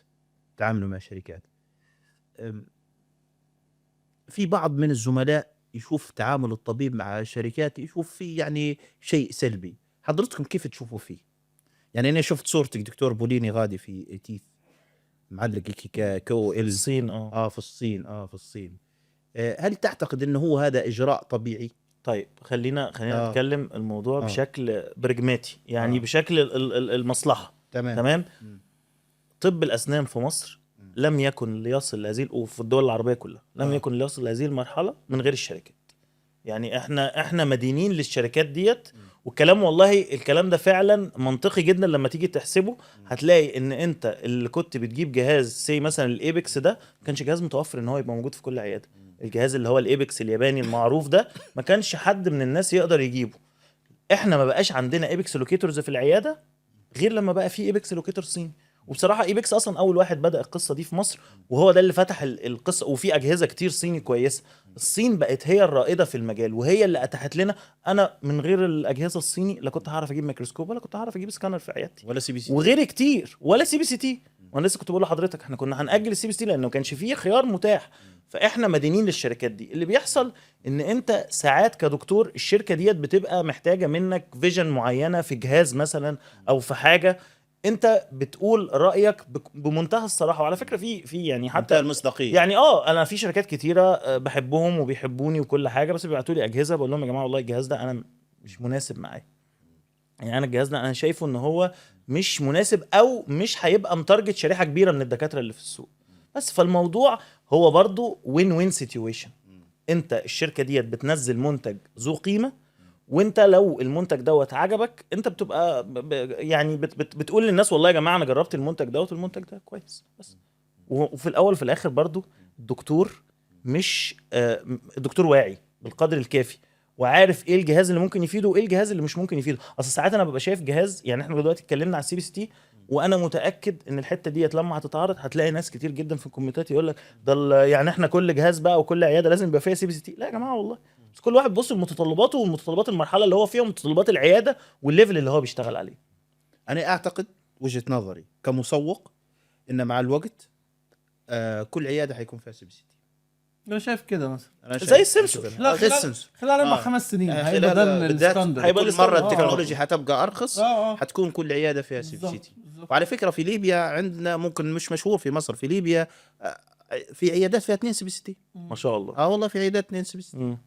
في بعض من الزملاء يشوف تعامل الطبيب مع الشركات يشوف فيه يعني شيء سلبي، حضرتكم كيف تشوفوا فيه؟ يعني انا شفت صورتك دكتور بوليني غادي في ايتيث معلق كو الصين في الصين هل تعتقد انه هو هذا اجراء طبيعي؟ طيب خلينا نتكلم الموضوع بشكل برجماتي، يعني بشكل المصلحه. تمام. طب الاسنان في مصر لم يكن ليصل لهذه، وفي الدول العربيه كلها لم يكن ليصل لهذه المرحله من غير الشركات. يعني احنا مدينين للشركات ديت، والكلام والله الكلام ده فعلا منطقي جدا. لما تيجي تحسبه هتلاقي ان انت اللي كنت بتجيب جهاز سي مثلا الايبكس ده ما كانش جهاز متوفر ان هو يبقى موجود في كل عياده. الجهاز اللي هو الايبكس الياباني المعروف ده ما كانش حد من الناس يقدر يجيبه. احنا ما بقاش عندنا ايبكس لوكيتورز في العياده غير لما بقى في ايبكس لوكيتور صيني، وبصراحه ايبكس اصلا اول واحد بدا القصه دي في مصر، وهو ده اللي فتح القصه. وفي اجهزه كتير صيني كويسه، الصين بقت هي الرائده في المجال، وهي اللي اتاحت لنا. انا من غير الاجهزه الصيني لا كنت هعرف اجيب ميكروسكوب، ولا كنت هعرف اجيب سكانر في عيادتي، ولا CBC وغيري كتير، ولا CBCT. وانا لسه كنت بقول لحضرتك احنا كنا هنأجل الCBCT لانه ما كانش فيه خيار متاح. فاحنا مدينين للشركات دي. اللي بيحصل ان انت ساعات كدكتور الشركه ديت بتبقى محتاجه منك فيجن معينه في جهاز مثلا او في حاجه، انت بتقول رايك بمنتهى الصراحه. وعلى فكره في يعني حتى حتى المصداقيه. يعني انا في شركات كتيره بحبهم وبيحبوني وكل حاجه، بس بيبعتوا لي اجهزه بقول لهم يا جماعه والله الجهاز ده انا مش مناسب معايا. يعني انا الجهاز ده انا شايفه ان هو مش مناسب او مش هيبقى متارجت شريحه كبيره من الدكاتره اللي في السوق. بس فالموضوع هو برضو وين وين سيتويشن. انت الشركه ديت بتنزل منتج ذو قيمه، وانت لو المنتج دوت عجبك انت بتبقى يعني بتقول للناس والله يا جماعه انا جربت المنتج دوت والمنتج ده كويس. بس وفي الاول وفي الاخر برضو الدكتور مش الدكتور واعي بالقدر الكافي وعارف ايه الجهاز اللي ممكن يفيده وايه الجهاز اللي مش ممكن يفيده. اصل ساعات انا ببقى شايف جهاز، يعني احنا دلوقتي اتكلمنا على CBCT، وانا متاكد ان الحته ديت لما هتتعرض هتلاقي ناس كتير جدا في الكومنتات يقول لك ده يعني احنا كل جهاز بقى وكل عياده لازم يبقى فيها CBCT. لا يا جماعه والله، بس كل واحد بص لمتطلباته ومتطلبات المرحله اللي هو فيها ومتطلبات العياده والليفل اللي هو بيشتغل عليه. انا اعتقد وجهه نظري كمسوق ان مع الوقت كل عياده حيكون فيها CBCT. انا شايف كده مثلا انا زي السنسور. لا زي خلال السنسور. خلال 4 آه. 5 سنين يعني هيبقى ده بالذات الستاندرد. هيبقى كل مره الستاندرد. التكنولوجيا حتبقى ارخص، اه حتكون كل عياده فيها بالظبط، CBCT. بالظبط. وعلى فكره في ليبيا عندنا، ممكن مش مشهور في مصر، في ليبيا في عيادات فيها 2 CBCT. ما شاء الله. والله في عيادات 2 CBCT. مم.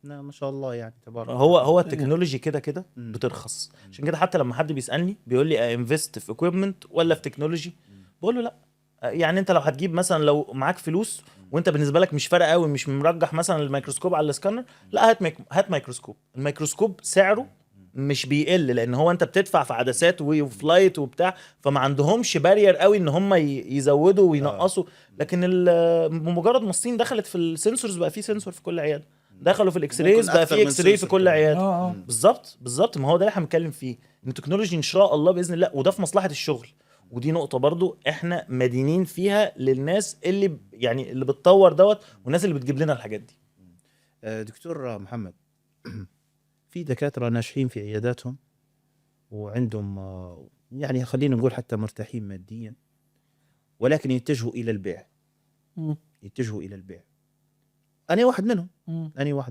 لا ما شاء الله يعني تبارك هو التكنولوجي كده مم. بترخص. عشان كده حتى لما حد بيسالني بيقول لي انفست في اكويبمنت ولا في تكنولوجي، بقول له لا. يعني انت لو هتجيب مثلا، لو معاك فلوس وانت بالنسبه لك مش فارقه قوي، مش مرجح مثلا الميكروسكوب على السكانر، لا هات ميكروسكوب. الميكروسكوب سعره مش بيقل، لان هو انت بتدفع في عدسات وفلايت وبتاع، فما عندهمش بارير قوي ان هم يزودوا وينقصوا. لكن بمجرد ما الصين دخلت في السنسورز بقى في سنسور في كل عياده، دخلوا في الاكس رايز ممكن بقى أكتر في من اكس راي في سنسور كل كمان. عياده. بالظبط ما هو ده اللي احنا بنتكلم فيه، ان التكنولوجي ان شاء الله باذن الله، وده في مصلحه الشغل. ودي نقطه برضو احنا مدينين فيها للناس اللي يعني اللي بتطور دوت، والناس اللي بتجيب لنا الحاجات دي. دكتور محمد، في دكاتره ناجحين في عياداتهم وعندهم يعني خلينا نقول حتى مرتاحين ماديا، ولكن يتجهوا الى البيع. انا واحد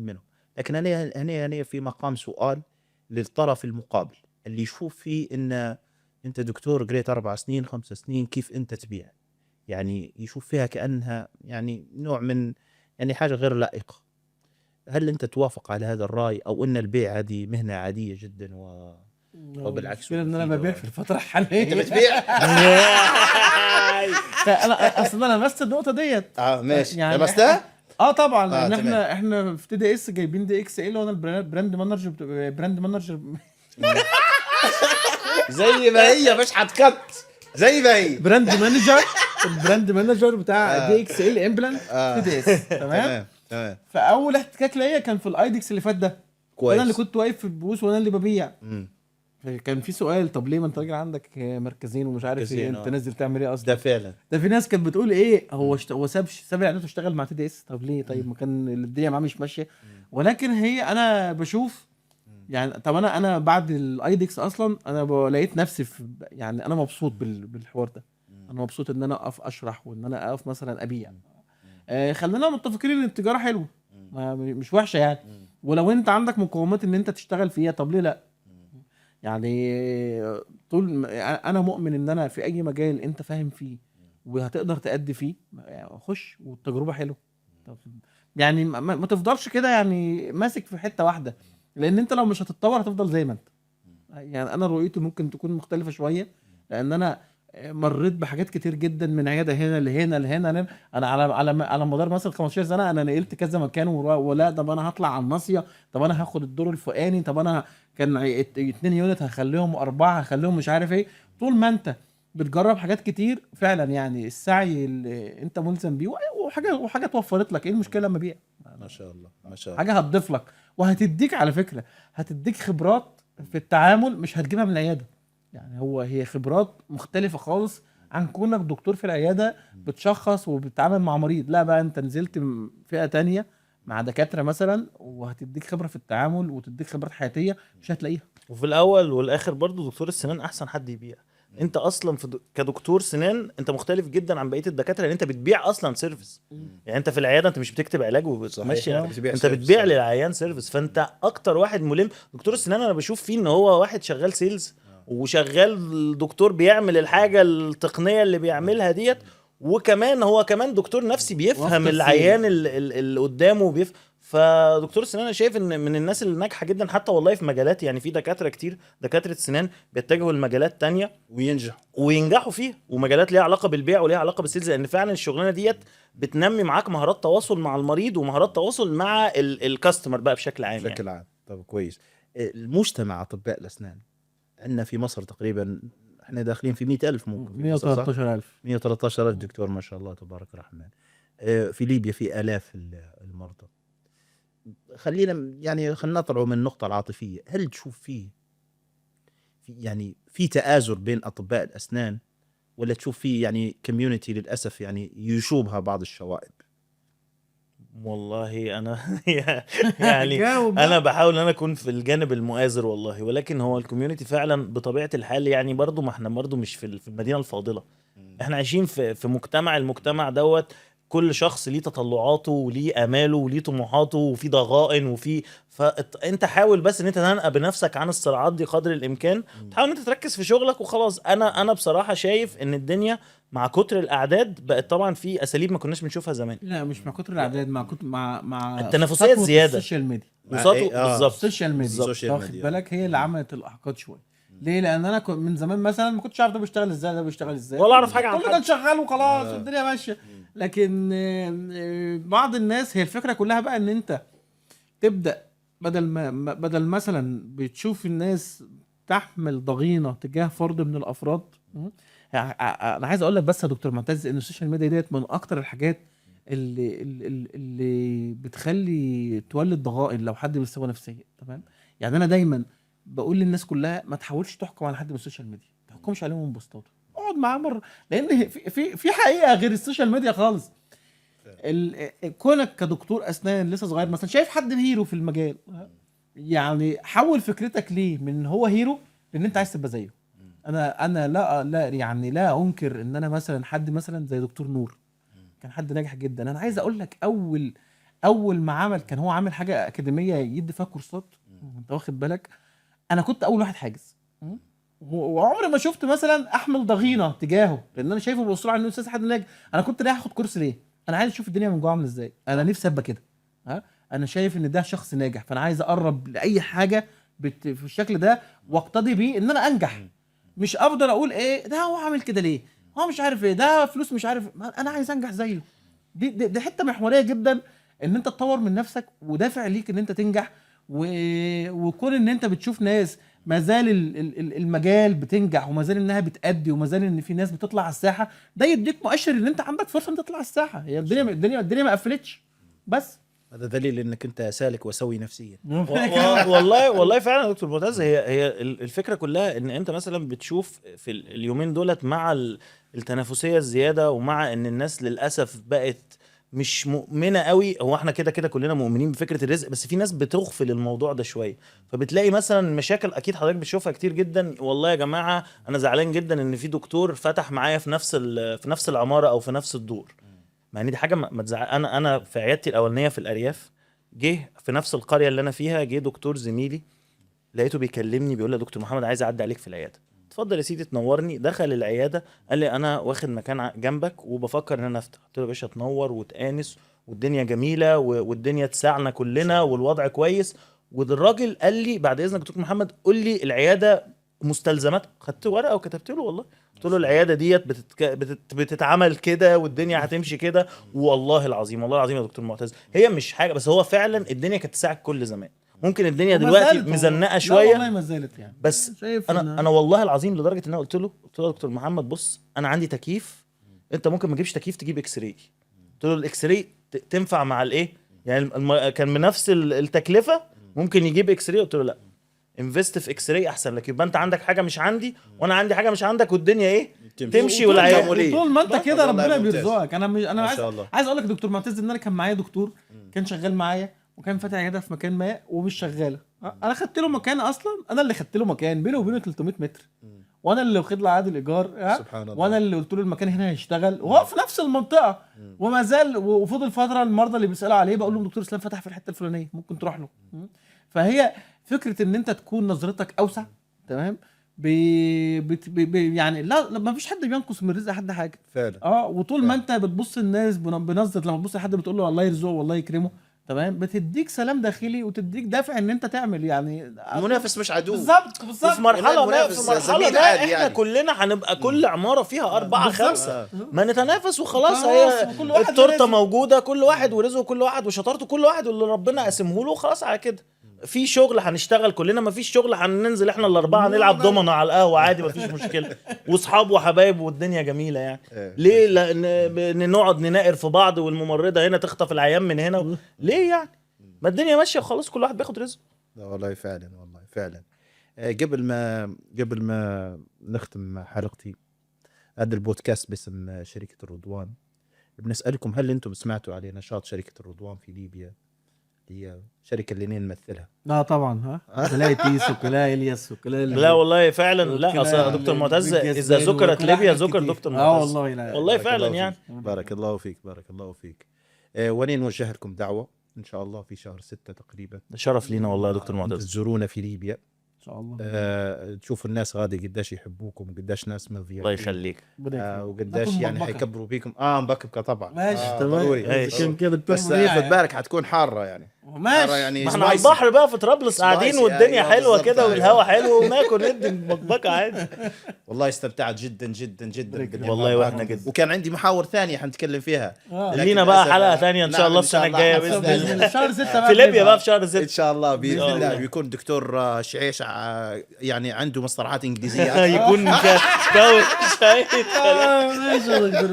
منهم. لكن انا في مقام سؤال للطرف المقابل اللي يشوف فيه ان انت دكتور قريت 4 سنين 5 سنين، كيف انت تبيع؟ يعني يشوف فيها كأنها يعني نوع من يعني حاجة غير لائقة. هل انت توافق على هذا الرأي، او ان البيع هذه مهنة عادية جدا وبالعكس ان انا ببيع في الفتره الحاليه. انت بتبيع؟ انا اصلا انا لمست النقطه ديت. ماشي يعني لمستها؟ طبعا لان تمام. احنا في TDS جايبين DXL وانا البراند مانجر زي ما هي مش هتكت، زي ما هي البراند مانجر بتاع DXL امبلانت TDS. تمام. فاول احتكاك ليا كان في الايدكس اللي فات ده، كويس. انا اللي كنت واقف في البوث وانا اللي ببيع. كان في سؤال، طب ليه ما انت راجل عندك مركزين ومش عارف ايه، انت نازل تعمل ايه اصلا؟ ده فعلا. ده في ناس كانت بتقول ايه، هو ساب الاعداد واشتغل مع TDS. طب ليه؟ طيب ما كان الدنيا معاه مش ماشيه. ولكن انا بشوف يعني، طب انا بعد الايدكس اصلا انا لقيت نفسي في، يعني انا مبسوط بالحوار ده. انا مبسوط ان انا اقف اشرح وان انا اقف مثلا ابيع. خلينا متفقين ان التجاره حلوه، مش وحشه يعني. ولو انت عندك مقومات ان انت تشتغل فيها، طب ليه لا؟ يعني طول انا مؤمن ان انا في اي مجال انت فاهم فيه وهتقدر تأدي فيه، خش والتجربه حلوه. يعني ما تفضلش كده يعني ماسك في حته واحده، لان انت لو مش هتتطور هتفضل زي ما انت. يعني انا رؤيتي ممكن تكون مختلفه شويه، لان انا مريت بحاجات كتير جدا، من عياده هنا لهنا. انا على مدار مثلا 15 سنه انا نقلت كذا مكان، ولا طب انا هطلع على الناصيه، طب انا هاخد الدور الفوقاني، طب انا كان 2 يونت هخليهم 4، هخليهم مش عارف ايه. طول ما انت بتجرب حاجات كتير فعلا، يعني السعي اللي انت ملزم بيه وحاجه توفرت لك، ايه المشكله لما بيع؟ ما شاء الله ما شاء الله. حاجه هتضيف لك وهتديك، على فكره هتديك خبرات في التعامل مش هتجيبها من العياده. يعني هي خبرات مختلفه خالص عن كونك دكتور في العياده بتشخص وبتتعامل مع مريض. لا بقى انت نزلت فئه تانية مع دكاتره مثلا، وهتديك خبره في التعامل وتديك خبرات حياتيه مش هتلاقيها. وفي الاول والاخر برضو دكتور السنان احسن حد يبيع. انت اصلا كدكتور سنان انت مختلف جدا عن بقيه الدكاتره، لان انت بتبيع اصلا سيرفيس. يعني انت في العياده انت مش بتكتب علاج وبتمشي، انت بتبيع للعيان سيرفيس. فانت اكتر واحد ملم. دكتور السنان انا بشوف فيه ان هو واحد شغال سيلز وشغال دكتور بيعمل الحاجه التقنيه اللي بيعملها ديت، وكمان هو كمان دكتور نفسي بيفهم وسط العيان اللي قدامه بيفهم. فدكتور السنان انا شايف ان من الناس اللي ناجحه جدا حتى والله في مجالات، يعني في دكاتره كتير دكاتره سنان بيتجهوا لمجالات تانية وينجحوا فيها، ومجالات ليها علاقه بالبيع وليها علاقه بالسيلز، لان فعلا الشغلانه ديت بتنمي معاك مهارات تواصل مع المريض ومهارات تواصل مع الكاستمر بقى بشكل عام. بشكل عام. طب كويس. المجتمع اطباء الاسنان عندنا في مصر تقريبا احنا داخلين في 100,000 ممكن 113,000 113,000 دكتور ما شاء الله تبارك الرحمن. في ليبيا في آلاف المرضى. خلينا نطلعوا من النقطة العاطفية. هل تشوف فيه يعني في تآزر بين أطباء الأسنان، ولا تشوف فيه يعني كوميونتي للأسف يعني يشوبها بعض الشوائب؟ والله انا يعني انا بحاول ان انا اكون في الجانب المؤازر والله، ولكن هو الكوميونتي فعلا بطبيعه الحال يعني برضو ما احنا برضو مش في المدينه الفاضله. احنا عايشين في المجتمع دوت كل شخص ليه تطلعاته وليه اماله وليه طموحاته وفي ضغائن وفي. فانت حاول بس ان انت تنقى بنفسك عن الصراعات دي قدر الامكان، تحاول ان انت تركز في شغلك وخلاص. انا بصراحه شايف ان الدنيا مع كتر الاعداد بقت طبعا في اساليب ما كناش بنشوفها زمان. لا مش مع كتر الاعداد، مع كتر مع التنافسيه سطوة الزياده السوشيال ميديا. بالظبط السوشيال ميديا واخد بالك هي اللي عملت الاحقاد شويه. ليه؟ لان انا كنت من زمان مثلا ما كنتش عارف ده بيشتغل ازاي ده بيشتغل ازاي، ولا اعرف حاجه عن كله كان شغال وخلاص والدنيا ماشيه. لكن بعض الناس هي الفكره كلها بقى ان انت تبدا بدل مثلا بتشوف الناس تحمل ضغينه تجاه فرد من الافراد. انا عايز اقول لك بس يا دكتور معتز ان السوشيال ميديا ديت من اكتر الحاجات اللي بتخلي تولد ضغائن لو حد بيسوى نفسيا. تمام؟ يعني انا دايما بقول للناس كلها ما تحاولش تحكم على حد من السوشيال ميديا، ما تحكمش عليهم من بوستاته، اقعد معاه مره، لان في حقيقه غير السوشيال ميديا خالص. كونك كدكتور اسنان لسه صغير مثلا شايف حد هيرو في المجال، يعني حول فكرتك ليه من هو هيرو لان انت عايز تبقى زيه. انا لا يعني لا انكر ان انا مثلا حد مثلا زي دكتور نور كان حد ناجح جدا. انا عايز اقول لك اول ما عمل كان هو عامل حاجه اكاديميه يدي فيها كورسات، انت واخد بالك؟ انا كنت اول واحد حاجز، وعمري ما شفت مثلا احمل ضغينه تجاهه، لان انا شايفه بوصله على انه استاذ حد ناجح. انا كنت رايح اخد كورس ليه؟ انا عايز اشوف الدنيا من جوه عامله ازاي، انا نفسي ابقى كده. انا شايف ان ده شخص ناجح، فانا عايز اقرب لاي حاجه في الشكل ده واقتدي بيه ان انا انجح. مش افضل اقول ايه ده هو عامل كده ليه، هو مش عارف ايه ده فلوس مش عارف، انا عايز انجح زيه. دي حته محوريه جدا ان انت تطور من نفسك ودافع ليك ان انت تنجح. وكون ان انت بتشوف ناس ما زال المجال بتنجح وما زال انها بتأدي وما زال ان في ناس بتطلع على الساحه، ده يديك مؤشر ان انت عندك فرصه ان تطلع على الساحه. هي الدنيا ما قفلتش بس. هذا دليل انك انت سالك وسوي نفسيا. والله فعلا يا دكتور معتز، هي الفكره كلها ان انت مثلا بتشوف في اليومين دولت مع التنافسيه الزياده ومع ان الناس للاسف بقت مش مؤمنه قوي. هو احنا كده كلنا مؤمنين بفكره الرزق، بس في ناس بتغفل الموضوع ده شويه، فبتلاقي مثلا مشاكل اكيد حضرتك بتشوفها كتير جدا. والله يا جماعه انا زعلان جدا ان في دكتور فتح معايا في نفس العماره او في نفس الدور، مع ان دي حاجه ما تزعل. انا في عيادتي الاولانيه في الارياف جه في نفس القريه اللي انا فيها، جه دكتور زميلي لقيته بيكلمني بيقول لي يا دكتور محمد عايز اعدي عليك في العياده، اتفضل يا سيدي تنورني. دخل العياده قال لي انا واخد مكان جنبك وبفكر ان انا افتح. قلت له يا باشا تنور وتانس والدنيا جميله والدنيا تساعنا كلنا والوضع كويس. والراجل قال لي بعد اذنك دكتور محمد قول لي العياده مستلزمات. خدت ورقه وكتبت له والله، قلت له العياده ديت بتتعمل كده والدنيا هتمشي كده. والله العظيم يا دكتور معتز هي مش حاجه، بس هو فعلا الدنيا كانت تساعد كل زمان. ممكن الدنيا دلوقتي مزنقه شويه، والله ما زالت يعني، بس انا والله العظيم لدرجه ان انا قلت له يا دكتور محمد بص انا عندي تكييف، انت ممكن ما تجيبش تكييف تجيب اكس راي. قلت له الاكس راي تنفع مع الايه يعني كان بنفس التكلفه ممكن يجيب اكس راي. قلت له لا انفست في اكس راي احسن لك. يبقى انت عندك حاجه مش عندي وانا عندي حاجه مش عندك والدنيا ايه تمشي وطول والعيال ما- طول ما انت كده والله ربنا ممتاز. بيرزقك. انا مش انا ما عايز شاء الله. عايز اقول لك دكتور معتز ان انا كان معايا دكتور كان شغال معايا وكان فاتح عياده في مكان ما ومش شغاله. انا خدت له مكان اصلا، انا اللي خدت له مكان بينه وبينه 300 متر وانا اللي واخد له عقد الايجار سبحان الله. وانا اللي قلت له المكان هنا هيشتغل وهو في نفس المنطقه وما زال. وفضل فتره المرضى اللي بيسالوا عليه بقول لهم دكتور اسلام فتح في الحته الفلانيه ممكن تروح له. فهي فكره ان انت تكون نظرتك اوسع تمام يعني لا ما فيش حد بينقص من رزق حد حاجه. فعلا. وطول ما انت بتبص الناس بنظره، لما تبص لحد بتقول له الله يرزقه والله يكرمه تمام، بتديك سلام داخلي وتديك دافع ان انت تعمل يعني المنافس مش عدو. بالظبط وفي مرحله ما المنافس في مرحله زميل ما عادي احنا يعني. كلنا هنبقى كل عماره فيها 4 بالظبط. 5 ما نتنافس وخلاص. خلاص، هي وكل واحد التورته ورزقه. موجوده، كل واحد ورزقه كل واحد وشطارته كل واحد واللي ربنا قاسمه له خلاص على كده. في شغل هنشتغل كلنا، ما فيش شغل هننزل احنا الاربعه نلعب دومنا على القهوه عادي ما فيش مشكله واصحاب وحبايب والدنيا جميله يعني. ليه؟ لان نقعد نناقر في بعض والممرضه هنا تخطف العيان من هنا ليه يعني؟ ما الدنيا ماشيه وخلاص كل واحد بياخد رزقه. لا والله فعلا، والله فعلا. قبل ما نختم حلقتي، هذا البودكاست باسم شركة الرضوان، بنسألكم هل انتم سمعتوا على نشاط شركة الرضوان في ليبيا؟ هي شركة اللي نمثلها. لا طبعا كلاي تيس وكلاي الياس وكلاي لا والله فعلا. لا اصل دكتور معتز اذا ذكرت ليبيا ذكر دكتور معتز. والله لا والله بارك فعلا الله يعني. فيك. بارك الله فيك، بارك الله فيك. وني نوجه لكم دعوة إن شاء الله في شهر 6 تقريبا. شرف لينا والله يا دكتور معتز. تزورونا في ليبيا ان شاء الله. تشوفوا الناس غادي قداش يحبوكم وقداش ناس مضيافين. الله يخليك. وقداش ناكل يعني مبكبكة. حيكبروا بيكم. مبكبكة طبعا. ماشي تمام. ضروري. ماشي. كان كده دكتور بس مريع خد يعني. بالك حتكون حارة يعني. حارة ماشي يعني ما احنا على spicy. البحر بقى في طرابلس قاعدين سبايسي، والدنيا أيوة حلوه بالظبط، كده أيوة. والهوا حلو وناكل ندي مبكبكه عادي. والله استمتعت جدا جدا جدا بالحوار والله معكم. واحنا جدا. وكان عندي محاور ثانية حنتكلم فيها. لكن لينا بقى للأسف حلقه ثانيه ان شاء نعم، الله السنه الجايه باذن باذن الله. شهر 6 في ليبيا بقى في شهر ان 6 شاء الله باذن إن شاء الله. الله. بيكون دكتور شعيش يعني عنده مصطلحات انجليزيه. يكون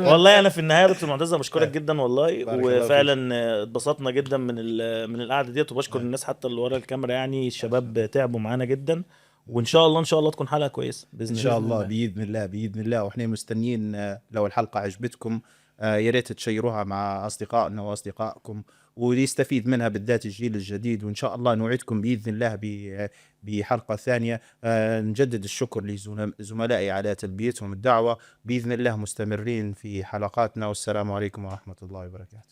والله انا في النهايه دكتور معتز بشكرك جدا والله. بارك الله وفعلا اتبسطنا جدا من القعده ديت وبشكر الناس حتى اللي ورا الكاميرا يعني الشباب تعبوا معانا جدا. وان شاء الله تكون حلقه كويسه باذن ان الله. شاء الله باذن الله. واحنا مستنيين لو الحلقه عجبتكم يا ريت تشيروها مع اصدقائنا واصدقائكم ويستفيد منها بالذات الجيل الجديد. وان شاء الله نوعدكم باذن الله بحلقه ثانيه. نجدد الشكر لزملائي على تلبيتهم الدعوه. باذن الله مستمرين في حلقاتنا. والسلام عليكم ورحمه الله وبركاته.